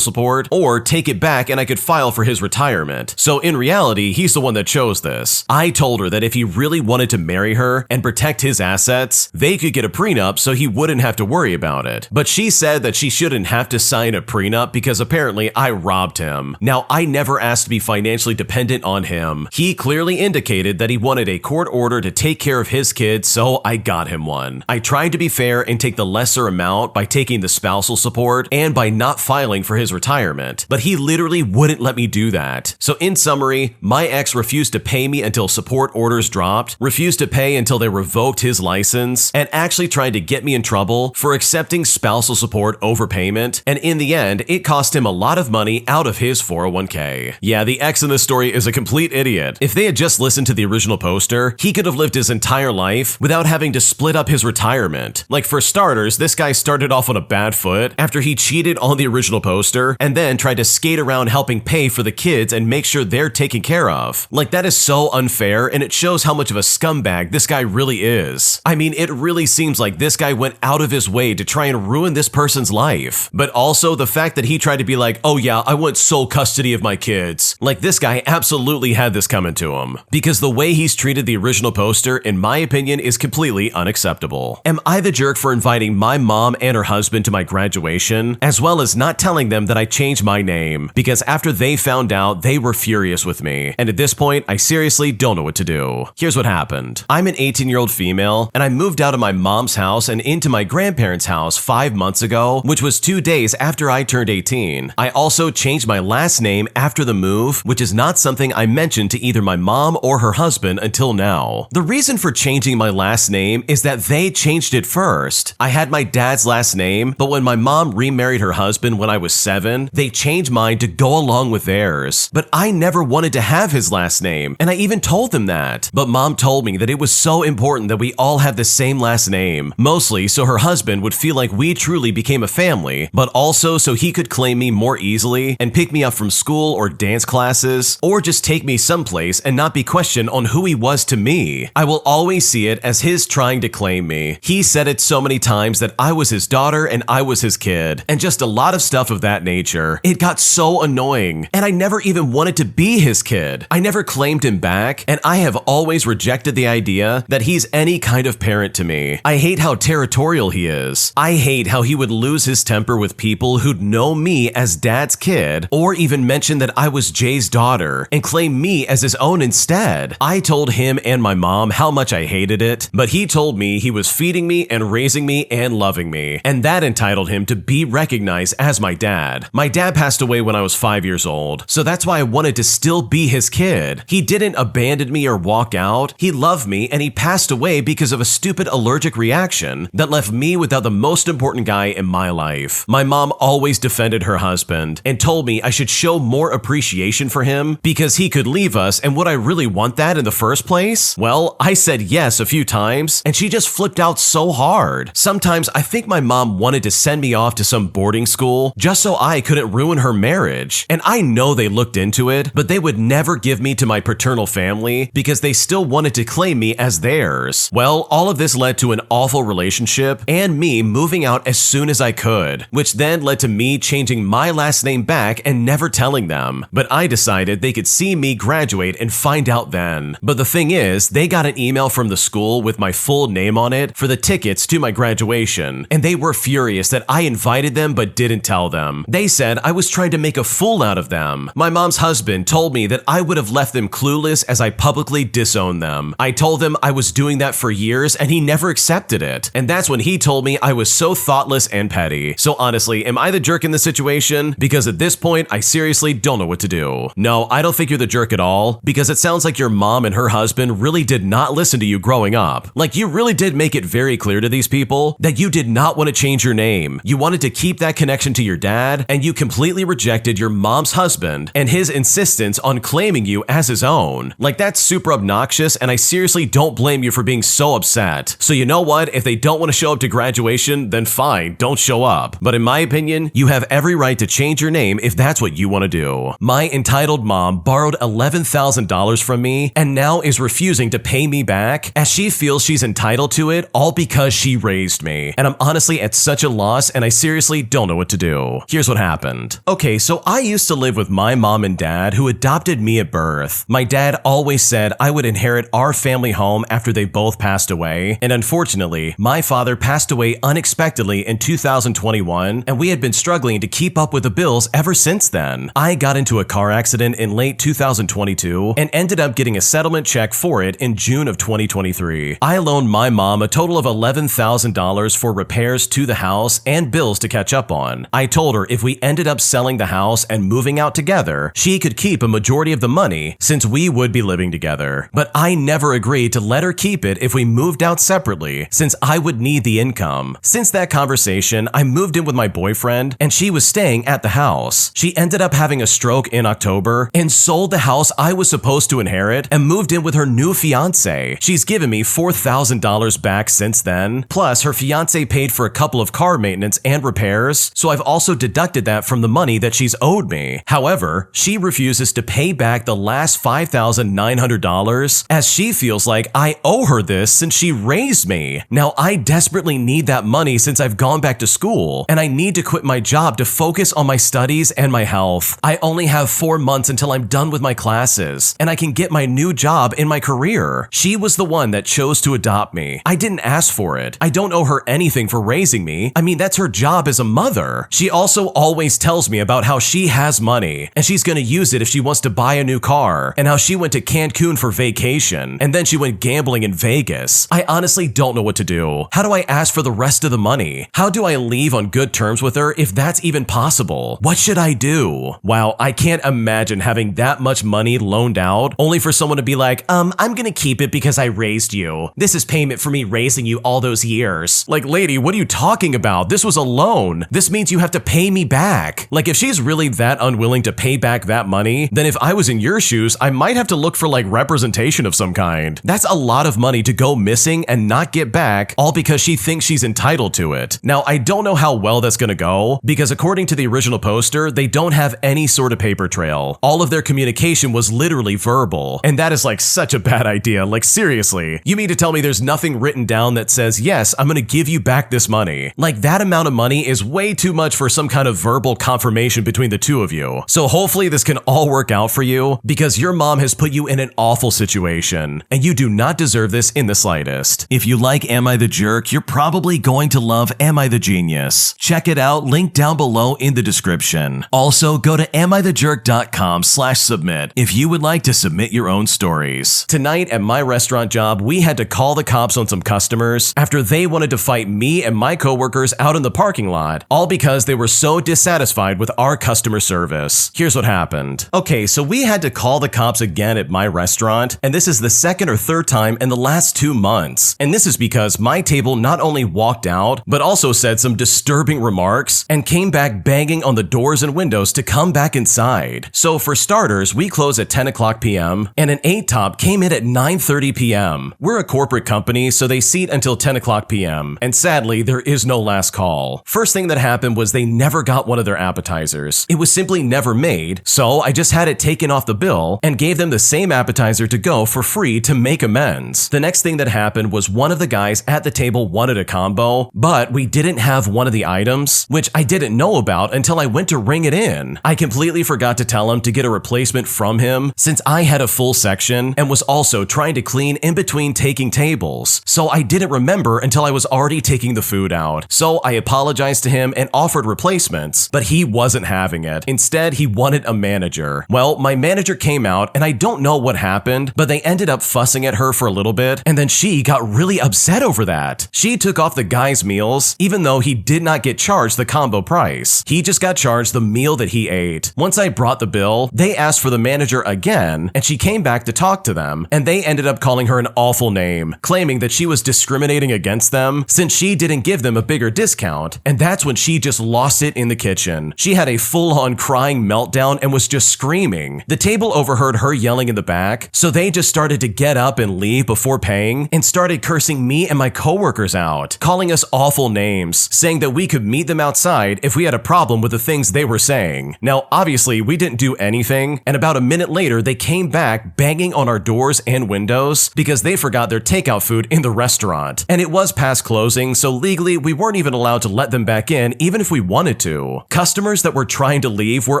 support or take it back and I could file for his retirement. So in reality, he's the one that chose this. I told her that if he really wanted to marry her and protect his assets, they could get a prenup so he wouldn't have to worry about it. But she said that she shouldn't have to sign a prenup because apparently I robbed him. Now, I never asked to be financially dependent on him. He clearly indicated that he wanted a court order to take care of his kids, so I got him one. I tried to be fair and take the lesser amount by taking the spousal support and by not filing for his retirement, but he literally wouldn't let me do that. So in summary, my ex refused to pay me until support orders dropped, refused to pay until they revoked his license, and actually tried to get me in trouble for accepting spousal support overpayment, and in the end, it cost him a lot of money out of his 401k. Yeah, the ex in this story is a complete idiot. If they had just listened to the original poster, he could have lived his entire life without having to split up his retirement. Like for starters, this guy started off on a bad foot after he cheated on the original poster and then tried to skate around helping pay for the kids and make sure they're taken care of. Like that is so unfair and it shows how much of a scumbag this guy really is. I mean, it really seems like this guy went out of his way to try and ruin this person's life. But also the fact that he tried to be like, oh yeah, I want sole custody of my kids. Like this guy absolutely had this coming to him. Because the way he's treated the original poster, in my opinion, is completely unacceptable. Am I the jerk for inviting my mom and her husband to my graduation, as well as not telling them that I changed my name? Because after they found out, they were furious with me. And at this point, I seriously don't know what to do. Here's what happened. I'm an 18-year-old female, and I moved out of my mom's house and into my grandparents' house 5 months ago, which was 2 days after I turned 18. I also changed my last name after the move, which is not something I mentioned to either my mom or her husband until now. The reason for changing my last name is that they changed it first. I had my dad's last name, but when my mom remarried her husband when I was 7, they changed mine to go along with theirs. But I never wanted to have his last name, and I even told them that. But mom told me that it was so important that we all have the same last name, mostly so her husband would feel like we truly became a family, but also so he could claim me more easily and pick me up from school or dance classes, or just take me someplace and not be questioned on who he was to me. I will always see it as his trying to claim me. He said it so many times that I was his daughter and I was his kid, and just a lot of stuff of that nature. It got so annoying, and I never even wanted to be his kid. I never claimed him back, and I have always rejected the idea that he's any kind of parent to me. I hate how territorial he is. I hate how he would lose his temper with people who'd know me as dad's kid, or even mention that I was Jay's daughter and claim me as his own instead. I told him and my mom how much I hated it, but he told me he was feeding me and raising me and loving me, and that entitled him to be recognized as my dad. My dad passed away when I was 5 years old, so that's why I wanted to still be his kid. He didn't abandon me or walk out. He loved me, and he passed away because of a stupid allergic reaction that left me without the most important guy in my life. My mom always defended her husband and told me I should show more appreciation for him because he could leave us, and would I really want that in the first place? Well, I said yes a few times, and she just flipped out so hard. Sometimes I think my mom wanted to send me off to some boarding school just so I couldn't ruin her marriage. And I know they looked into it, but they would never give me to my paternal family because they still wanted to claim me as theirs. Well, all of this led to an awful relationship and me moving out as soon as I could, which then led to me changing my last name back and never telling them. But I decided they could see me graduate and find out then. But the thing is, they got an email from the school with my full name on it for the tickets to my graduation, and they were furious that I invited them but didn't tell them. They said I was trying to make a fool out of them. My mom's husband told me that I would have left them clueless as I publicly disowned them. I told them I was doing that for years and he never accepted it. And that's when he told me I was so thoughtless and petty. So honestly, am I the jerk in this situation? Because at this point, I seriously don't know what to do. No, I don't think you're the jerk at all, because it sounds like your mom and her husband really did not listen to you growing up. Like, you really did make it very clear to these people that you did not want to change your name. You wanted to keep that connection to your dad, and you completely rejected your mom's husband and his insistence on claiming you as his own. Like, that's super obnoxious, and I seriously don't blame you for being so upset. that. So you know what? If they don't want to show up to graduation, then fine, don't show up. But in my opinion, you have every right to change your name if that's what you want to do. My entitled mom borrowed $11,000 from me and now is refusing to pay me back as she feels she's entitled to it all because she raised me. And I'm honestly at such a loss and I seriously don't know what to do. Here's what happened. Okay, so I used to live with my mom and dad who adopted me at birth. My dad always said I would inherit our family home after they both passed away, and unfortunately, my father passed away unexpectedly in 2021, and we had been struggling to keep up with the bills ever since then. I got into a car accident in late 2022 and ended up getting a settlement check for it in June of 2023. I loaned my mom a total of $11,000 for repairs to the house and bills to catch up on. I told her if we ended up selling the house and moving out together, she could keep a majority of the money since we would be living together. But I never agreed to let her keep it if we moved out separately since I would need the income. Since that conversation, I moved in with my boyfriend and she was staying at the house. She ended up having a stroke in October and sold the house I was supposed to inherit and moved in with her new fiance. She's given me $4,000 back since then. Plus, her fiance paid for a couple of car maintenance and repairs, so I've also deducted that from the money that she's owed me. However, she refuses to pay back the last $5,900 as she feels like I owe her this since she raised me. Now, I desperately need that money since I've gone back to school, and I need to quit my job to focus on my studies and my health. I only have 4 months until I'm done with my classes, and I can get my new job in my career. She was the one that chose to adopt me. I didn't ask for it. I don't owe her anything for raising me. I mean, that's her job as a mother. She also always tells me about how she has money, and she's gonna use it if she wants to buy a new car, and how she went to Cancun for vacation, and then she went gambling in Vegas. I honestly don't know what to do. How do I ask for the rest of the money? How do I leave on good terms with her if that's even possible? What should I do? Wow, I can't imagine having that much money loaned out only for someone to be like, I'm gonna keep it because I raised you. This is payment for me raising you all those years. Like, lady, what are you talking about? This was a loan. This means you have to pay me back. Like, if she's really that unwilling to pay back that money, then if I was in your shoes, I might have to look for like representation of some kind. That's a lot of money to go missing and not get back, all because she thinks she's entitled to it. Now, I don't know how well that's gonna go, because according to the original poster, they don't have any sort of paper trail. All of their communication was literally verbal, and that is like such a bad idea. Like, seriously, you mean to tell me there's nothing written down that says, yes, I'm gonna give you back this money? Like, that amount of money is way too much for some kind of verbal confirmation between the two of you. So hopefully this can all work out for you, because your mom has put you in an awful situation, and you do not deserve this in the slightest. If you like Am I the Jerk, you're probably going to love Am I the Genius. Check it out, link down below in the description. Also, go to amithejerk.com/submit if you would like to submit your own stories. Tonight at my restaurant job, we had to call the cops on some customers after they wanted to fight me and my coworkers out in the parking lot, all because they were so dissatisfied with our customer service. Here's what happened. Okay, so we had to call the cops again at my restaurant, and this is the second or third time in the last 2 months. And this is because my table not only walked out, but also said some disturbing remarks and came back banging on the doors and windows to come back inside. So for starters, we close at 10 o'clock p.m. and an 8-top came in at 9:30 p.m. We're a corporate company, so they seat until 10 o'clock p.m. And sadly, there is no last call. First thing that happened was they never got one of their appetizers. It was simply never made, so I just had it taken off the bill and gave them the same appetizer to go for free to make amends. The next thing that happened was one of the guys at the table wanted a combo, but we didn't have one of the items, which I didn't know about until I went to ring it in. I completely forgot to tell him to get a replacement from him since I had a full section and was also trying to clean in between taking tables. So I didn't remember until I was already taking the food out. So I apologized to him and offered replacements, but he wasn't having it. Instead, he wanted a manager. Well, my manager came out and I don't know what happened, but they ended up fussing at her for a little bit, and then she got really upset over that. She took off the guy's meals, even though he did not get charged the combo price. He just got charged the meal that he ate. Once I brought the bill, they asked for the manager again, and she came back to talk to them, and they ended up calling her an awful name, claiming that she was discriminating against them since she didn't give them a bigger discount, and that's when she just lost it in the kitchen. She had a full-on crying meltdown and was just screaming. The table overheard her yelling in the back, so they just started to get up and leave before paying and started started cursing me and my coworkers out, calling us awful names, saying that we could meet them outside if we had a problem with the things they were saying. Now, obviously, we didn't do anything, and about a minute later, they came back banging on our doors and windows because they forgot their takeout food in the restaurant. And it was past closing, so legally, we weren't even allowed to let them back in even if we wanted to. Customers that were trying to leave were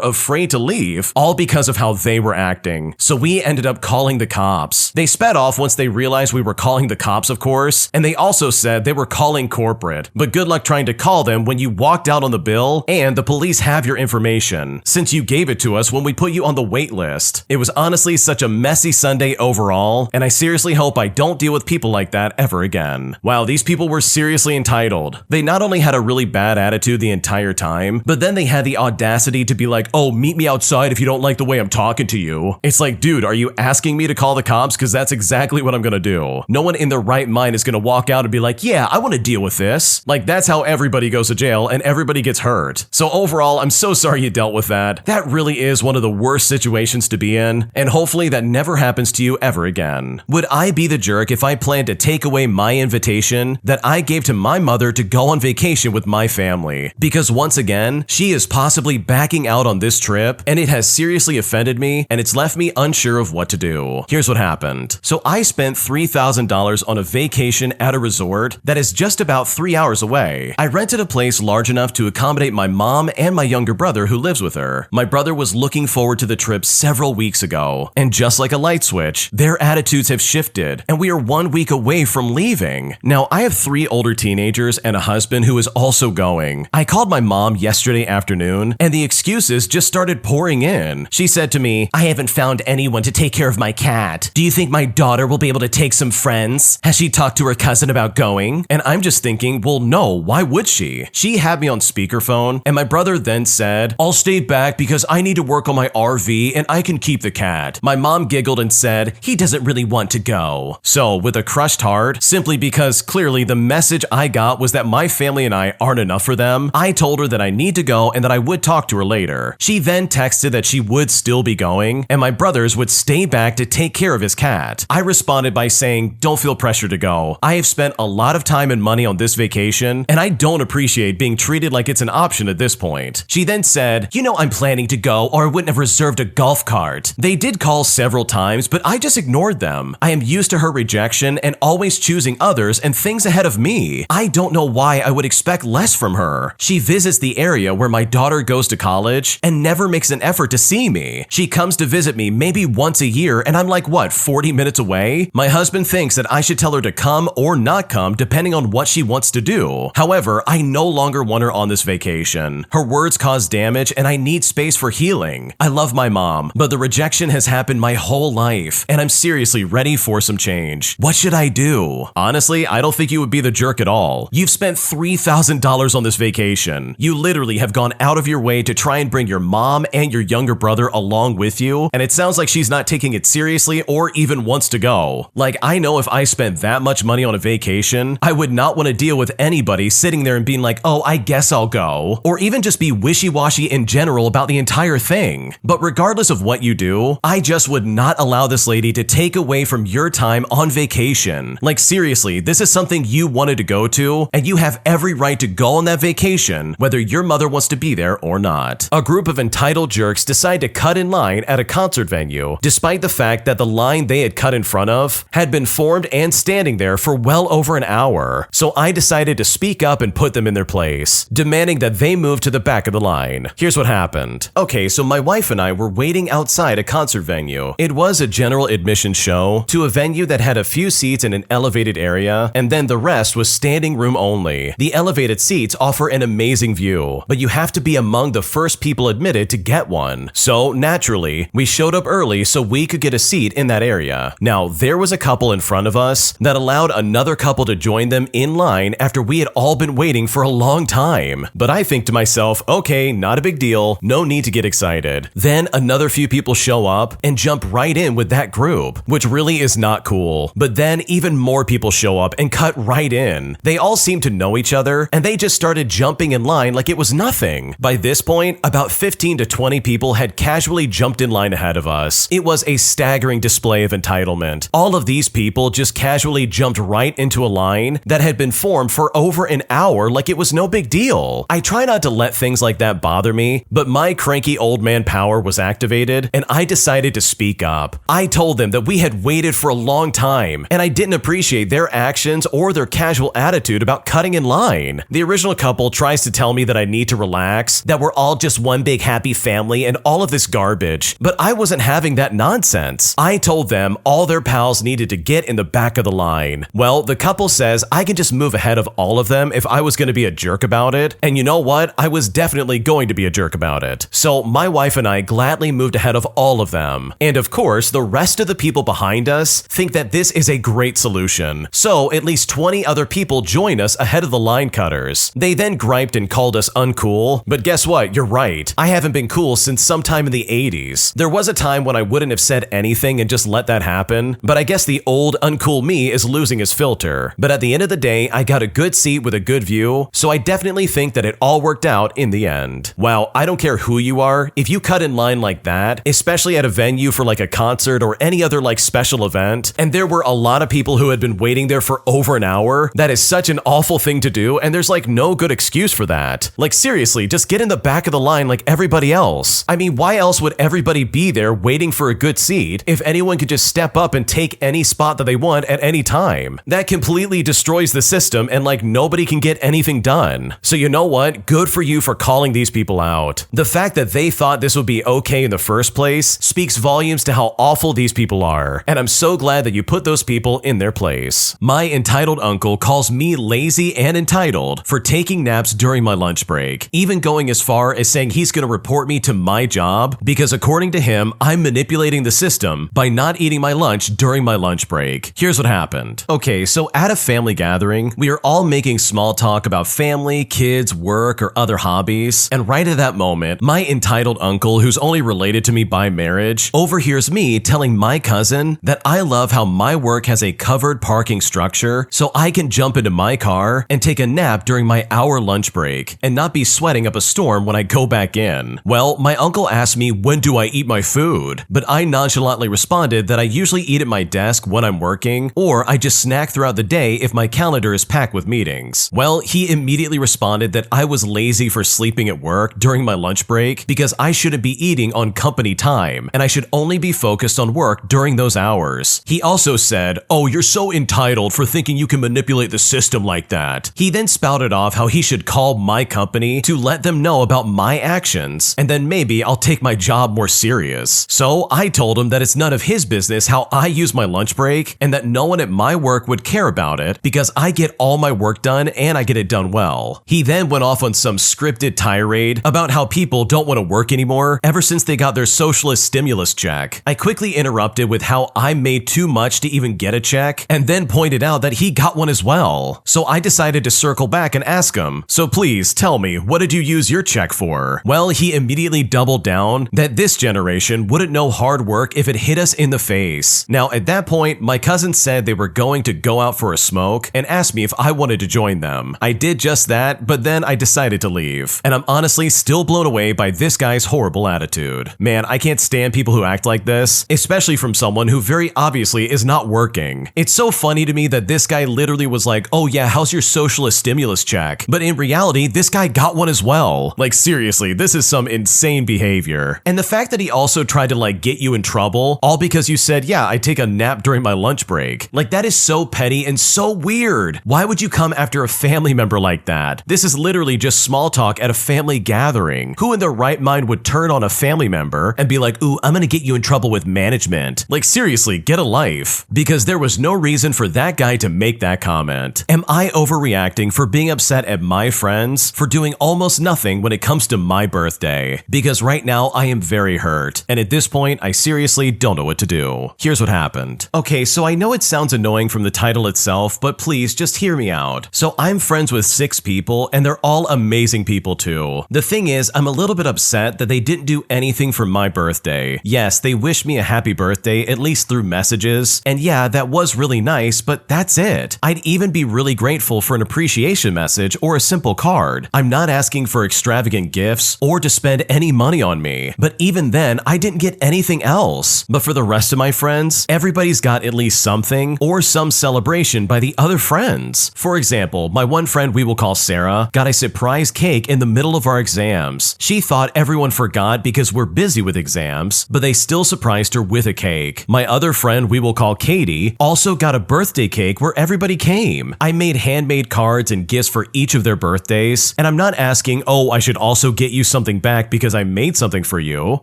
afraid to leave, all because of how they were acting. So we ended up calling the cops. They sped off once they realized we were calling the cops, of course, and they also said they were calling corporate. But good luck trying to call them when you walked out on the bill and the police have your information, since you gave it to us when we put you on the wait list. It was honestly such a messy Sunday overall, and I seriously hope I don't deal with people like that ever again. Wow, these people were seriously entitled. They not only had a really bad attitude the entire time, but then they had the audacity to be like, oh, meet me outside if you don't like the way I'm talking to you. It's like, dude, are you asking me to call the cops? Because that's exactly what I'm gonna do. No one in their right mind is gonna walk out and be like, yeah, I want to deal with this. Like, that's how everybody goes to jail and everybody gets hurt. So overall, I'm so sorry you dealt with that. That really is one of the worst situations to be in, and hopefully that never happens to you ever again. Would I be the jerk if I planned to take away my invitation that I gave to my mother to go on vacation with my family? Because once again, she is possibly backing out on this trip, and it has seriously offended me, and it's left me unsure of what to do. Here's what happened. So I spent $3,000 on a vacation at a resort that is just about 3 hours away. I rented a place large enough to accommodate my mom and my younger brother who lives with her. My brother was looking forward to the trip several weeks ago, and just like a light switch, their attitudes have shifted, and we are 1 week away from leaving. Now, I have 3 older teenagers and a husband who is also going. I called my mom yesterday afternoon, and the excuses just started pouring in. She said to me, I haven't found anyone to take care of my cat. Do you think my daughter will be able to take some friends? Has she talked to her cousin about going? And I'm just thinking, well, no, why would she? She had me on speakerphone, and my brother then said, I'll stay back because I need to work on my RV and I can keep the cat. My mom giggled and said, he doesn't really want to go. So, with a crushed heart, simply because clearly the message I got was that my family and I aren't enough for them, I told her that I need to go and that I would talk to her later. She then texted that she would still be going, and my brothers would stay back to take care of his cat. I responded by saying, don't feel pressure to go. I have spent a lot of time and money on this vacation, and I don't appreciate being treated like it's an option at this point. She then said, you know I'm planning to go or I wouldn't have reserved a golf cart. They did call several times, but I just ignored them. I am used to her rejection and always choosing others and things ahead of me. I don't know why I would expect less from her. She visits the area where my daughter goes to college and never makes an effort to see me. She comes to visit me maybe once a year and I'm like, what, 40 minutes away? My husband thinks that I should tell her to come or not come depending on what she wants to do. However, I no longer want her on this vacation. Her words cause damage and I need space for healing. I love my mom, but the rejection has happened my whole life and I'm seriously ready for some change. What should I do? Honestly, I don't think you would be the jerk at all. You've spent $3,000 on this vacation. You literally have gone out of your way to try and bring your mom and your younger brother along with you, and it sounds like she's not taking it seriously or even wants to go. Like, I know if I spent that much money on a vacation, I would not want to deal with anybody sitting there and being like, oh, I guess I'll go, or even just be wishy-washy in general about the entire thing. But regardless of what you do, I just would not allow this lady to take away from your time on vacation. Like, seriously, this is something you wanted to go to, and you have every right to go on that vacation, whether your mother wants to be there or not. A group of entitled jerks decide to cut in line at a concert venue, despite the fact that the line they had cut in front of had been formed and standing there for well over an hour. So I decided to speak up and put them in their place, demanding that they move to the back of the line. Here's what happened. Okay, so my wife and I were waiting outside a concert venue. It was a general admission show to a venue that had a few seats in an elevated area, and then the rest was standing room only. The elevated seats offer an amazing view, but you have to be among the first people admitted to get one. So naturally, we showed up early so we could get a seat in that area. Now, there was a couple in front of us that allowed another couple to join them in line after we had all been waiting for a long time. But I think to myself, okay, not a big deal, no need to get excited. Then another few people show up and jump right in with that group, which really is not cool. But then even more people show up and cut right in. They all seem to know each other, and they just started jumping in line like it was nothing. By this point, about 15 to 20 people had casually jumped in line ahead of us. It was a staggering display of entitlement. All of these people just casually casually jumped right into a line that had been formed for over an hour like it was no big deal. I try not to let things like that bother me, but my cranky old man power was activated and I decided to speak up. I told them that we had waited for a long time and I didn't appreciate their actions or their casual attitude about cutting in line. The original couple tries to tell me that I need to relax, that we're all just one big happy family and all of this garbage, but I wasn't having that nonsense. I told them all their pals needed to get in the back of the line. Well, the couple says I can just move ahead of all of them if I was going to be a jerk about it, and you know what? I was definitely going to be a jerk about it. So my wife and I gladly moved ahead of all of them. And of course, the rest of the people behind us think that this is a great solution. So at least 20 other people join us ahead of the line cutters. They then griped and called us uncool, but guess what? You're right. I haven't been cool since sometime in the 80s. There was a time when I wouldn't have said anything and just let that happen, but I guess the old uncool me is losing his filter. But at the end of the day, I got a good seat with a good view, so I definitely think that it all worked out in the end. Wow, I don't care who you are, if you cut in line like that, especially at a venue for like a concert or any other like special event, and there were a lot of people who had been waiting there for over an hour, that is such an awful thing to do, and there's like no good excuse for that. Like seriously, just get in the back of the line like everybody else. I mean, why else would everybody be there waiting for a good seat if anyone could just step up and take any spot that they want at any time? That completely destroys the system and like nobody can get anything done. So you know what? Good for you for calling these people out. The fact that they thought this would be okay in the first place speaks volumes to how awful these people are, and I'm so glad that you put those people in their place. My entitled uncle calls me lazy and entitled for taking naps during my lunch break, even going as far as saying he's going to report me to my job because according to him, I'm manipulating the system by not eating my lunch during my lunch break. Here's what happened. Okay, so at a family gathering, we are all making small talk about family, kids, work, or other hobbies, and right at that moment, my entitled uncle, who's only related to me by marriage, overhears me telling my cousin that I love how my work has a covered parking structure so I can jump into my car and take a nap during my hour lunch break and not be sweating up a storm when I go back in. Well, my uncle asked me when do I eat my food, but I nonchalantly responded that I usually eat at my desk when I'm working, or I just snack throughout the day if my calendar is packed with meetings. Well, he immediately responded that I was lazy for sleeping at work during my lunch break because I shouldn't be eating on company time and I should only be focused on work during those hours. He also said, "Oh, you're so entitled for thinking you can manipulate the system like that." He then spouted off how he should call my company to let them know about my actions, and then maybe I'll take my job more serious. So I told him that it's none of his business how I use my lunch break and that no one at my work would care about it because I get all my work done and I get it done well. He then went off on some scripted tirade about how people don't want to work anymore ever since they got their socialist stimulus check. I quickly interrupted with how I made too much to even get a check and then pointed out that he got one as well. So I decided to circle back and ask him, "So please tell me, what did you use your check for?" Well, he immediately doubled down that this generation wouldn't know hard work if it hit us in the face. Now at that point, my cousin said they were going to go out for a smoke and asked me if I wanted to join them. I did just that, but then I decided to leave. And I'm honestly still blown away by this guy's horrible attitude. Man, I can't stand people who act like this, especially from someone who very obviously is not working. It's so funny to me that this guy literally was like, "Oh yeah, how's your socialist stimulus check?" But in reality, this guy got one as well. Like seriously, this is some insane behavior. And the fact that he also tried to like get you in trouble, all because you said, "Yeah, I take a nap during my lunch break." Like that is so petty and so weird. Why would you come after a family member like that? This is literally just small talk at a family gathering. Who in their right mind would turn on a family member and be like, "Ooh, I'm gonna get you in trouble with management"? Like seriously, get a life. Because there was no reason for that guy to make that comment. Am I overreacting for being upset at my friends for doing almost nothing when it comes to my birthday? Because right now I am very hurt, and at this point I seriously don't know what to do. Here's what happened. Okay, so I know it sounds annoying from the title itself, but please just hear me out. So I'm friends with 6 people, and they're all amazing people too. The thing is, I'm a little bit upset that they didn't do anything for my birthday. Yes, they wished me a happy birthday, at least through messages, and yeah, that was really nice, but that's it. I'd even be really grateful for an appreciation message or a simple card. I'm not asking for extravagant gifts or to spend any money on me, but even then, I didn't get anything else. But for the rest of my friends, everybody's got at least something, something or some celebration by the other friends. For example, my one friend we will call Sarah got a surprise cake in the middle of our exams. She thought everyone forgot because we're busy with exams, but they still surprised her with a cake. My other friend we will call Katie also got a birthday cake where everybody came. I made handmade cards and gifts for each of their birthdays, and I'm not asking, oh, I should also get you something back because I made something for you.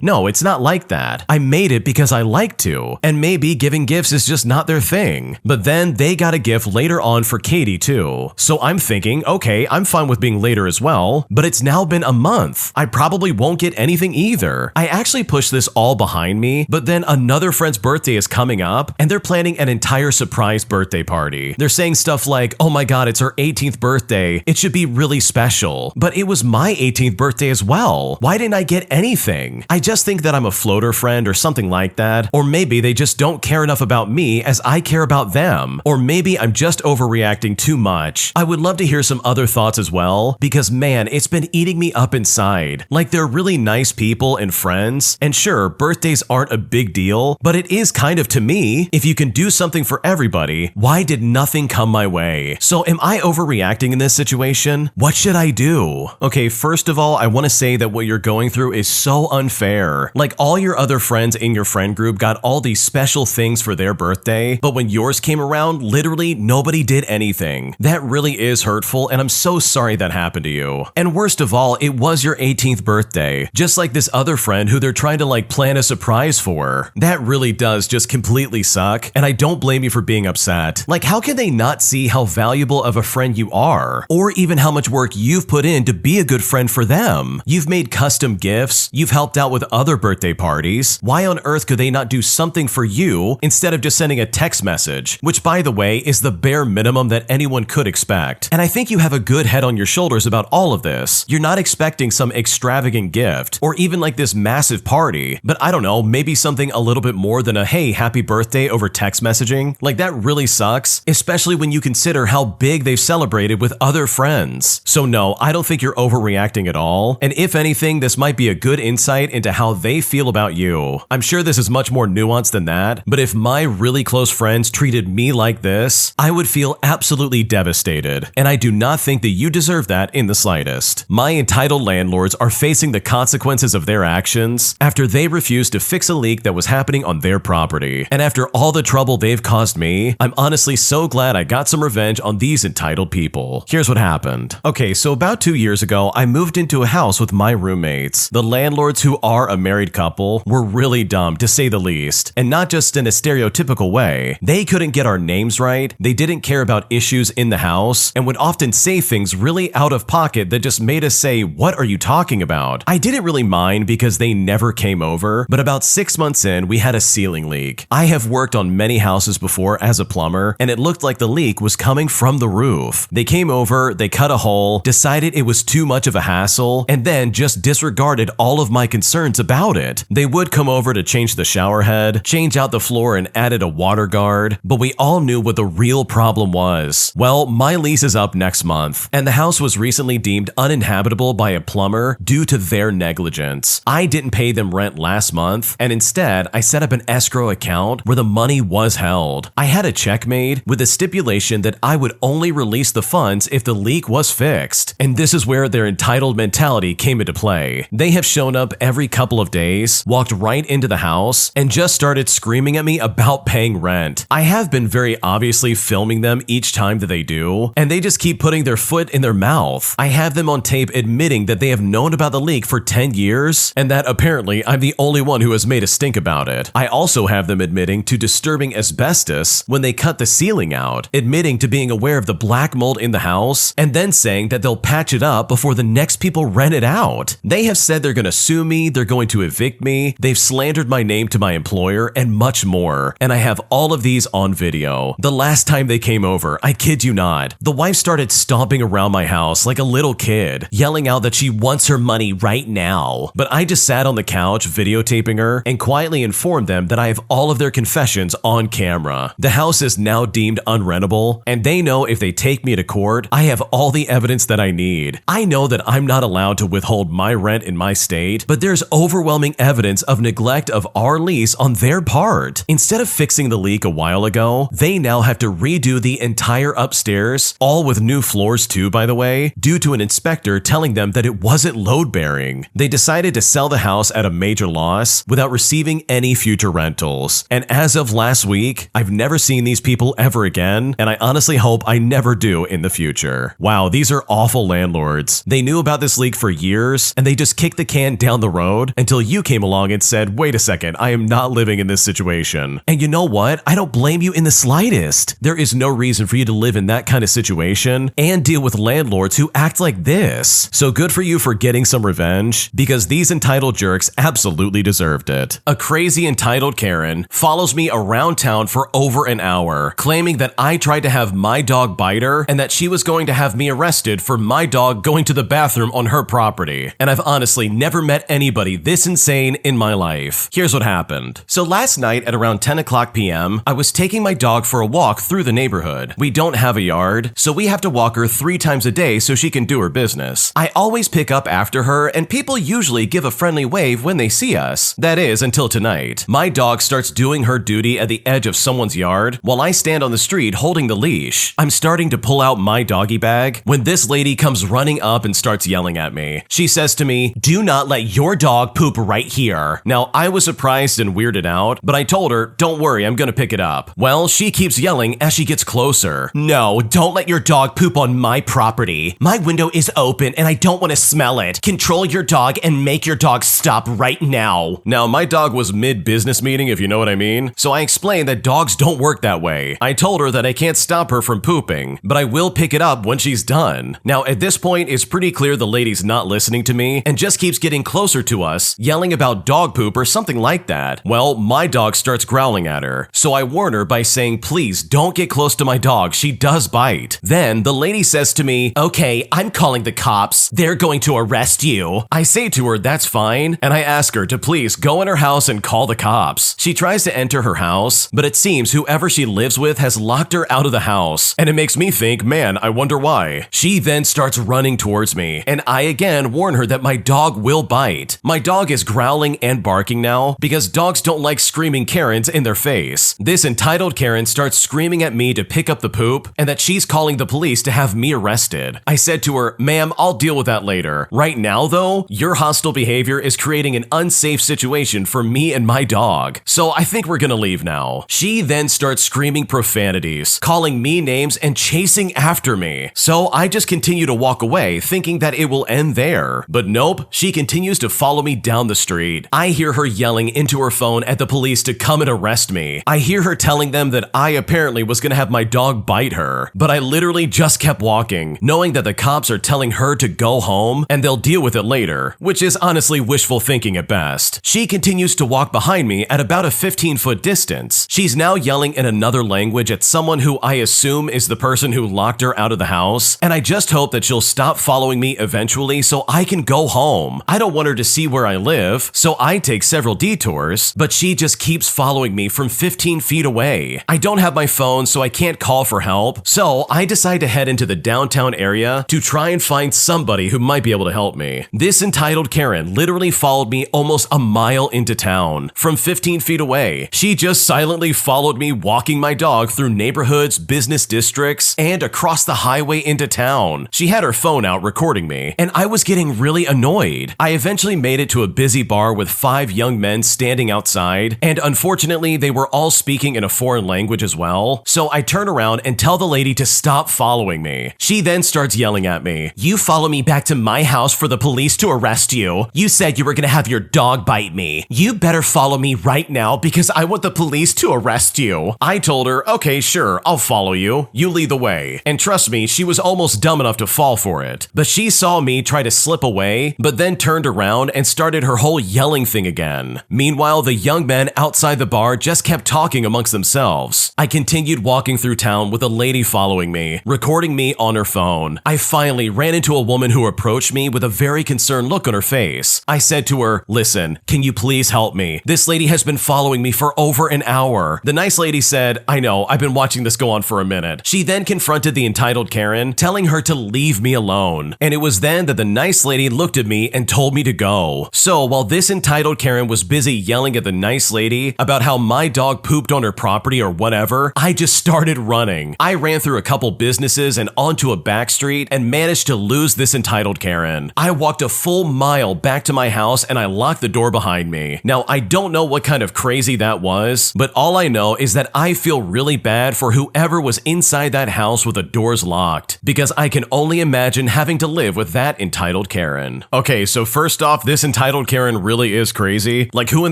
No, it's not like that. I made it because I like to, and maybe giving gifts is just not their thing. But then they got a gift later on for Katie too. So I'm thinking, okay, I'm fine with being later as well, but it's now been a month. I probably won't get anything either. I actually pushed this all behind me, but then another friend's birthday is coming up and they're planning an entire surprise birthday party. They're saying stuff like, oh my god, it's her 18th birthday. It should be really special. But it was my 18th birthday as well. Why didn't I get anything? I just think that I'm a floater friend or something like that. Or maybe they just don't care enough about me as I care about them. Or maybe I'm just overreacting too much. I would love to hear some other thoughts as well, because man, it's been eating me up inside. Like, they're really nice people and friends, and sure, birthdays aren't a big deal, but it is kind of to me. If you can do something for everybody, why did nothing come my way? So am I overreacting in this situation? What should I do? Okay, first of all, I want to say that what you're going through is so unfair. Like, all your other friends in your friend group got all these special things for their birthday, but when yours came around, literally nobody did anything. That really is hurtful, and I'm so sorry that happened to you. And worst of all, it was your 18th birthday, just like this other friend who they're trying to like plan a surprise for. That really does just completely suck, and I don't blame you for being upset. Like, how can they not see how valuable of a friend you are, or even how much work you've put in to be a good friend for them? You've made custom gifts, you've helped out with other birthday parties. Why on earth could they not do something for you instead of just sending a text message, which by the way is the bare minimum that anyone could expect? And I think you have a good head on your shoulders about all of this. You're not expecting some extravagant gift or even like this massive party, but I don't know, maybe something a little bit more than a hey, happy birthday over text messaging. Like, that really sucks, especially when you consider how big they've celebrated with other friends. So no, I don't think you're overreacting at all, and if anything, this might be a good insight into how they feel about you. I'm sure this is much more nuanced than that, but if my really close friends treated me like this, I would feel absolutely devastated, and I do not think that you deserve that in the slightest. My entitled landlords are facing the consequences of their actions after they refused to fix a leak that was happening on their property. And after all the trouble they've caused me, I'm honestly so glad I got some revenge on these entitled people. Here's what happened. Okay, so about 2 years ago, I moved into a house with my roommates. The landlords, who are a married couple, were really dumb to say the least, and not just in a stereotypical way. They couldn't get our names right, they didn't care about issues in the house, and would often say things really out of pocket that just made us say, what are you talking about? I didn't really mind because they never came over, but about 6 months in, we had a ceiling leak. I have worked on many houses before as a plumber, and it looked like the leak was coming from the roof. They came over, they cut a hole, decided it was too much of a hassle, and then just disregarded all of my concerns about it. They would come over to change the shower head, change out the floor, and added a water guard, but we all knew what the real problem was. Well, my lease is up next month, and the house was recently deemed uninhabitable by a plumber due to their negligence. I didn't pay them rent last month, and instead, I set up an escrow account where the money was held. I had a check made with a stipulation that I would only release the funds if the leak was fixed. And this is where their entitled mentality came into play. They have shown up every couple of days, walked right into the house, and just started screaming at me about paying rent. I have been very obviously filming them each time that they do, and they just keep putting their foot in their mouth. I have them on tape admitting that they have known about the leak for 10 years, and that apparently I'm the only one who has made a stink about it. I also have them admitting to disturbing asbestos when they cut the ceiling out, admitting to being aware of the black mold in the house, and then saying that they'll patch it up before the next people rent it out. They have said they're going to sue me, they're going to evict me, they've slandered my name to my employer, and much more. And I have all of these on video. The last time they came over, I kid you not, the wife started stomping around my house like a little kid, yelling out that she wants her money right now. But I just sat on the couch videotaping her and quietly informed them that I have all of their confessions on camera. The house is now deemed unrentable, and they know if they take me to court, I have all the evidence that I need. I know that I'm not allowed to withhold my rent in my state, but there's overwhelming evidence of neglect of our lease on their part. Instead of fixing the leak a while while ago, they now have to redo the entire upstairs, all with new floors too, by the way, due to an inspector telling them that it wasn't load-bearing. They decided to sell the house at a major loss without receiving any future rentals. And as of last week, I've never seen these people ever again, and I honestly hope I never do in the future. Wow, these are awful landlords. They knew about this leak for years, and they just kicked the can down the road until you came along and said, wait a second, I am not living in this situation. And you know what? I don't blame you in the slightest. There is no reason for you to live in that kind of situation and deal with landlords who act like this. So good for you for getting some revenge, because these entitled jerks absolutely deserved it. A crazy entitled Karen follows me around town for over an hour, claiming that I tried to have my dog bite her and that she was going to have me arrested for my dog going to the bathroom on her property. And I've honestly never met anybody this insane in my life. Here's what happened. So last night at around 10 o'clock p.m., I was taking my dog for a walk through the neighborhood. We don't have a yard, so we have to walk her 3 times a day so she can do her business. I always pick up after her, and people usually give a friendly wave when they see us. That is, until tonight. My dog starts doing her duty at the edge of someone's yard while I stand on the street holding the leash. I'm starting to pull out my doggy bag when this lady comes running up and starts yelling at me. She says to me, "Do not let your dog poop right here." Now, I was surprised and weirded out, but I told her, "Don't worry, I'm gonna pick it up." Well, she keeps yelling as she gets closer. "No, don't let your dog poop on my property. My window is open and I don't want to smell it. Control your dog and make your dog stop right now." Now, my dog was mid-business meeting, if you know what I mean, so I explained that dogs don't work that way. I told her that I can't stop her from pooping, but I will pick it up when she's done. Now, at this point, it's pretty clear the lady's not listening to me and just keeps getting closer to us, yelling about dog poop or something like that. Well, my dog starts growling at her, so I warn her by saying, "Please don't get close to my dog, she does bite." Then the lady says to me, "Okay, I'm calling the cops. They're going to arrest you." I say to her, "That's fine," and I ask her to please go in her house and call the cops. She tries to enter her house, but it seems whoever she lives with has locked her out of the house, and it makes me think, man, I wonder why. She then starts running towards me, and I again warn her that my dog will bite. My dog is growling and barking now because dogs don't like screaming Karens in their face. This entitled Karen starts screaming at me to pick up the poop and that she's calling the police to have me arrested. I said to her, "Ma'am, I'll deal with that later. Right now, though, your hostile behavior is creating an unsafe situation for me and my dog, so I think we're gonna leave now." She then starts screaming profanities, calling me names and chasing after me. So I just continue to walk away, thinking that it will end there. But nope, she continues to follow me down the street. I hear her yelling into her phone at the police to come and arrest me. I hear her telling them that I apparently was gonna have my dog bite her, but I literally just kept walking, knowing that the cops are telling her to go home and they'll deal with it later, which is honestly wishful thinking at best. She continues to walk behind me at about a 15-foot distance. She's now yelling in another language at someone who I assume is the person who locked her out of the house, and I just hope that she'll stop following me eventually so I can go home. I don't want her to see where I live, so I take several detours, but she just keeps following me from 15 feet away. I don't have my phone, so I can't call for help, so I decide to head into the downtown area to try and find somebody who might be able to help me. This entitled Karen literally followed me almost a mile into town from 15 feet away. She just silently followed me walking my dog through neighborhoods, business districts, and across the highway into town. She had her phone out recording me, and I was getting really annoyed. I eventually made it to a busy bar with 5 young men standing outside, and unfortunately they were all speaking in a foreign language as well, so I turn around and tell the lady to stop following me. She then starts yelling at me, "You follow me back to my house for the police to arrest you. You said you were gonna have your dog bite me. You better follow me right now because I want the police to arrest you." I told her, "Okay, sure, I'll follow you. You lead the way." And trust me, she was almost dumb enough to fall for it. But she saw me try to slip away, but then turned around and started her whole yelling thing again. Meanwhile, the young men outside the bar just kept talking amongst themselves. I continued walking through town with a lady following me, recording me on her phone. I finally ran into a woman who approached me with a very concerned look on her face. I said to her, "Listen, can you please help me? This lady has been following me for over an hour." The nice lady said, "I know, I've been watching this go on for a minute." She then confronted the entitled Karen, telling her to leave me alone. And it was then that the nice lady looked at me and told me to go. So while this entitled Karen was busy yelling at the nice lady about how my dog pooped on her property or whatever, I just started running. I ran through a couple businesses and onto a back street and managed to lose this entitled Karen. I walked a full mile back to my house and I locked the door behind me. Now, I don't know what kind of crazy that was, but all I know is that I feel really bad for whoever was inside that house with the doors locked, because I can only imagine having to live with that entitled Karen. Okay, so first off, this entitled Karen really is crazy. Like, who in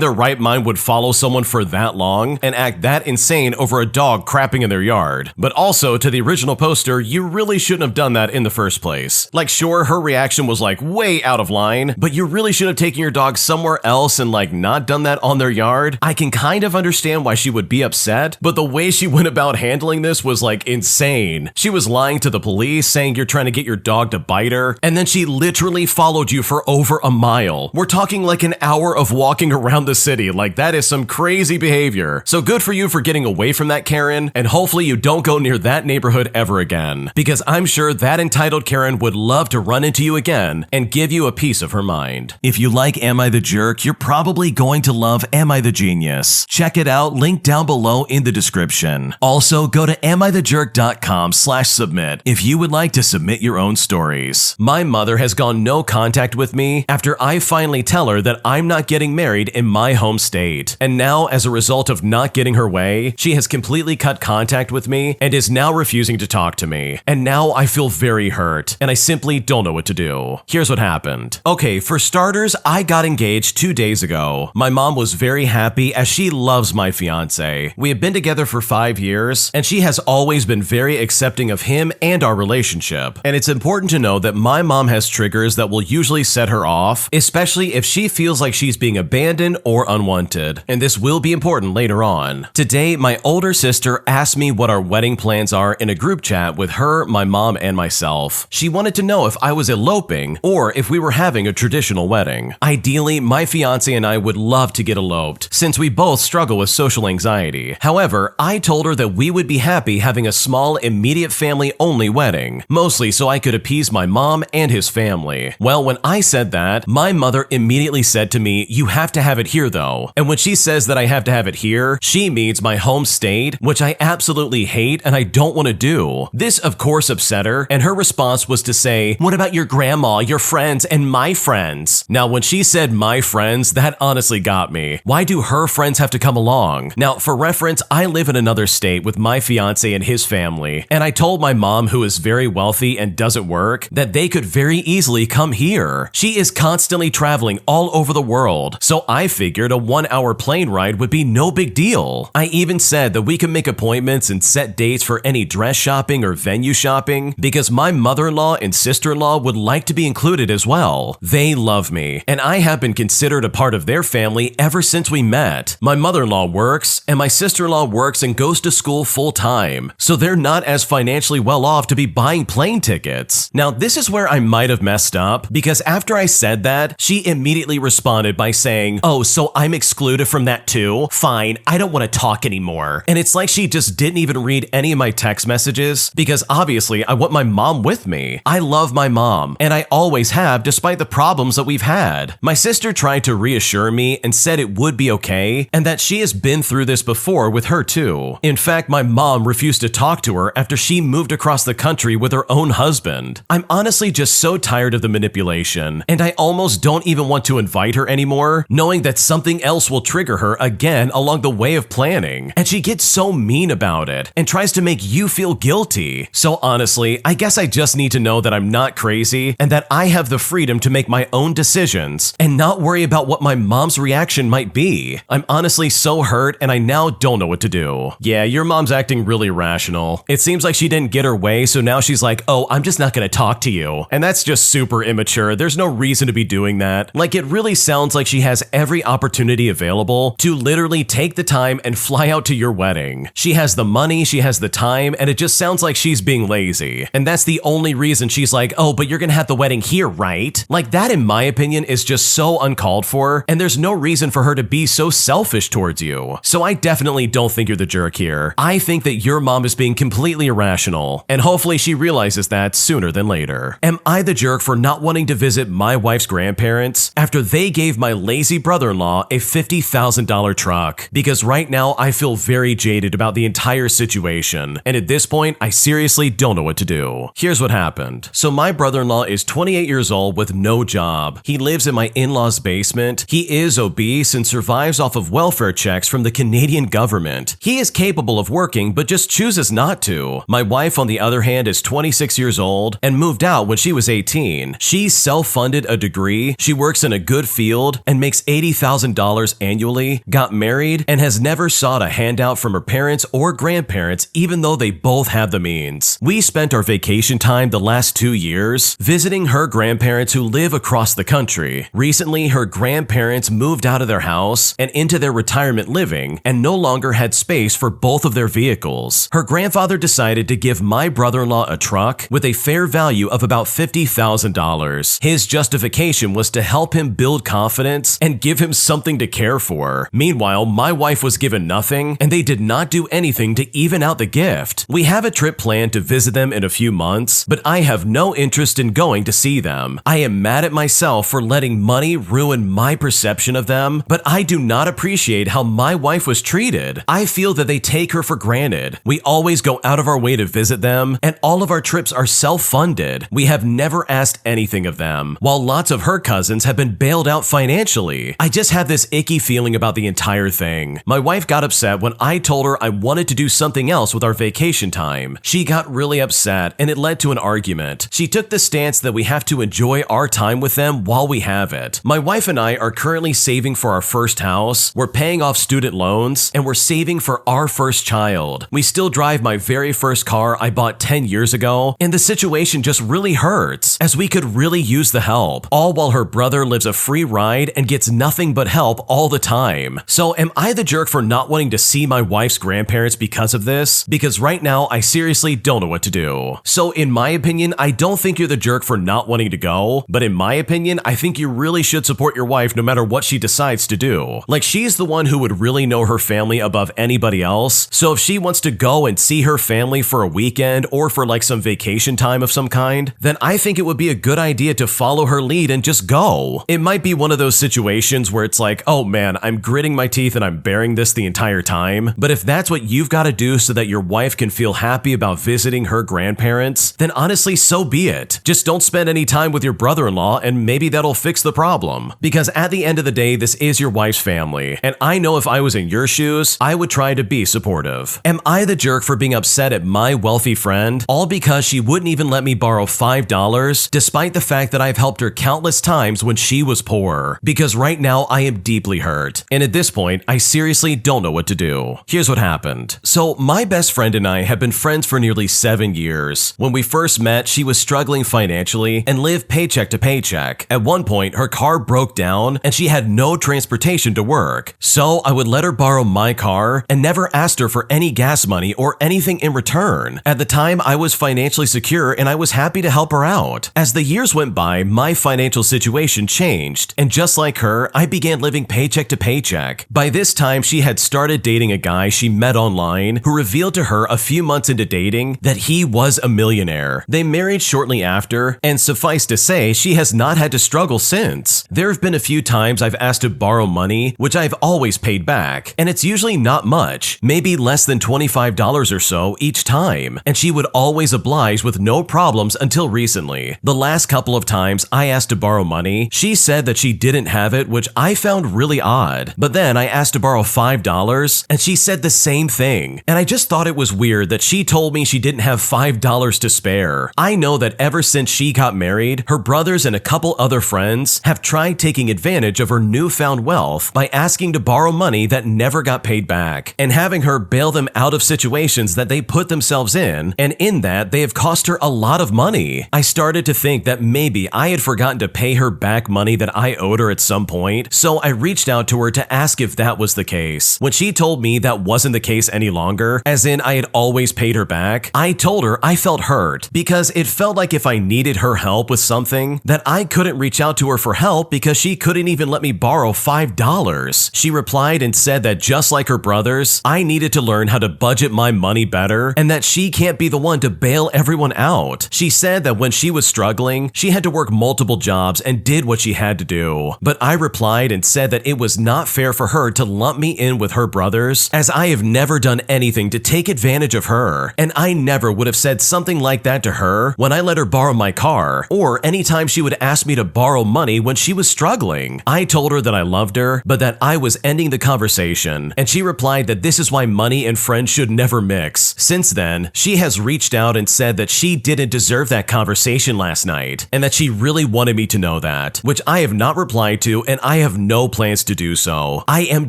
their right mind would follow someone for that long and act that insane over a dog crapping in their yard? But also, to the original poster, you really shouldn't have done that in the first place. Like, sure, her reaction was like way out of line, but you really should have taken your dog somewhere else and like not done that on their yard. I can kind of understand why she would be upset, but the way she went about handling this was like insane. She was lying to the police, saying you're trying to get your dog to bite her, and then she literally followed you for over a mile. We're talking like an hour of walking around the city. Like, that is some crazy behavior. So good for you for getting away from that Karen, and hopefully you don't go near that neighborhood ever again, because I'm sure that entitled Karen would love to run into you again and give you a piece of her mind. If you like Am I the Jerk, you're probably going to love Am I the Genius. Check it out, link down below in the description. Also, go to amithejerk.com/submit if you would like to submit your own stories. My mother has gone no contact with me after I finally tell her that I'm not getting married in my home state. And now, as a result of not getting her way, she has completely cut contact with me and is now refusing to talk to me. And now I feel very hurt, and I simply don't know what to do. Here's what happened. Okay, for starters, I got engaged 2 days ago. My mom was very happy as she loves my fiance. We have been together for 5 years, and she has always been very accepting of him and our relationship. And it's important to know that my mom has triggers that will usually set her off, especially if she feels like she's being abandoned or unwanted. And this will be important later on. Today, my older sister asked me what our wedding plans are in a group chat with her, my mom, and myself. She wanted to know if I was eloping or if we were having a traditional wedding. Ideally, my fiance and I would love to get eloped, since we both struggle with social anxiety. However, I told her that we would be happy having a small, immediate family-only wedding, mostly so I could appease my mom and his family. Well, when I said that, my mother immediately said to me, "You have to have it here though." And when she says that I have to have it here, she means my home state, which I absolutely hate and I don't want to do. This, of course, upset her, and her response was to say, "What about your grandma, your friends, and my friends?" Now, when she said my friends, that honestly got me. Why do her friends have to come along? Now, for reference, I live in another state with my fiance and his family, and I told my mom, who is very wealthy and doesn't work, that they could very easily come here. She is constantly traveling all over the world, so I figured a 1-hour plane ride would be no big deal. I even said that we could make appointments and set dates for any dress shopping or venue shopping, because my mother-in-law and sister-in-law would like to be included as well. They love me, and I have been considered a part of their family ever since we met. My mother-in-law works, and my sister-in-law works and goes to school full-time, so they're not as financially well off to be buying plane tickets. Now, this is where I might have messed up, because after I said that, she immediately responded by saying, "Oh, so I'm excluded from that too? Fine, I don't want to talk anymore." And it's like she just didn't even read any of my text messages, because obviously I want my mom with me. I love my mom, and I always have, despite the problems that we've had. My sister tried to reassure me and said it would be okay, and that she has been through this before with her too. In fact, my mom refused to talk to her after she moved across the country with her own husband. I'm honestly just so tired of the manipulation, and I almost don't even want to invite her anymore, knowing that something else will trigger her again along the way of planning. And she gets so mean about it and tries to make you feel guilty. So honestly, I guess I just need to know that I'm not crazy and that I have the freedom to make my own decisions and not worry about what my mom's reaction might be. I'm honestly so hurt, and I now don't know what to do. Yeah, your mom's acting really rational. It seems like she didn't get her way, so now she's like, "Oh, I'm just not gonna talk to you." And that's just super immature. There's no reason to be doing that. Like, it really sounds like she has every opportunity available to literally take the time and fly out to your wedding. She has the money, she has the time, and it just sounds like she's being lazy. And that's the only reason she's like, "Oh, but you're gonna have the wedding here, right?" Like, that, in my opinion, is just so uncalled for, and there's no reason for her to be so selfish towards you. So I definitely don't think you're the jerk here. I think that your mom is being completely irrational, and hopefully she realizes that sooner than later. Am I the jerk for not wanting to visit my wife's grandparents after they gave my lazy brother-in-law a $50,000 truck? Because right now I feel very jaded about the entire situation, and at this point, I seriously don't know what to do. Here's what happened. So my brother-in-law is 28 years old with no job. He lives in my in-laws' basement. He is obese and survives off of welfare checks from the Canadian government. He is capable of working, but just chooses not to. My wife, on the other hand, is 26 years old and moved out when she was 18. She self-funded a degree, she works in a good field, and makes $80,000 annually, got married, and has never sought a handout from her parents or grandparents, even though they both have the means. We spent our vacation time the last 2 years visiting her grandparents who live across the country. Recently, her grandparents moved out of their house and into their retirement living and no longer had space for both of their vehicles. Her grandfather decided to give my brother-in-law a truck with a fair value of about $50,000. His justification was to help him build confidence and give him something to care for. Meanwhile, my wife was given nothing, and they did not do anything to even out the gift. We have a trip planned to visit them in a few months, but I have no interest in going to see them. I am mad at myself for letting money ruin my perception of them, but I do not appreciate how my wife was treated. I feel that they take her for granted. We always go out of our way to visit them, and all of our trips are self-funded. We have never asked anything of them, while lots of her cousins have been bailed out financially. I just have this icky feeling about the entire thing. My wife got upset when I told her I wanted to do something else with our vacation time. She got really upset, and it led to an argument. She took the stance that we have to enjoy our time with them while we have it. My wife and I are currently saving for our first house, we're paying off student loans, and we're saving for our first child. We still drive my very first car I bought 10 years ago, and the situation just really hurts, as we could really use the help, all while her brother lives a free ride and gets nothing but help all the time. So am I the jerk for not wanting to see my wife's grandparents because of this? Because right now, I seriously don't know what to do. So in my opinion, I don't think you're the jerk for not wanting to go, but in my opinion, I think you really should support your wife no matter what she decides to do. Like, she's the one who would really know her family above anybody else, so if she wants to go and see her family for a weekend or for like some vacation time of some kind, then I think it would be a good idea to follow her lead and just go. It might be one of those situations where it's like, oh man, I'm gritting my teeth and I'm bearing this the entire time, but if that's what you've got to do so that your wife can feel happy about visiting her grandparents, then honestly, so be it. Just don't spend any time with your brother-in-law and maybe that'll fix the problem. Because at the end of the day, this is your wife's family, and I know if I was in your shoes, I would try to be supportive. Am I the jerk for being upset at my wealthy friend, all because she wouldn't even let me borrow $5, despite the fact that I've helped her countless times when she was poor? Because right now, I am deeply hurt, and at this point, I seriously don't know what to do. Here's what happened. So my best friend and I have been friends for nearly 7 years. When we first met, she was struggling financially and lived paycheck to paycheck. At one point, her car broke down and she had no transportation to work. So I would let her borrow my car and never asked her for any gas money or anything in return. At the time, I was financially secure and I was happy to help her out. As the years went by, my financial situation changed, and just like her, I began living paycheck to paycheck. By this time, she had started dating a guy she met online who revealed to her a few months into dating that he was a millionaire. They married shortly after, and suffice to say, she has not had to struggle since. There have been a few times I've asked to borrow money, which I've always paid back, and it's usually not much, maybe less than $25 or so each time, and she would always oblige with no problems until recently. The last couple of times I asked to borrow money, she said that she didn't have it, which I found really odd. But then I asked to borrow $5, and she said the same thing, and I just thought it was weird that she told me she didn't have $5 to spare. I know that ever since she got married, her brothers and a couple other friends have tried taking advantage of her newfound wealth by asking to borrow money that never got paid back, and having her bail them out of situations that they put themselves in, and in that they have cost her a lot of money. I started to think that maybe I had forgotten to pay her back money that I owed her at some point, so I reached out to her to ask if that was the case. When she told me that wasn't the case any longer, as in I had always paid her back, I told her I felt hurt, because it felt like if I needed her help with something, that I couldn't reach out to her for help because she couldn't even let me borrow $5. She replied and said that just like her brothers, I needed to learn how to budget my money better, and that she can't be the one to bail everyone out. She said that when she was struggling, she had to work multiple jobs and did what she had to do. But I replied and said that it was not fair for her to lump me in with her brothers, as I have never done anything to take advantage of her, and I never would have said something like that to her when I let her borrow my car, or anytime she would ask me to borrow money when she was struggling. I told her that I loved her, but that I was ending the conversation, and she replied that this is why money and friends should never mix. Since then, she has reached out and said that she didn't deserve that conversation last night, and that she really wanted me to know that, which I have not replied to, and I have no plans to do so. I am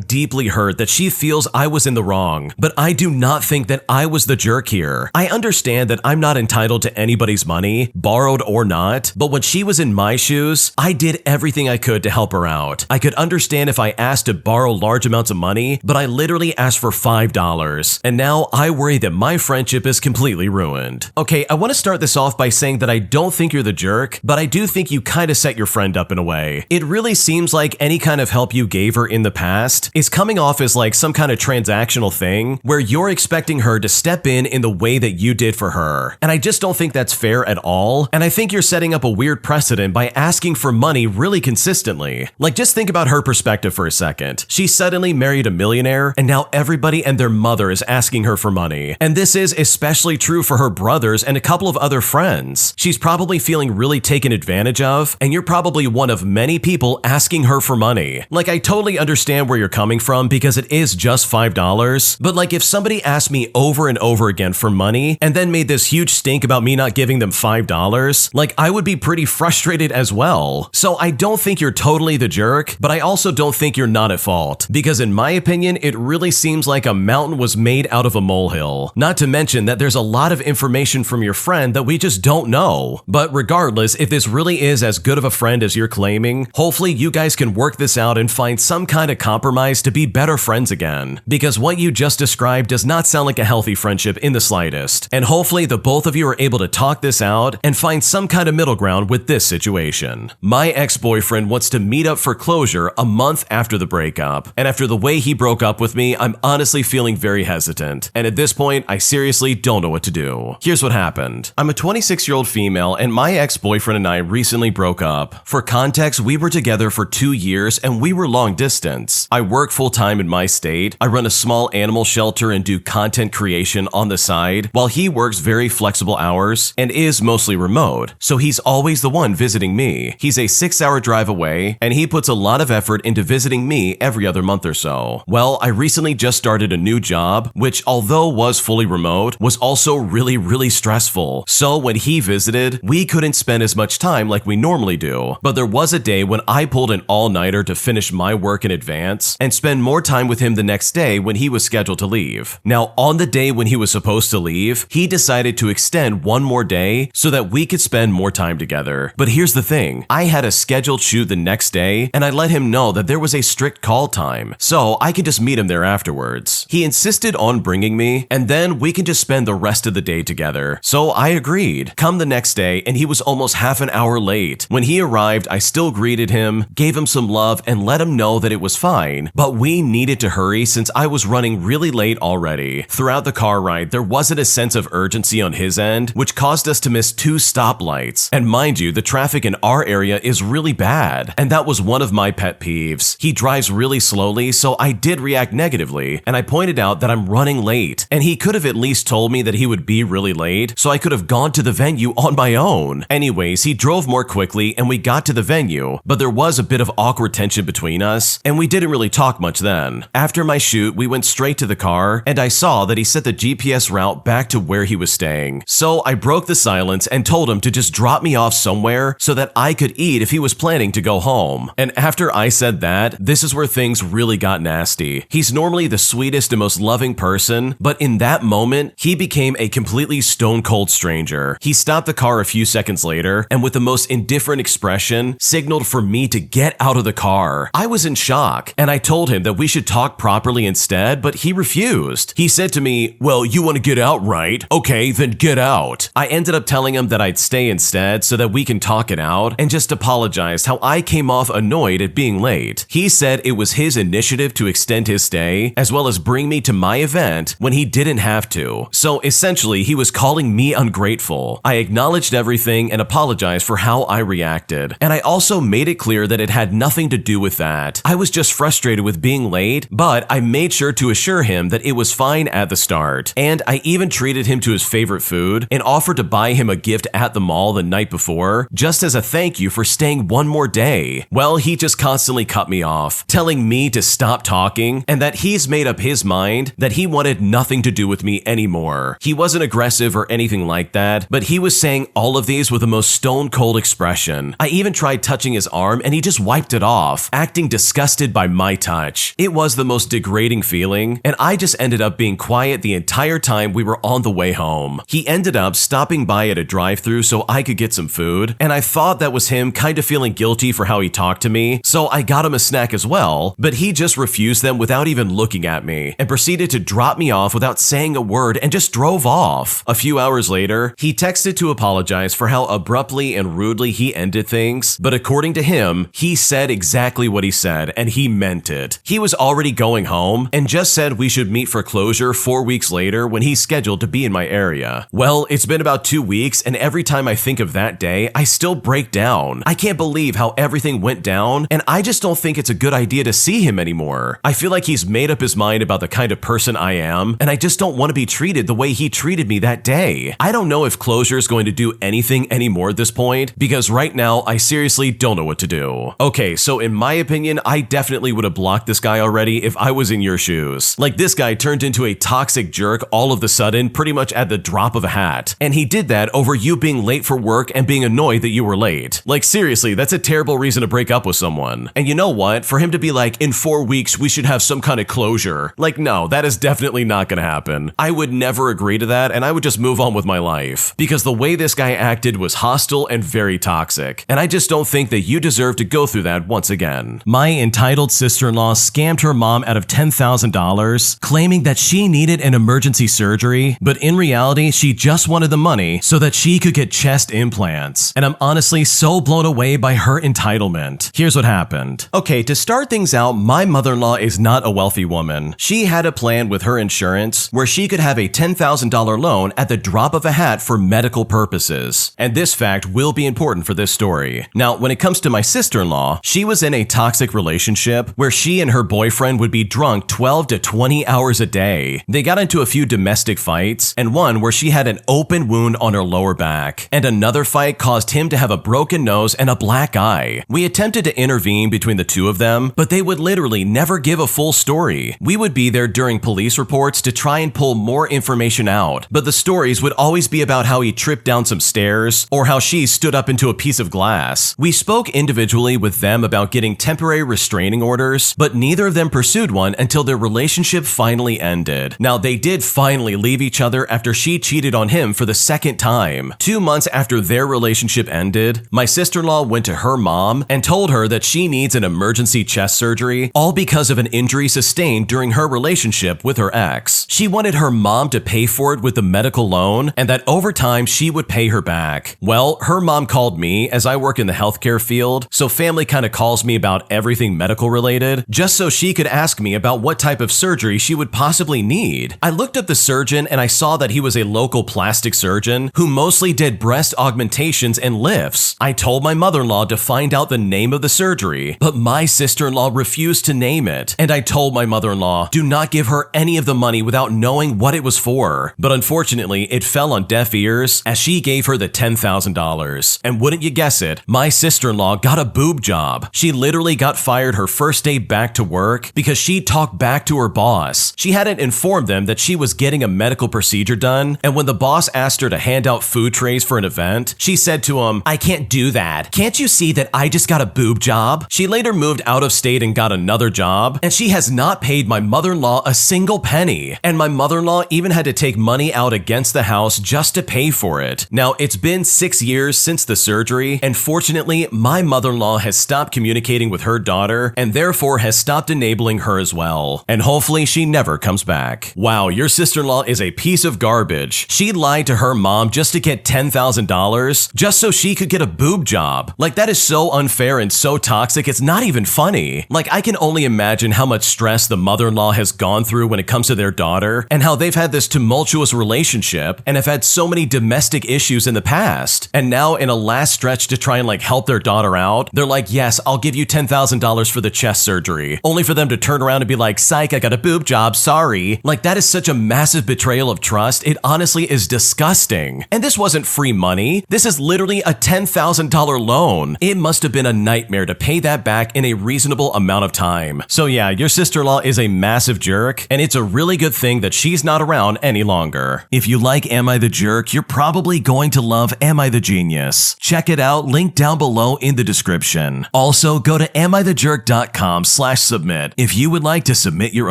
deeply hurt that she feels I was in the wrong, but I do not think that I was the jerk here. I understand that I'm not entitled to anybody's money, borrowed or not, but when she was in my shoes, I did everything I could to help her out. I could understand if I asked to borrow large amounts of money, but I literally asked for $5, and now I worry that my friendship is completely ruined. Okay, I want to start this off by saying that I don't think you're the jerk, but I do think you kind of set your friend up in a way. It really seems like any kind of help you gave her in the past is coming off as like some kind of transactional thing where you're expecting her to step in the way that you did for her. And I just don't think that's fair at all, and I think you're setting up a weird precedent by asking for money really consistently. Like, just think about her perspective for a second. She suddenly married a millionaire, and now everybody and their mother is asking her for money. And this is especially true for her brothers and a couple of other friends. She's probably feeling really taken advantage of, and you're probably one of many people asking her for money. Like, I totally understand where you're coming from because it is just $5, but like if somebody asked me over and over again for money and then made this huge stink about me not giving them $5, like I would be pretty frustrated as well. So I don't think you're totally the jerk, but I also don't think you're not at fault, because in my opinion, it really seems like a mountain was made out of a molehill. Not to mention that there's a lot of information from your friend that we just don't know. But regardless, if this really is as good of a friend as you're claiming, hopefully you guys can work this out and find some kind of compromise to be better friends again. Because what you just described does not sound like a healthy friendship in the slightest. And hopefully the both of you are able to talk this out and find some kind of middle ground with this situation. My ex-boyfriend wants to meet up for closure a month after the breakup. And after the way he broke up with me, I'm honestly feeling very hesitant. And at this point, I seriously don't know what to do. Here's what happened. I'm a 26-year-old female, and my ex-boyfriend and I recently broke up. For context, we were together for 2 years and we were long distance. I work full-time in my state. I run a small animal shelter and do content creation on the side, while he works very flexible hours and is mostly remote. So he's always the one visiting me. He's a 6-hour drive away, and he puts a lot of effort into visiting me every other month or so. Well, I recently just started a new job, which although was fully remote, was also really stressful. So when he visited, we couldn't spend as much time like we normally do. But there was a day when I pulled an all-nighter to finish my work in advance and spend more time with him the next day when he was scheduled to leave. Now, on the day when he was supposed to leave, he decided to extend one more day so that we could spend more time together. But here's the thing, I had a scheduled shoot the next day, and I let him know that there was a strict call time, so I could just meet him there afterwards. He insisted on bringing me, and then we can just spend the rest of the day together. So I agreed. Come the next day, and he was almost half an hour late. When he arrived, I still greeted him, gave him some love, and let him know that it was fine, but we needed to hurry since I was running really late already. Throughout the car ride, there wasn't a sense of urgency on his end, which caused us to miss 2 stoplights. And mind you, the traffic in our area is really bad, and that was one of my pet peeves. He drives really slowly, so I did react negatively, and I pointed out that I'm running late, and he could have at least told me that he would be really late, so I could have gone to the venue on my own. Anyways, he drove more quickly, and we got to the venue, but there was a bit of awkward tension between us, and we didn't really talk much then. After my shoot, we went straight to the car, and I saw that he set the GPS route back to where he was staying. So I broke the silence and told him to just drop me off somewhere so that I could eat if he was planning to go home. And after I said that, this is where things really got nasty. He's normally the sweetest and most loving person, but in that moment, he became a completely stone-cold stranger. He stopped the car a few seconds later, and with the most indifferent expression, signaled for me to get out of the car. I was in shock, and I told him that we should talk properly instead, but he refused. He said to me, "Well, you want to get out, right? Okay, then get out." I ended up telling him that I'd stay instead so that we can talk it out, and just apologized how I came off annoyed at being late. He said it was his initiative to extend his stay, as well as bring me to my event when he didn't have to. So essentially, he was calling me ungrateful. I acknowledged everything and apologized for how I reacted. And I also made it clear that it had nothing to do with that. I was just frustrated with being late, but But I made sure to assure him that it was fine at the start, and I even treated him to his favorite food and offered to buy him a gift at the mall the night before, just as a thank you for staying one more day. Well, he just constantly cut me off, telling me to stop talking and that he's made up his mind that he wanted nothing to do with me anymore. He wasn't aggressive or anything like that, but he was saying all of these with the most stone-cold expression. I even tried touching his arm and he just wiped it off, acting disgusted by my touch. It was the most degrading feeling, and I just ended up being quiet the entire time we were on the way home. He ended up stopping by at a drive-thru so I could get some food, and I thought that was him kind of feeling guilty for how he talked to me, so I got him a snack as well, but he just refused them without even looking at me and proceeded to drop me off without saying a word and just drove off. A few hours later, he texted to apologize for how abruptly and rudely he ended things, but according to him, he said exactly what he said and he meant it. He was already going home and just said we should meet for closure 4 weeks later when he's scheduled to be in my area. Well, it's been about 2 weeks, and every time I think of that day, I still break down. I can't believe how everything went down, and I just don't think it's a good idea to see him anymore. I feel like he's made up his mind about the kind of person I am, and I just don't want to be treated the way he treated me that day. I don't know if closure is going to do anything anymore at this point, because right now I seriously don't know what to do. Okay, so in my opinion, I definitely would have blocked this guy already if I was in your shoes. Like, this guy turned into a toxic jerk all of the sudden, pretty much at the drop of a hat. And he did that over you being late for work and being annoyed that you were late. Like, seriously, that's a terrible reason to break up with someone. And you know what? For him to be like, in 4 weeks, we should have some kind of closure. Like, no, that is definitely not gonna happen. I would never agree to that, and I would just move on with my life. Because the way this guy acted was hostile and very toxic. And I just don't think that you deserve to go through that once again. My entitled sister-in-law scammed her mom out of $10,000, claiming that she needed an emergency surgery, but in reality, she just wanted the money so that she could get chest implants. And I'm honestly so blown away by her entitlement. Here's what happened. Okay, to start things out, my mother-in-law is not a wealthy woman. She had a plan with her insurance where she could have a $10,000 loan at the drop of a hat for medical purposes. And this fact will be important for this story. Now, when it comes to my sister-in-law, she was in a toxic relationship where she and her boyfriend would be drunk 12 to 20 hours a day. They got into a few domestic fights, and one where she had an open wound on her lower back, and another fight caused him to have a broken nose and a black eye. We attempted to intervene between the two of them, but they would literally never give a full story. We would be there during police reports to try and pull more information out, but the stories would always be about how he tripped down some stairs or how she stood up into a piece of glass. We spoke individually with them about getting temporary restraining orders, but neither of them pursued one until their relationship finally ended. Now, they did finally leave each other after she cheated on him for the second time. 2 months after their relationship ended, my sister-in-law went to her mom and told her that she needs an emergency chest surgery, all because of an injury sustained during her relationship with her ex. She wanted her mom to pay for it with the medical loan, and that over time she would pay her back. Well, her mom called me, as I work in the healthcare field, so family kind of calls me about everything medical related, just so she could ask me about what type of surgery she would possibly need. I looked up the surgeon and I saw that he was a local plastic surgeon who mostly did breast augmentations and lifts. I told my mother-in-law to find out the name of the surgery, but my sister-in-law refused to name it. And I told my mother-in-law, do not give her any of the money without knowing what it was for. But unfortunately, it fell on deaf ears as she gave her the $10,000. And wouldn't you guess it, my sister-in-law got a boob job. She literally got fired her first day back to work because she talked back to her boss. She hadn't informed them that she was getting a medical procedure done, and when the boss asked her to hand out food trays for an event, she said to him, I can't do that. Can't you see that I just got a boob job? She later moved out of state and got another job, and she has not paid my mother-in-law a single penny. And my mother-in-law even had to take money out against the house just to pay for it. Now, it's been 6 years since the surgery, and fortunately, my mother-in-law has stopped communicating with her daughter and therefore has stopped enabling her as well. And hopefully she never comes back. Wow, your sister-in-law is a piece of garbage. She lied to her mom just to get $10,000 just so she could get a boob job. Like, that is so unfair and so toxic, it's not even funny. Like, I can only imagine how much stress the mother-in-law has gone through when it comes to their daughter, and how they've had this tumultuous relationship and have had so many domestic issues in the past. And now, in a last stretch to try and help their daughter out, they're like, yes, I'll give you $10,000 for the chest surgery, only for them to turn turn around and be like, psych, I got a boob job, sorry. Like, that is such a massive betrayal of trust. It honestly is disgusting. And this wasn't free money. This is literally a $10,000 loan. It must have been a nightmare to pay that back in a reasonable amount of time. So yeah, your sister-in-law is a massive jerk, and it's a really good thing that she's not around any longer. If you like Am I the Jerk, you're probably going to love Am I the Genius. Check it out, link down below in the description. Also, go to amithejerk.com/submit if you would like to submit your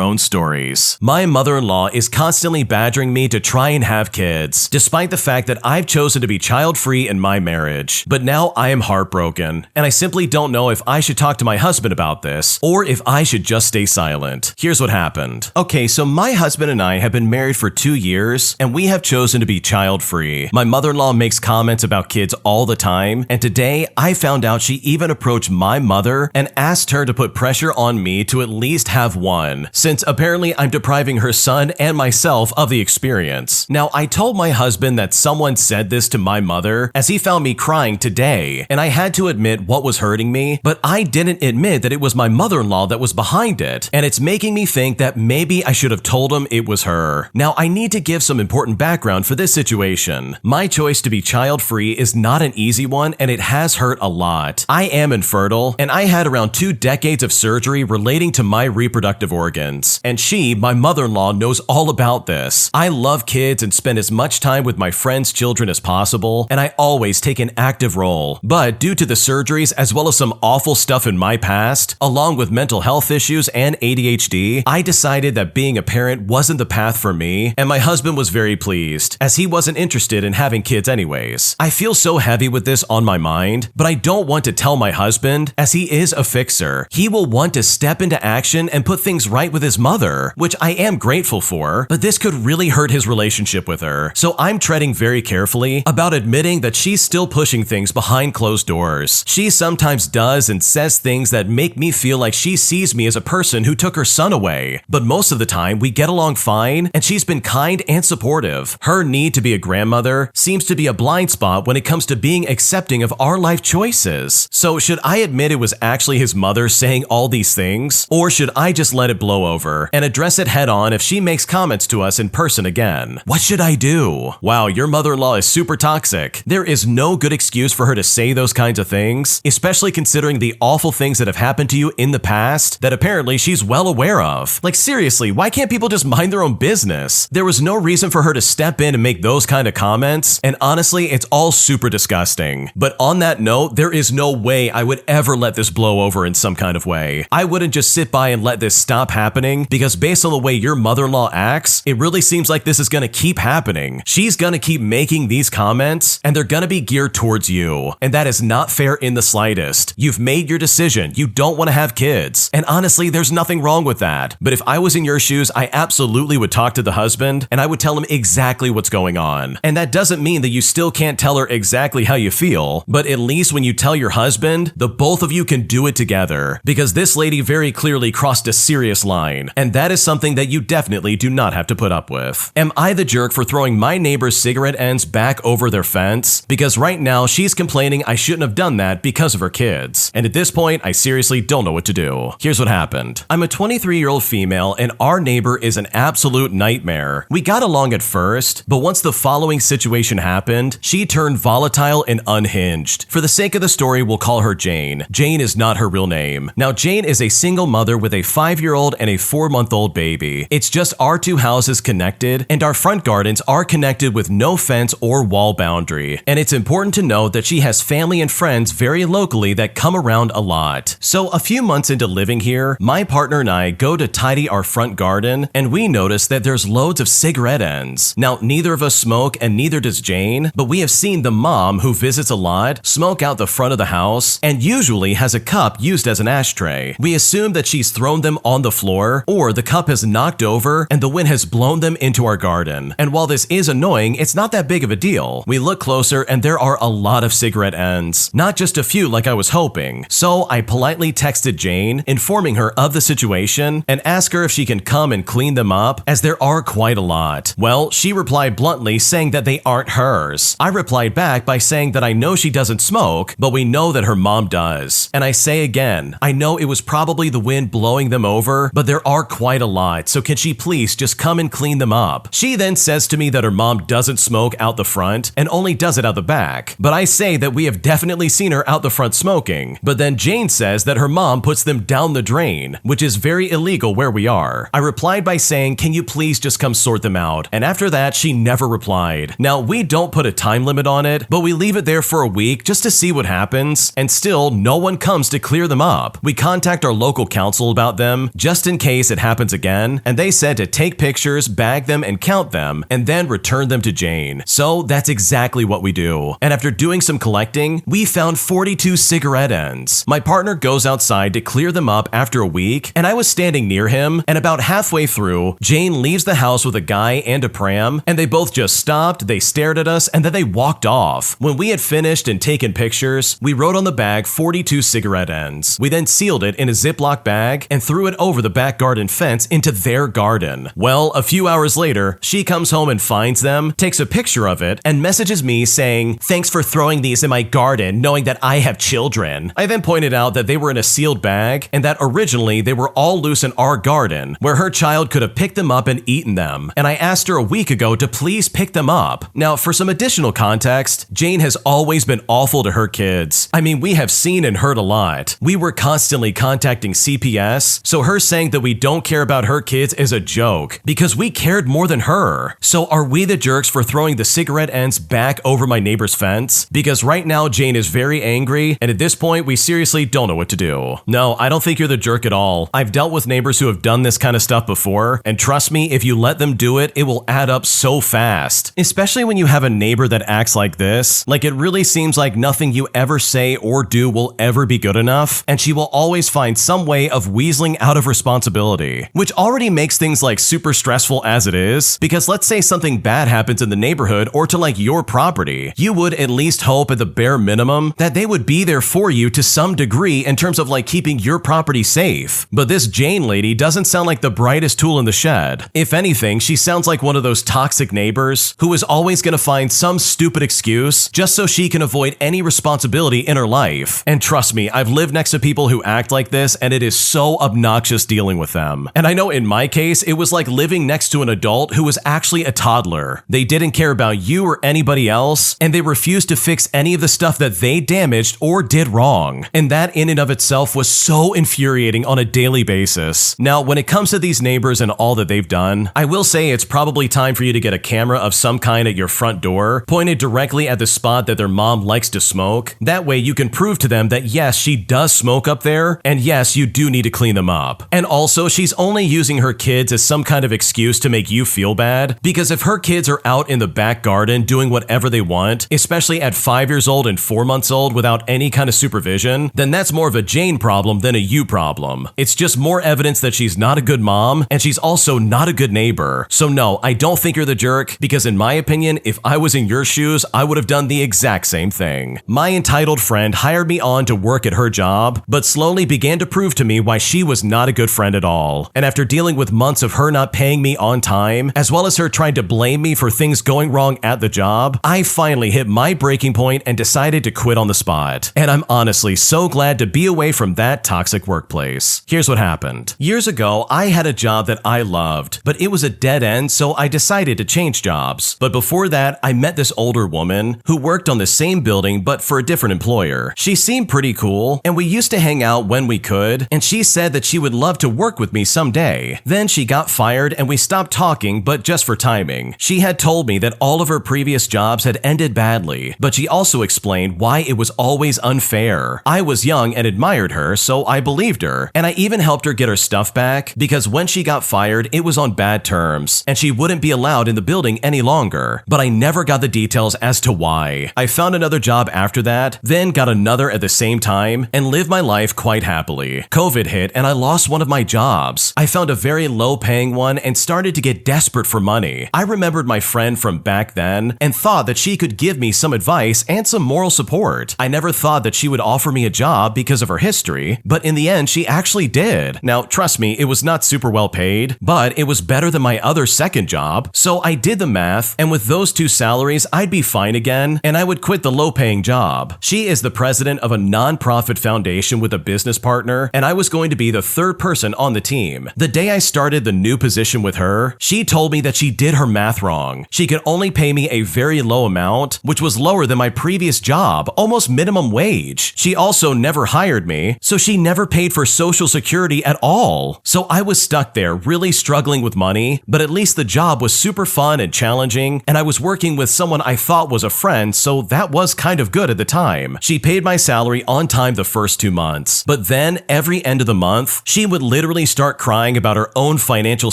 own stories. My mother-in-law is constantly badgering me to try and have kids, despite the fact that I've chosen to be child-free in my marriage. But now I am heartbroken, and I simply don't know if I should talk to my husband about this, or if I should just stay silent. Here's what happened. Okay, so my husband and I have been married for 2 years, and we have chosen to be child-free. My mother-in-law makes comments about kids all the time, and today I found out she even approached my mother and asked her to put pressure on me to at least have one, since apparently I'm depriving her son and myself of the experience. Now, I told my husband that someone said this to my mother as he found me crying today, and I had to admit what was hurting me, but I didn't admit that it was my mother-in-law that was behind it, and it's making me think that maybe I should have told him it was her. Now, I need to give some important background for this situation. My choice to be child-free is not an easy one, and it has hurt a lot. I am infertile, and I had around 2 decades of surgery relating to my reproductive organs, and she, my mother-in-law, knows all about this. I love kids and spend as much time with my friends' children as possible, and I always take an active role. But due to the surgeries as well as some awful stuff in my past, along with mental health issues and ADHD, I decided that being a parent wasn't the path for me, and my husband was very pleased, as he wasn't interested in having kids anyways. I feel so heavy with this on my mind, but I don't want to tell my husband, as he is a fixer. He will want to step into action and put things right with his mother, which I am grateful for, but this could really hurt his relationship with her. So I'm treading very carefully about admitting that she's still pushing things behind closed doors. She sometimes does and says things that make me feel like she sees me as a person who took her son away, but most of the time we get along fine, and she's been kind and supportive. Her need to be a grandmother seems to be a blind spot when it comes to being accepting of our life choices. So should I admit it was actually his mother saying all these things, or should I just let it blow over and address it head on if she makes comments to us in person again? What should I do? Wow, your mother-in-law is super toxic. There is no good excuse for her to say those kinds of things, especially considering the awful things that have happened to you in the past that apparently she's well aware of. Like, seriously, why can't people just mind their own business? There was no reason for her to step in and make those kind of comments, and honestly, it's all super disgusting. But on that note, there is no way I would ever let this blow over in some kind of way. I wouldn't just sit by and let this stop happening, because based on the way your mother-in-law acts, it really seems like this is gonna keep happening. She's gonna keep making these comments, and they're gonna be geared towards you. And that is not fair in the slightest. You've made your decision. You don't want to have kids. And honestly, there's nothing wrong with that. But if I was in your shoes, I absolutely would talk to the husband, and I would tell him exactly what's going on. And that doesn't mean that you still can't tell her exactly how you feel, but at least when you tell your husband, the both of you can do it together. Because this lady very clearly crossed a serious line, and that is something that you definitely do not have to put up with. Am I the jerk for throwing my neighbor's cigarette ends back over their fence? Because right now, she's complaining I shouldn't have done that because of her kids. And at this point, I seriously don't know what to do. Here's what happened. I'm a 23-year-old female, and our neighbor is an absolute nightmare. We got along at first, but once the following situation happened, she turned volatile and unhinged. For the sake of the story, we'll call her Jane. Jane is not her real name. Now, Jane is a single mother with a 5-year-old and a 4-month-old baby. It's just our 2 houses connected, and our front gardens are connected with no fence or wall boundary. And it's important to note that she has family and friends very locally that come around a lot. So a few months into living here, my partner and I go to tidy our front garden, and we notice that there's loads of cigarette ends. Now, neither of us smoke, and neither does Jane, but we have seen the mom, who visits a lot, smoke out the front of the house, and usually has a cup used as an ashtray. We assume that she's thrown them on the floor, or the cup has knocked over and the wind has blown them into our garden. And while this is annoying, it's not that big of a deal. We look closer and there are a lot of cigarette ends, not just a few like I was hoping. So I politely texted Jane, informing her of the situation, and asked her if she can come and clean them up, as there are quite a lot. Well, she replied bluntly saying that they aren't hers. I replied back by saying that I know she doesn't smoke, but we know that her mom does. And I say again, I know it was probably the wind blowing blowing them over, but there are quite a lot, so can she please just come and clean them up? She then says to me that her mom doesn't smoke out the front and only does it out the back, but I say that we have definitely seen her out the front smoking. But then Jane says that her mom puts them down the drain, which is very illegal where we are. I replied by saying, can you please just come sort them out? And after that, she never replied. Now, we don't put a time limit on it, but we leave it there for a week just to see what happens, and still, no one comes to clear them up. We contact our local council about them, just in case it happens again, and they said to take pictures, bag them, and count them, and then return them to Jane. So that's exactly what we do. And after doing some collecting, we found 42 cigarette ends. My partner goes outside to clear them up after a week, and I was standing near him, and about halfway through, Jane leaves the house with a guy and a pram, and they both just stopped, they stared at us, and then they walked off. When we had finished and taken pictures, we wrote on the bag 42 cigarette ends. We then sealed it in a Ziploc bag and threw it over the back garden fence into their garden. Well, a few hours later, she comes home and finds them, takes a picture of it, and messages me saying, "Thanks for throwing these in my garden, knowing that I have children." I then pointed out that they were in a sealed bag and that originally they were all loose in our garden, where her child could have picked them up and eaten them. And I asked her a week ago to please pick them up. Now, for some additional context, Jane has always been awful to her kids. I mean, we have seen and heard a lot. We were constantly contacting CPS, so her saying that we don't care about her kids is a joke, because we cared more than her. So are we the jerks for throwing the cigarette ends back over my neighbor's fence? Because right now Jane is very angry, and at this point we seriously don't know what to do. No, I don't think you're the jerk at all. I've dealt with neighbors who have done this kind of stuff before, and trust me, if you let them do it, it will add up so fast. Especially when you have a neighbor that acts like this. Like, it really seems like nothing you ever say or do will ever be good enough, and she will always find some way of weaseling out of responsibility, which already makes things like super stressful as it is, because let's say something bad happens in the neighborhood or to like your property, you would at least hope at the bare minimum that they would be there for you to some degree in terms of like keeping your property safe. But this Jane lady doesn't sound like the brightest tool in the shed. If anything, she sounds like one of those toxic neighbors who is always going to find some stupid excuse just so she can avoid any responsibility in her life. And trust me, I've lived next to people who act like this, and it is so obnoxious dealing with them. And I know in my case, it was like living next to an adult who was actually a toddler. They didn't care about you or anybody else, and they refused to fix any of the stuff that they damaged or did wrong. And that in and of itself was so infuriating on a daily basis. Now, when it comes to these neighbors and all that they've done, I will say it's probably time for you to get a camera of some kind at your front door, pointed directly at the spot that their mom likes to smoke. That way you can prove to them that yes, she does smoke up there, and yes, you do need to clean them up. And also, she's only using her kids as some kind of excuse to make you feel bad, because if her kids are out in the back garden doing whatever they want, especially at 5 years old and 4 months old without any kind of supervision, then that's more of a Jane problem than a you problem. It's just more evidence that she's not a good mom, and she's also not a good neighbor. So no, I don't think you're the jerk, because in my opinion, if I was in your shoes, I would have done the exact same thing. My entitled friend hired me on to work at her job, but slowly began to prove to me why she was not a good friend at all. And after dealing with months of her not paying me on time, as well as her trying to blame me for things going wrong at the job, I finally hit my breaking point and decided to quit on the spot. And I'm honestly so glad to be away from that toxic workplace. Here's what happened. Years ago, I had a job that I loved, but it was a dead end, so I decided to change jobs. But before that, I met this older woman who worked on the same building but for a different employer. She seemed pretty cool, and we used to hang out when we could, and she said that she would love to work with me someday. Then she got fired and we stopped talking, but just for timing. She had told me that all of her previous jobs had ended badly, but she also explained why it was always unfair. I was young and admired her, so I believed her, and I even helped her get her stuff back, because when she got fired, it was on bad terms, and she wouldn't be allowed in the building any longer. But I never got the details as to why. I found another job after that, then got another at the same time, and lived my life quite happily. COVID hit and I lost one of my jobs. I found a very low-paying one and started to get desperate for money. I remembered my friend from back then and thought that she could give me some advice and some moral support. I never thought that she would offer me a job because of her history, but in the end she actually did. Now, trust me, it was not super well paid, but it was better than my other second job, so I did the math, and with those two salaries, I'd be fine again, and I would quit the low-paying job. She is the president of a non-profit foundation with a business partner, and I was going to be the third person on the team. The day I started the new position with her, she told me that she did her math wrong. She could only pay me a very low amount, which was lower than my previous job, almost minimum wage. She also never hired me, so she never paid for Social Security at all. So I was stuck there, really struggling with money, but at least the job was super fun and challenging, and I was working with someone I thought was a friend, so that was kind of good at the time. She paid my salary on time the first 2 months, but then every end of the month, she would literally start crying about her own financial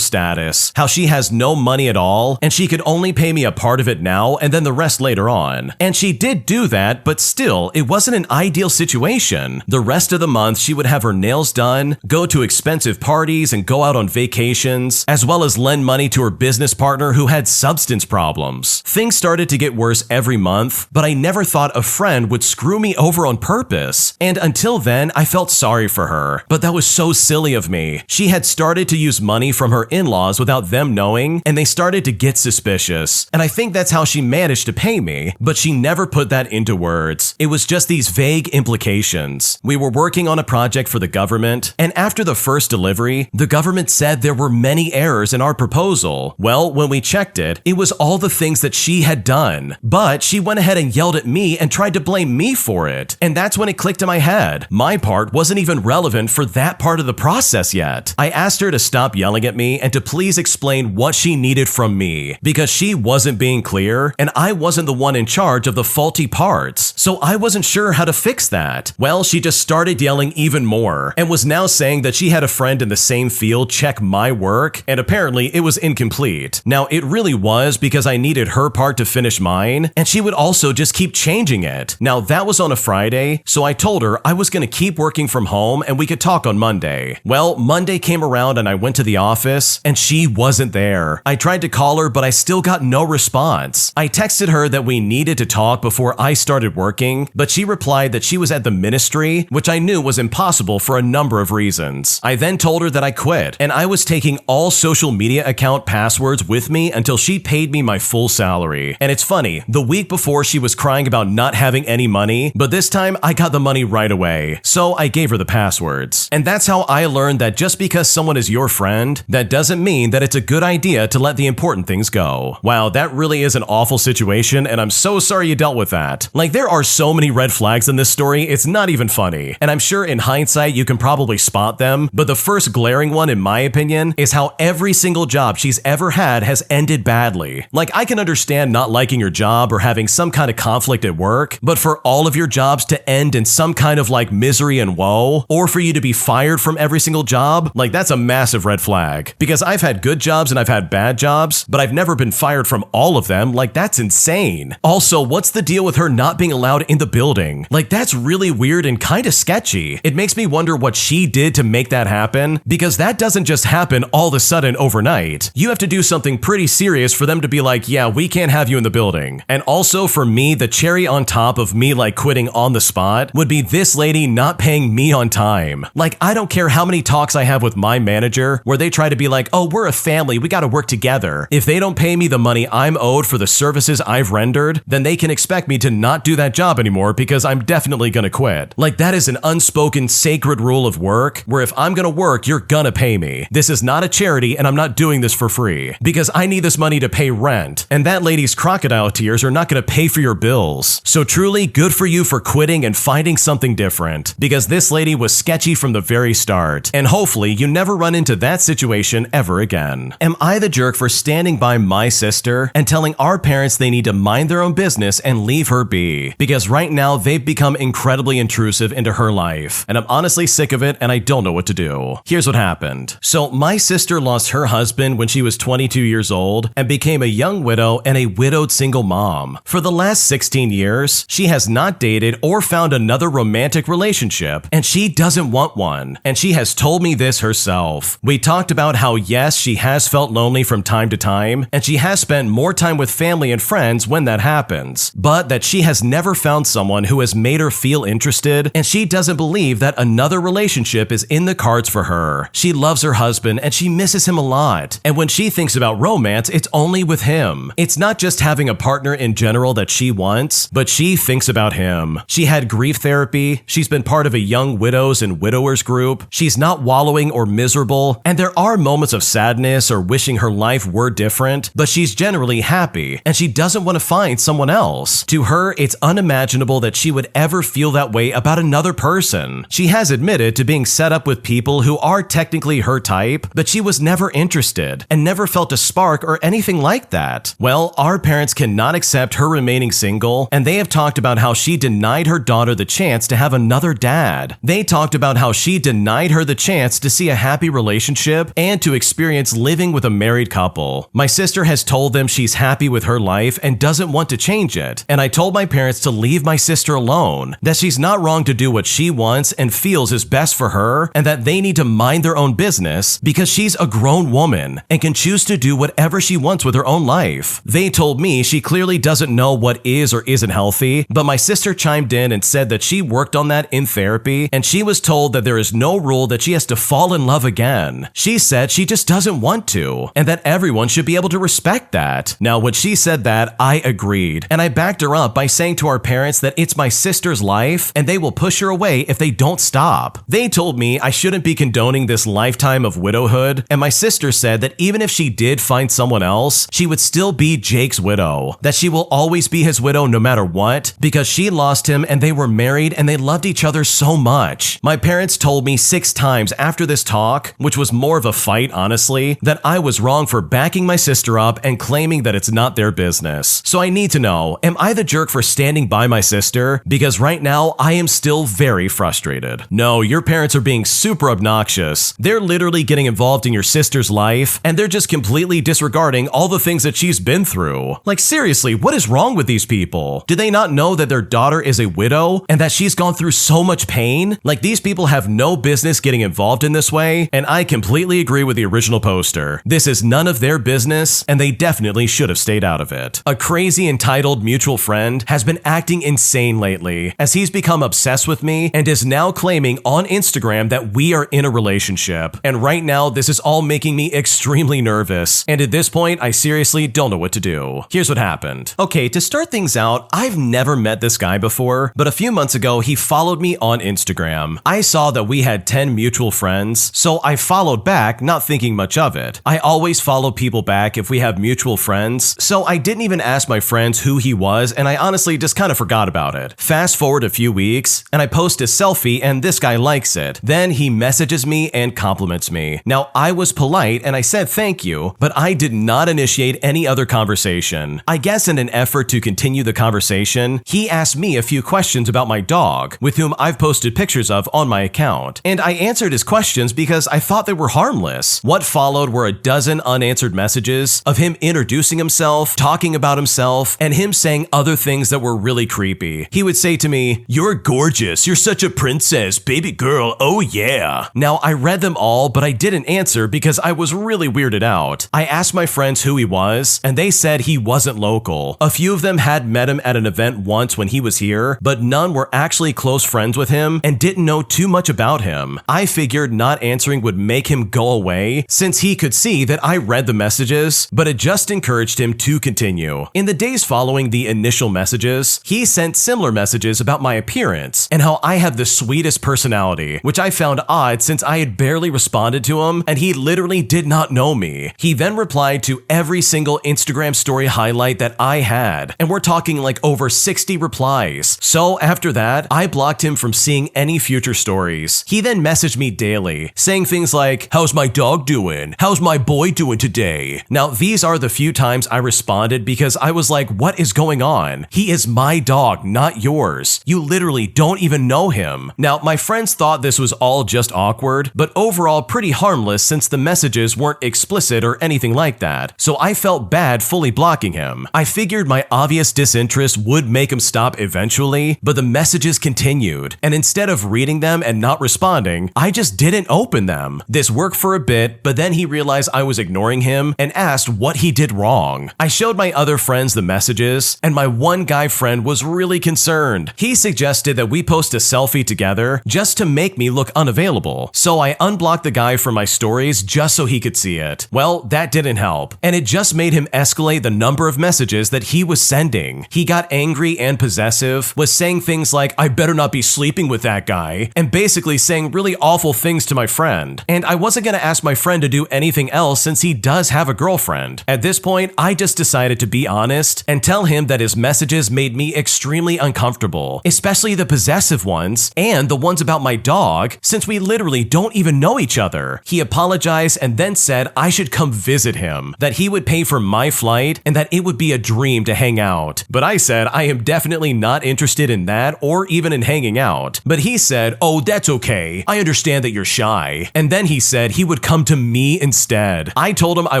status, how she has no money at all, and she could only pay me a part of it now and then the rest later on. And she did do that, but still, it wasn't an ideal situation. The rest of the month, she would have her nails done, go to expensive parties, and go out on vacations, as well as lend money to her business partner who had substance problems. Things started to get worse every month, but I never thought a friend would screw me over on purpose. And until then, I felt sorry for her. But that was so silly of me. She had started to use money from her in-laws without them knowing, and they started to get suspicious. And I think that's how she managed to pay me, but she never put that into words. It was just these vague implications. We were working on a project for the government, and after the first delivery, the government said there were many errors in our proposal. Well, when we checked it, it was all the things that she had done. But she went ahead and yelled at me and tried to blame me for it. And that's when it clicked in my head. My part wasn't even relevant for that part of the process yet. I asked her to stop yelling at me and to please explain what she needed from me, because she wasn't being clear and I wasn't the one in charge of the faulty parts. So I wasn't sure how to fix that. Well, she just started yelling even more and was now saying that she had a friend in the same field check my work, and apparently it was incomplete. Now, it really was because I needed her part to finish mine, and she would also just keep changing it. Now, that was on a Friday, so I told her I was going to keep working from home and we could talk on Monday. Well, Monday came around and I went to the office, and she wasn't there. I tried to call her, but I still got no response. I texted her that we needed to talk before I started working, but she replied that she was at the ministry, which I knew was impossible for a number of reasons. I then told her that I quit, and I was taking all social media account passwords with me until she paid me my full salary. And it's funny, the week before she was crying about not having any money, but this time I got the money right away, so I gave her the passwords. And that's how I learned that just because someone is your friend, that doesn't mean that it's a good idea to let the important things go. Wow, that really is an awful situation, and I'm so sorry you dealt with that. Like, there are so many red flags in this story, it's not even funny. And I'm sure in hindsight you can probably spot them, but the first glaring one, in my opinion, is how every single job she's ever had has ended badly. Like, I can understand not liking your job or having some kind of conflict at work, but for all of your jobs to end in some kind of like misery and woe, or for you to be fired from every single job, like, that's a massive red flag. Because I've had good jobs and I've had bad jobs, but I've never been fired from all of them. Like, that's insane. Also, what's the deal with her not being allowed in the building? Like, that's really weird and kind of sketchy. It makes me wonder what she did to make that happen, because that doesn't just happen all of a sudden overnight. You have to do something pretty serious for them to be like, yeah, we can't have you in the building. And also for me, the cherry on top of me like quitting on the spot would be this lady not paying me on time. Like, I don't care how many talks I have with my manager where they try to be like, oh, we're a family, we gotta work together. If they don't pay me the money I'm owed for the services I've rendered, then they can expect me to not do that job anymore because I'm definitely gonna quit. Like, that is an unspoken sacred rule of work where if I'm gonna work, you're gonna pay me. This is not a charity and I'm not doing this for free because I need this money to pay rent, and that lady's crocodile tears are not gonna pay for your bills. So truly, good for you for quitting and finding something different, because this lady was sketchy from the very start, and hopefully you never run into that situation ever again. Am I the jerk for standing by my sister and telling our parents they need to mind their own business and leave her be? Because right now they've become incredibly intrusive into her life, and I'm honestly sick of it and I don't know what to do. Here's what happened. So my sister lost her husband when she was 22 years old and became a young widow and a widowed single mom. For the last 16 years, she has not dated or found another romantic relationship, and she doesn't want one. And she has told me this herself. We talked about how yes, she has felt lonely from time to time, and she has spent more time with family and friends when that happens, but that she has never found someone who has made her feel interested, and she doesn't believe that another relationship is in the cards for her. She loves her husband and she misses him a lot, and when she thinks about romance, it's only with him. It's not just having a partner in general that she wants, but she thinks about him. She had grief therapy, she's been part of a young widows and widowers group, group. She's not wallowing or miserable, and there are moments of sadness or wishing her life were different, but she's generally happy, and she doesn't want to find someone else. To her, it's unimaginable that she would ever feel that way about another person. She has admitted to being set up with people who are technically her type, but she was never interested and never felt a spark or anything like that. Well, our parents cannot accept her remaining single, and they have talked about how she denied her daughter the chance to have another dad. They talked about how she denied her the chance to see a happy relationship and to experience living with a married couple. My sister has told them she's happy with her life and doesn't want to change it, and I told my parents to leave my sister alone, that she's not wrong to do what she wants and feels is best for her, and that they need to mind their own business because she's a grown woman and can choose to do whatever she wants with her own life. They told me she clearly doesn't know what is or isn't healthy, but my sister chimed in and said that she worked on that in therapy, and she was told that there is no rule that she has to fall in love again. She said she just doesn't want to, and that everyone should be able to respect that. Now, when she said that, I agreed, and I backed her up by saying to our parents that it's my sister's life, and they will push her away if they don't stop. They told me I shouldn't be condoning this lifetime of widowhood, and my sister said that even if she did find someone else, she would still be Jake's widow, that she will always be his widow no matter what, because she lost him and they were married and they loved each other so much. My parents told me 6 times after this talk, which was more of a fight honestly, that I was wrong for backing my sister up and claiming that it's not their business. So I need to know, am I the jerk for standing by my sister? Because right now I am still very frustrated. No, your parents are being super obnoxious. They're literally getting involved in your sister's life, and they're just completely disregarding all the things that she's been through. Like seriously, what is wrong with these people? Do they not know that their daughter is a widow and that she's gone through so much pain? Like these people have no business getting involved in this way, and I completely agree with the original poster. This is none of their business, and they definitely should have stayed out of it. A crazy entitled mutual friend has been acting insane lately, as he's become obsessed with me and is now claiming on Instagram that we are in a relationship. And right now, this is all making me extremely nervous, and at this point, I seriously don't know what to do. Here's what happened. Okay, to start things out, I've never met this guy before, but a few months ago, he followed me on Instagram. I saw that we had 10 mutual friends, so I followed back, not thinking much of it. I always follow people back if we have mutual friends, so I didn't even ask my friends who he was, and I honestly just kind of forgot about it. Fast forward a few weeks, and I post a selfie and this guy likes it. Then he messages me and compliments me. Now, I was polite and I said thank you, but I did not initiate any other conversation. I guess in an effort to continue the conversation, he asked me a few questions about my dog, with whom I've posted pictures of on my account, and I answered his questions because I thought they were harmless. What followed were a dozen unanswered messages of him introducing himself, talking about himself, and him saying other things that were really creepy. He would say to me, "You're gorgeous, you're such a princess, baby girl, oh yeah." Now, I read them all, but I didn't answer because I was really weirded out. I asked my friends who he was, and they said he wasn't local. A few of them had met him at an event once when he was here, but none were actually close friends with him and didn't know too much about him. I figured not answering would make him go away, since he could see that I read the messages, but it just encouraged him to continue. In the days following the initial messages, he sent similar messages about my appearance and how I have the sweetest personality, which I found odd since I had barely responded to him and he literally did not know me. He then replied to every single Instagram story highlight that I had, and we're talking like over 60 replies. So after that, I blocked him from seeing any future stories. He then messaged me daily, saying things like, "How's my dog doing? How's my boy doing today?" Now, these are the few times I responded because I was like, what is going on? He is my dog, not yours. You literally don't even know him. Now, my friends thought this was all just awkward, but overall pretty harmless since the messages weren't explicit or anything like that. So I felt bad fully blocking him. I figured my obvious disinterest would make him stop eventually, but the messages continued. And instead of reading them and not responding, I just didn't open them. This worked for a bit, but then he realized I was ignoring him and asked what he did wrong. I showed my other friends the messages, and my one guy friend was really concerned. He suggested that we post a selfie together just to make me look unavailable. So I unblocked the guy from my stories just so he could see it. Well, that didn't help, and it just made him escalate the number of messages that he was sending. He got angry and possessive, was saying things like, "I better not be sleeping with that guy," and basically saying really awful things to my friend, and I wasn't going to ask my friend to do anything else since he does have a girlfriend. At this point, I just decided to be honest and tell him that his messages made me extremely uncomfortable, especially the possessive ones and the ones about my dog, since we literally don't even know each other. He apologized and then said I should come visit him, that he would pay for my flight, and that it would be a dream to hang out. But I said I am definitely not interested in that or even in hanging out. But he said, "Oh, that's okay. I understand that you're shy." And then he said he would come to me instead. I told him I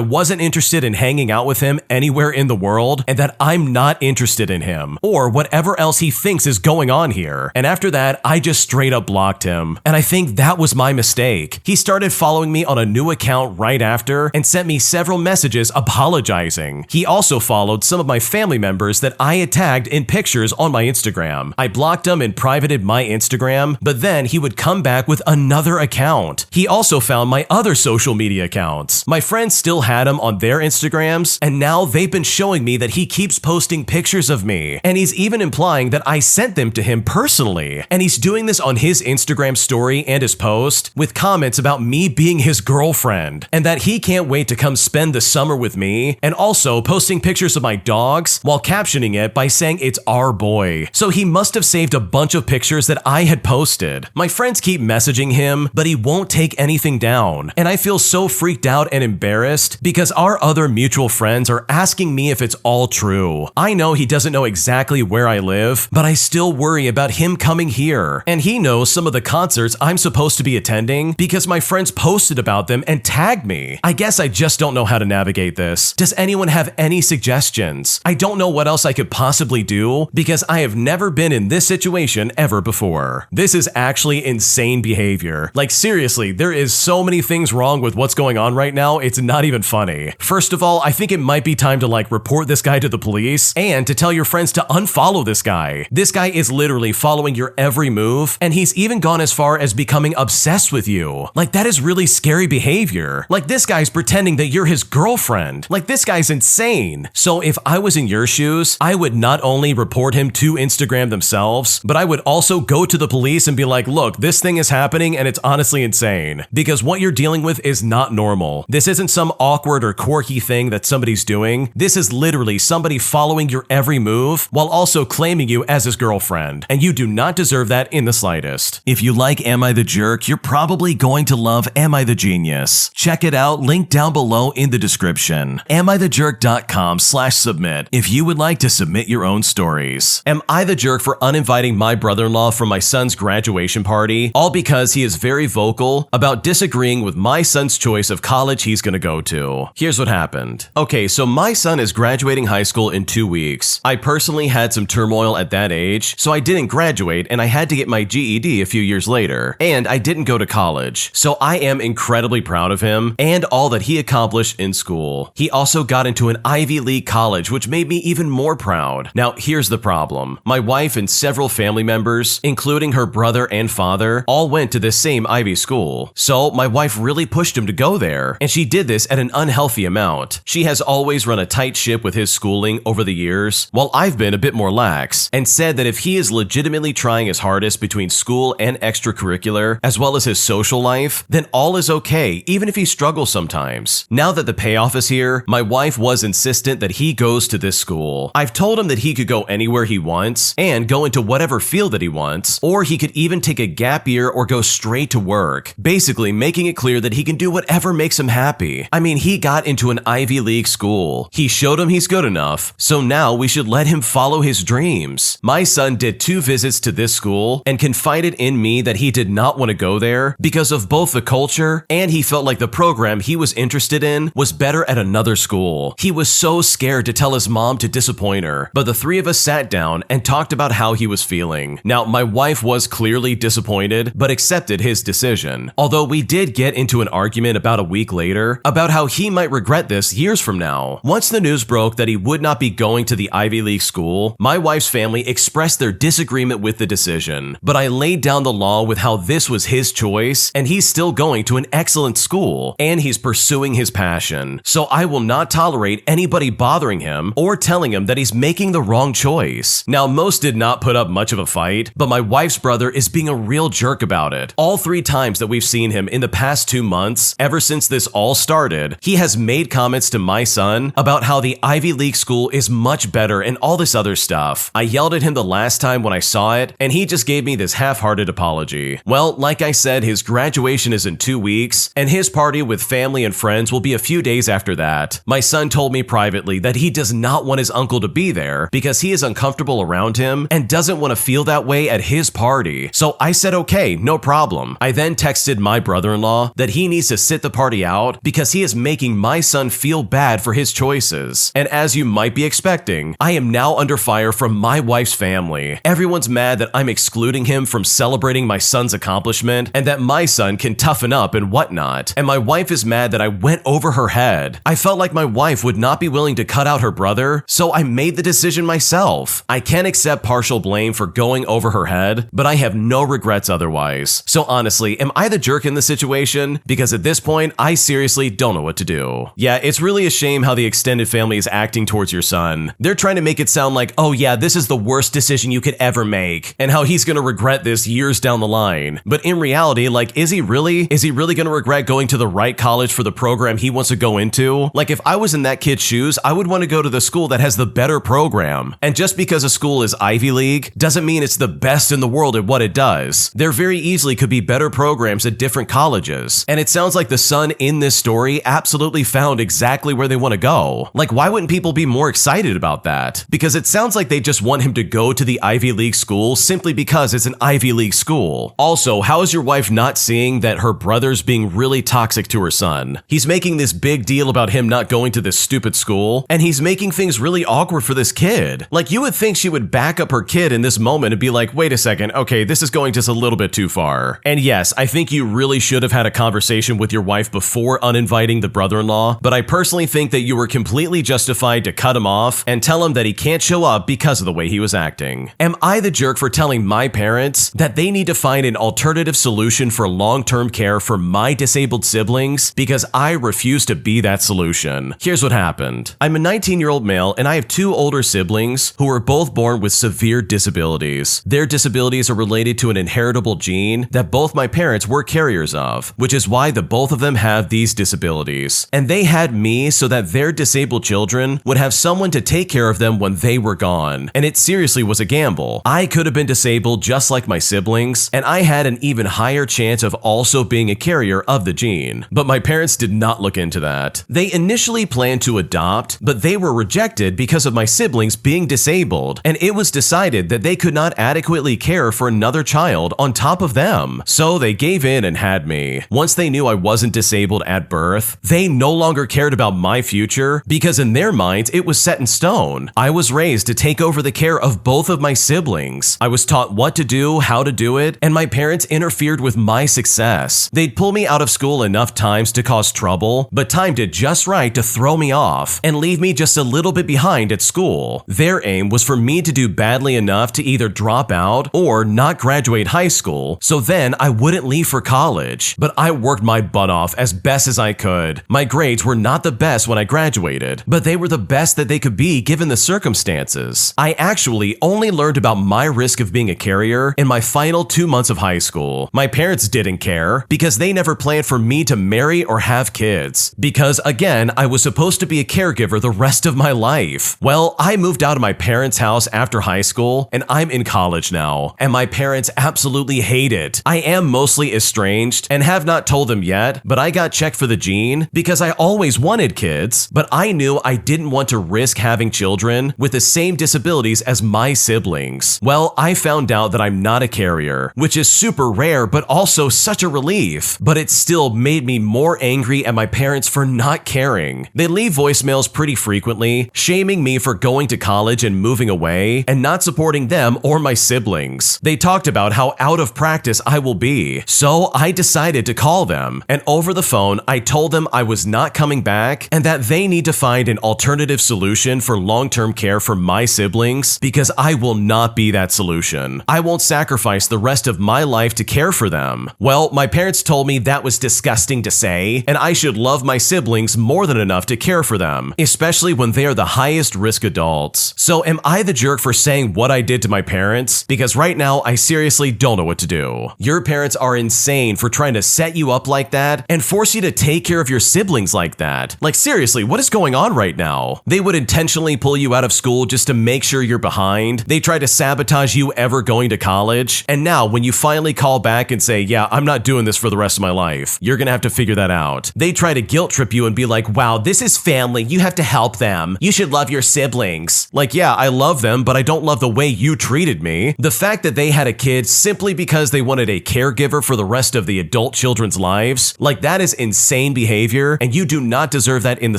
wasn't interested in hanging out with him anywhere in the world and that I'm not interested in him or whatever else he thinks is going on here. And after that, I just straight up blocked him. And I think that was my mistake. He started following me on a new account right after and sent me several messages apologizing. He also followed some of my family members that I had tagged in pictures on my Instagram. I blocked him and privated my Instagram, but then he would come back with another account. He also found my other social media accounts. My friends still had him on their Instagrams, and now they've been showing me that he keeps posting pictures of me, and he's even implying that I sent them to him personally. And he's doing this on his Instagram story and his post with comments about me being his girlfriend, and that he can't wait to come spend the summer with me, and also posting pictures of my dogs while captioning it by saying it's our boy. So he must have saved a bunch of pictures that I had posted. My friends keep messaging him, but he won't take anything down, and I feel so freaked out and embarrassed because our other mutual friends are asking me if it's all true. I know he doesn't know exactly where I live, but I still worry about him coming here, and he knows some of the concerts I'm supposed to be attending because my friends posted about them and tagged me. I guess I just don't know how to navigate this. Does anyone have any suggestions? I don't know what else I could possibly do because I have never been in this situation ever before. This is actually insane behavior. Like seriously, there is so many things wrong with what's going on right now, it's not even funny. First of all, I think it might be time to report this guy to the police and to tell your friends to unfollow this guy. This guy is literally following your every move, and he's even gone as far as becoming obsessed with you. That is really scary behavior. This guy's pretending that you're his girlfriend. This guy's insane. So if I was in your shoes, I would not only report him to Instagram themselves, but I would also go to the police and be like, look, this thing is happening and it's honestly insane. Because what you're dealing with is not normal. This isn't some awkward or quirky thing that somebody's doing. This is literally somebody following your every move while also claiming you as his girlfriend. And you do not deserve that in the slightest. If you like Am I the Jerk, you're probably going to love Am I the Genius. Check it out, link down below in the description. amithejerk.com/submit if you would like to submit your own stories. Am I the jerk for uninviting my brother-in-law from my son's graduation party, all because he is very vocal about disagreeing with my son's choice of college he's gonna go to? Here's what happened. Okay, so my son is graduating high school in 2 weeks. I personally had some turmoil at that age, so I didn't graduate and I had to get my GED a few years later, and I didn't go to college. So I am incredibly proud of him and all that he accomplished in school. He also got into an Ivy League college, which made me even more proud. Now, here's the problem. My wife and several family members, including her brother and father, all went to this same Ivy school. So my wife really pushed him to go there, and she did this at an unhealthy amount. She has always run a tight ship with his schooling over the years, while I've been a bit more lax, and said that if he is legitimately trying his hardest between school and extracurricular, as well as his social life, then all is okay, even if he struggles sometimes. Now that the payoff is here, my wife was insistent that he goes to this school. I've told him that he could go anywhere he wants and go into whatever field that he wants, or he could even take a gap year or go straight to work, basically making it clear that he can do whatever makes him happy. I mean, he got into an Ivy League school. He showed him he's good enough, so now we should let him follow his dreams. My son did 2 visits to this school and confided in me that he did not want to go there because of both the culture and he felt like the program he was interested in was better at another school. He was so scared to tell his mom to disappoint her, but the 3 of us sat down and talked about how he was feeling. Now, my wife was clearly disappointed, but accepted his decision. Although we did get into an argument about a week later about how he might regret this years from now. Once the news broke that he would not be going to the Ivy League school, my wife's family expressed their disagreement with the decision, but I laid down the law with how this was his choice and he's still going to an excellent school and he's pursuing his passion. So I will not tolerate anybody bothering him or telling him that he's making the wrong choice. Now, most did not put up much of a fight, but my wife's brother is being a real jerk jerk about it. All 3 times that we've seen him in the past 2 months, ever since this all started, he has made comments to my son about how the Ivy League school is much better and all this other stuff. I yelled at him the last time when I saw it, and he just gave me this half-hearted apology. Well, like I said, his graduation is in 2 weeks, and his party with family and friends will be a few days after that. My son told me privately that he does not want his uncle to be there because he is uncomfortable around him and doesn't want to feel that way at his party. So I said, okay, no problem. I then texted my brother-in-law that he needs to sit the party out because he is making my son feel bad for his choices. And as you might be expecting, I am now under fire from my wife's family. Everyone's mad that I'm excluding him from celebrating my son's accomplishment and that my son can toughen up and whatnot. And my wife is mad that I went over her head. I felt like my wife would not be willing to cut out her brother, so I made the decision myself. I can't accept partial blame for going over her head, but I have no regrets otherwise. So honestly, am I the jerk in the situation? Because at this point, I seriously don't know what to do. Yeah, it's really a shame how the extended family is acting towards your son. They're trying to make it sound like, oh yeah, this is the worst decision you could ever make, and how he's gonna regret this years down the line. But in reality, like, is he really gonna regret going to the right college for the program he wants to go into? Like, if I was in that kid's shoes, I would want to go to the school that has the better program. And just because a school is Ivy League doesn't mean it's the best in the world at what it does. There very easily could be better programs at different colleges. And it sounds like the son in this story absolutely found exactly where they want to go. Like, why wouldn't people be more excited about that? Because it sounds like they just want him to go to the Ivy League school simply because it's an Ivy League school. Also, how is your wife not seeing that her brother's being really toxic to her son? He's making this big deal about him not going to this stupid school, and he's making things really awkward for this kid. Like, you would think she would back up her kid in this moment and be like, wait a second, okay, this is going just a little bit too far. And yes, I think you really should have had a conversation with your wife before uninviting the brother-in-law, but I personally think that you were completely justified to cut him off and tell him that he can't show up because of the way he was acting. Am I the jerk for telling my parents that they need to find an alternative solution for long-term care for my disabled siblings because I refuse to be that solution? Here's what happened. I'm a 19-year-old male and I have 2 older siblings who were both born with severe disabilities. Their disabilities are related to an inheritable gene that both my parents were carriers of, which is why the both of them have these disabilities. And they had me so that their disabled children would have someone to take care of them when they were gone. And it seriously was a gamble. I could have been disabled just like my siblings, and I had an even higher chance of also being a carrier of the gene. But my parents did not look into that. They initially planned to adopt, but they were rejected because of my siblings being disabled, and it was decided that they could not adequately care for another child on top of them. So they gave in and had me. Once they knew I wasn't disabled at birth, they no longer cared about my future because in their minds it was set in stone. I was raised to take over the care of both of my siblings. I was taught what to do, how to do it, and my parents interfered with my success. They'd pull me out of school enough times to cause trouble, but timed it just right to throw me off and leave me just a little bit behind at school. Their aim was for me to do badly enough to either drop out or not graduate high school, so then I wouldn't leave for college. But I worked my butt off as best as I could. My grades were not the best when I graduated, but they were the best that they could be given the circumstances. I actually only learned about my risk of being a carrier in my final 2 months of high school. My parents didn't care because they never planned for me to marry or have kids. Because again, I was supposed to be a caregiver the rest of my life. Well, I moved out of my parents' house after high school and I'm in college now, and my parents absolutely hate it. I am mostly estranged and have not told them yet, but I got checked for the gene because I always wanted kids, but I knew I didn't want to risk having children with the same disabilities as my siblings. Well, I found out that I'm not a carrier, which is super rare but also such a relief, but it still made me more angry at my parents for not caring. They leave voicemails pretty frequently, shaming me for going to college and moving away and not supporting them or my siblings. They talked about how out of practice I will be, so I decided to call them, and over the phone I told them I was not coming back and that they need to find an alternative solution for long-term care for my siblings because I will not be that solution. I won't sacrifice the rest of my life to care for them. Well, my parents told me that was disgusting to say, and I should love my siblings more than enough to care for them, especially when they are the highest risk adults. So am I the jerk for saying what I did to my parents? Because right now I seriously don't know what what to do. Your parents are insane for trying to set you up like that and force you to take care of your siblings like that. Like seriously, what is going on right now? They would intentionally pull you out of school just to make sure you're behind. They try to sabotage you ever going to college. And now when you finally call back and say, yeah, I'm not doing this for the rest of my life, you're gonna have to figure that out. They try to guilt trip you and be like, wow, this is family. You have to help them. You should love your siblings. Like, yeah, I love them, but I don't love the way you treated me. The fact that they had a kid simply because they wanted a caregiver for the rest of the adult children's lives, like that is insane behavior, and you do not deserve that in the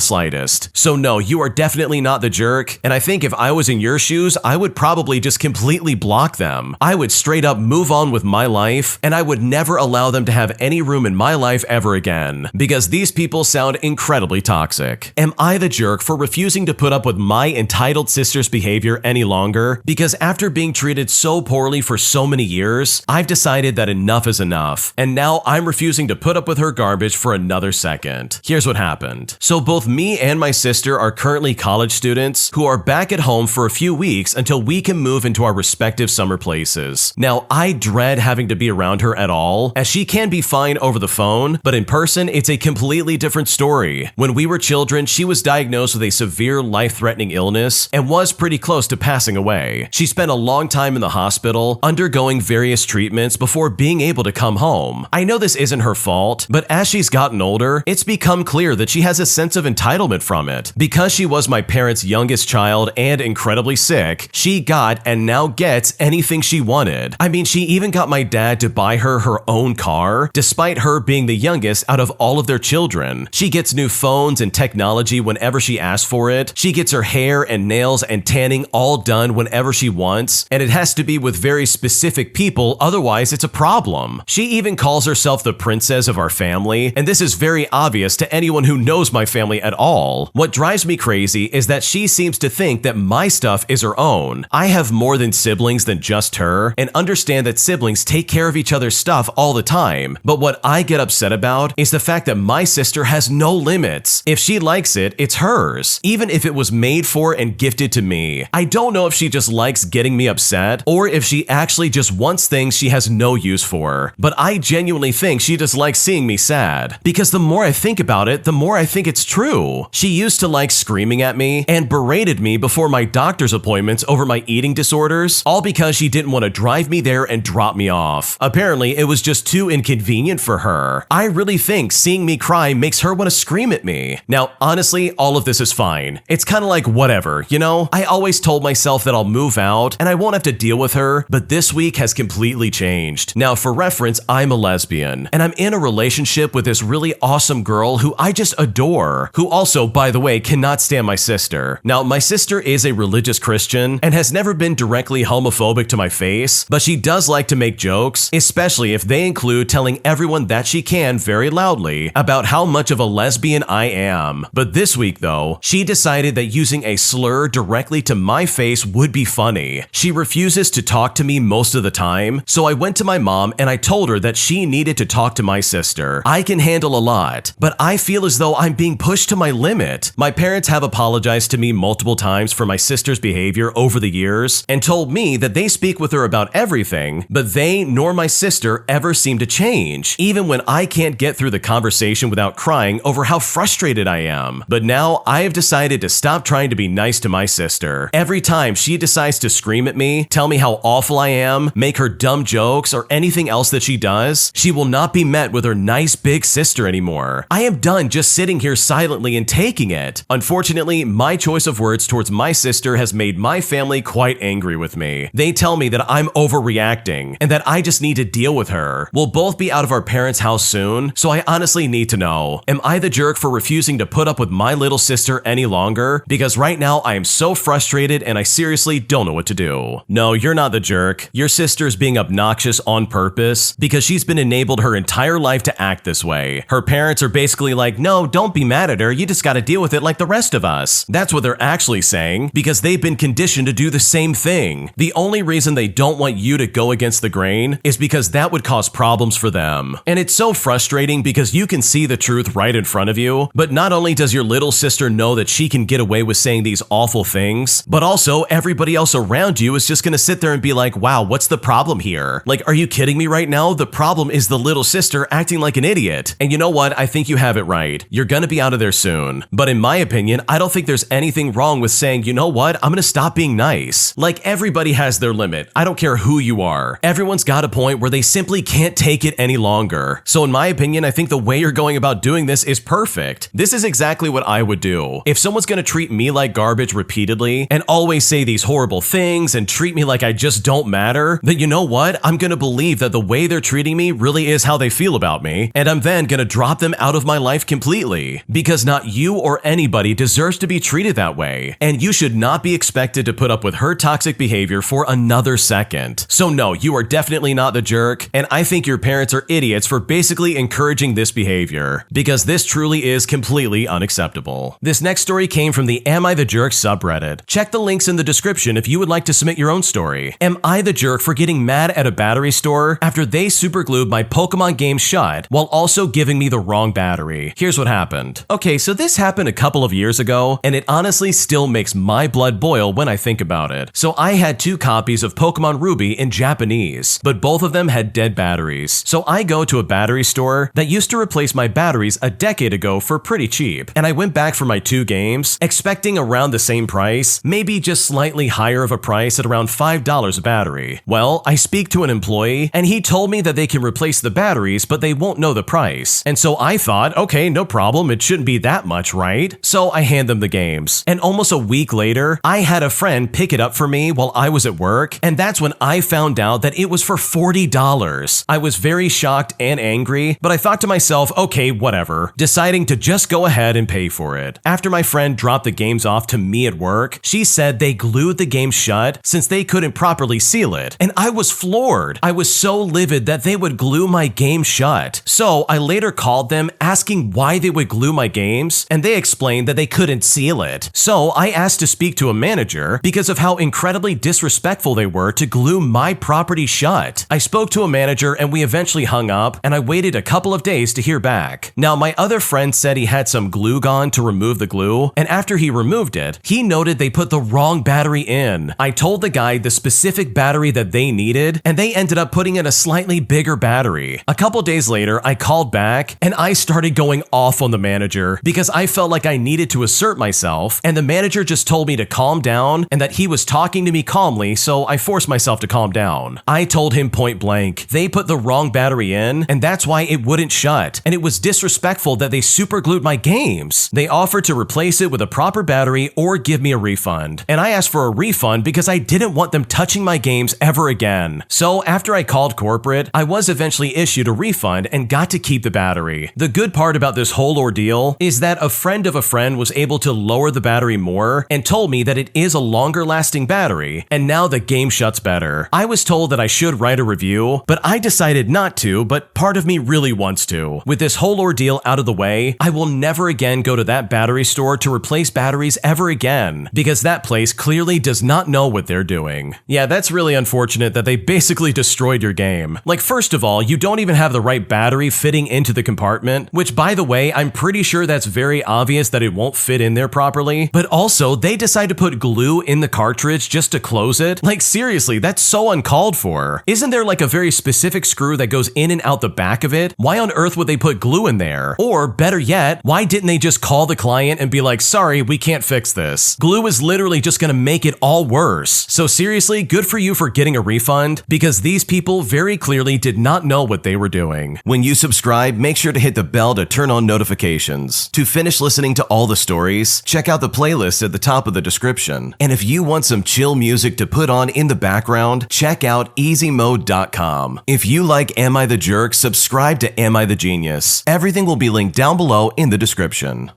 slightest. So no, you are definitely not the jerk, and I think if I was in your shoes, I would probably just completely block them. I would straight up move on with my life, and I would never allow them to have any room in my life ever again, because these people sound incredibly toxic. Am I the jerk for refusing to put up with my entitled sister's behavior any longer? Because after being treated so poorly for so many years, I've decided that enough is enough, and now I'm refusing to put up with her garbage for another second. Here's what happened. So both me and my sister are currently college students who are back at home for a few weeks until we can move into our respective summer places. Now, I dread having to be around her at all, as she can be fine over the phone, but in person, it's a completely different story. When we were children, she was diagnosed with a severe life-threatening illness and was pretty close to passing away. She spent a long time in the hospital, undergoing various treatments before being able to come home. I know this isn't her fault, but as she's gotten older, it's become clear that she has a sense of entitlement from it. Because she was my parents' youngest child and incredibly sick, she got and now gets anything she wanted. I mean, she even got my dad to buy her her own car, despite her being the youngest out of all of their children. She gets new phones and technology whenever she asks for it. She gets her hair and nails and tanning all done whenever she wants, and it has to be with very specific people, otherwise it's a problem. She even calls herself the princess of our family, and this is very obvious to anyone who knows my family at all. What drives me crazy is that she seems to think that my stuff is her own. I have more than siblings than just her, and understand that siblings take care of each other's stuff all the time, but what I get upset about is the fact that my sister has no limits. If she likes it, it's hers, even if it was made for and gifted to me. I don't know if she just likes getting me upset, or if she actually just wants things she has no use for, but I genuinely think she just likes seeing me sad, because the more I think about it, the more I think it's true. She used to like screaming at me and berated me before my doctor's appointments over my eating disorders, all because she didn't want to drive me there and drop me off. Apparently, it was just too inconvenient for her. I really think seeing me cry makes her want to scream at me. Now, honestly, all of this is fine. It's kind of like whatever, you know? I always told myself that I'll move out and I won't have to deal with her, but this week has completely changed. Now, for reference, I'm a lesbian, and I'm in a relationship with this really awesome girl who I just adore, who also, by the way, cannot stand my sister. Now, my sister is a religious Christian and has never been directly homophobic to my face, but she does like to make jokes, especially if they include telling everyone that she can very loudly about how much of a lesbian I am. But this week, though, she decided that using a slur directly to my face would be funny. She refuses to talk to me most of the time, so I went to my mom and I told her that she needed to talk to my sister. I can handle a lot, but I feel as though I'm being pushed to my limit. My parents have apologized to me multiple times for my sister's behavior over the years and told me that they speak with her about everything, but they nor my sister ever seem to change, even when I can't get through the conversation without crying over how frustrated I am. But now I have decided to stop trying to be nice to my sister. Every time she decides to scream at me, tell me how awful I am, make her dumb jokes, or anything else that she does, she will not be met with her nice big sister anymore. I am done just sitting here silently and taking it. Unfortunately, my choice of words towards my sister has made my family quite angry with me. They tell me that I'm overreacting and that I just need to deal with her. We'll both be out of our parents' house soon, so I honestly need to know, am I the jerk for refusing to put up with my little sister any longer? Because right now I am so frustrated and I seriously don't know what to do. No, you're not the jerk. Your sister's being obnoxious on purpose because she's been enabled her entire life to act this way. Her parents are basically like, no, don't be mad at her, you just gotta deal with it like the rest of us. That's what they're actually saying, because they've been conditioned to do the same thing. The only reason they don't want you to go against the grain is because that would cause problems for them. And it's so frustrating because you can see the truth right in front of you, but not only does your little sister know that she can get away with saying these awful things, but also everybody else around you is just gonna sit there and be like, wow, what's the problem here? sister. Like, are you kidding me right now? The problem is the little sister acting like an idiot. And you know what? I think you have it right. You're gonna be out of there soon. But in my opinion, I don't think there's anything wrong with saying, you know what? I'm gonna stop being nice. Like, everybody has their limit. I don't care who you are. Everyone's got a point where they simply can't take it any longer. So in my opinion, I think the way you're going about doing this is perfect. This is exactly what I would do. If someone's gonna treat me like garbage repeatedly and always say these horrible things and treat me like I just don't matter, then you know what? I'm gonna believe that the way they're treating me really is how they feel about me, and I'm then gonna drop them out of my life completely. Because not you or anybody deserves to be treated that way, and you should not be expected to put up with her toxic behavior for another second. So no, you are definitely not the jerk, and I think your parents are idiots for basically encouraging this behavior, because this truly is completely unacceptable. This next story came from the Am I the Jerk subreddit. Check the links in the description if you would like to submit your own story. Am I the jerk for getting mad at a battery store after they superglued my Pokemon game shut while also giving me the wrong battery? Here's what happened. Okay, so this happened a couple of years ago, and it honestly still makes my blood boil when I think about it. So I had 2 copies of Pokemon Ruby in Japanese, but both of them had dead batteries. So I go to a battery store that used to replace my batteries a decade ago for pretty cheap, and I went back for my 2 games, expecting around the same price, maybe just slightly higher of a price at around $5 a battery. Well, I speak to an employee, and he told me that they can replace the batteries, but they won't know the price. And so I thought, okay, no problem, it shouldn't be that much, right? So I hand them the games. And almost a week later, I had a friend pick it up for me while I was at work, and that's when I found out that it was for $40. I was very shocked and angry, but I thought to myself, okay, whatever, deciding to just go ahead and pay for it. After my friend dropped the games off to me at work, she said they glued the game shut since they couldn't properly seal it, and I was floored. I was so livid that they would glue my game shut. So I later called them asking why they would glue my games, and they explained that they couldn't seal it. So I asked to speak to a manager because of how incredibly disrespectful they were to glue my property shut. I spoke to a manager and we eventually hung up, and I waited a couple of days to hear back. Now, my other friend said he had some glue gun to remove the glue, and after he removed it, he noted they put the wrong battery in. I told the guy the specific battery that they needed, and they ended up putting in a slightly bigger battery. A couple days later, I called back, and I started going off on the manager because I felt like I needed to assert myself, and the manager just told me to calm down and that he was talking to me calmly, so I forced myself to calm down. I told him point blank, they put the wrong battery in, and that's why it wouldn't shut, and it was disrespectful that they superglued my games. They offered to replace it with a proper battery or give me a refund, and I asked for a refund because I didn't want them touching my games ever again. So after I called corporate, I was eventually issued a refund and got to keep the battery. The good part about this whole ordeal is that a friend of a friend was able to lower the battery more and told me that it is a longer lasting battery, and now the game shuts better. I was told that I should write a review, but I decided not to, but part of me really wants to. With this whole ordeal out of the way, I will never again go to that battery store to replace batteries ever again, because that place clearly does not know what they're doing. Yeah, that's really unfortunate that they basically destroyed your game. Like, first of all, you don't even have the right battery fitting into the compartment, which, by the way, I'm pretty sure that's very obvious that it won't fit in there properly, but also they decide to put glue in the cartridge just to close it. Like, seriously, that's so uncalled for. Isn't there like a very specific screw that goes in and out the back of it? Why on earth would they put glue in there? Or better yet, why didn't they just call the client and be like, sorry, we can't fix this? Glue is literally just gonna make it all worse. So seriously, good for you for getting a refund, because these people very clearly did not know what they were doing. When you subscribe, make sure to hit the bell to turn on notifications. To finish listening to all the stories, check out the playlist at the top of the description. And if you want some chill music to put on in the background, check out easymode.com. If you like Am I the Jerk, subscribe to Am I the Genius. Everything will be linked down below in the description.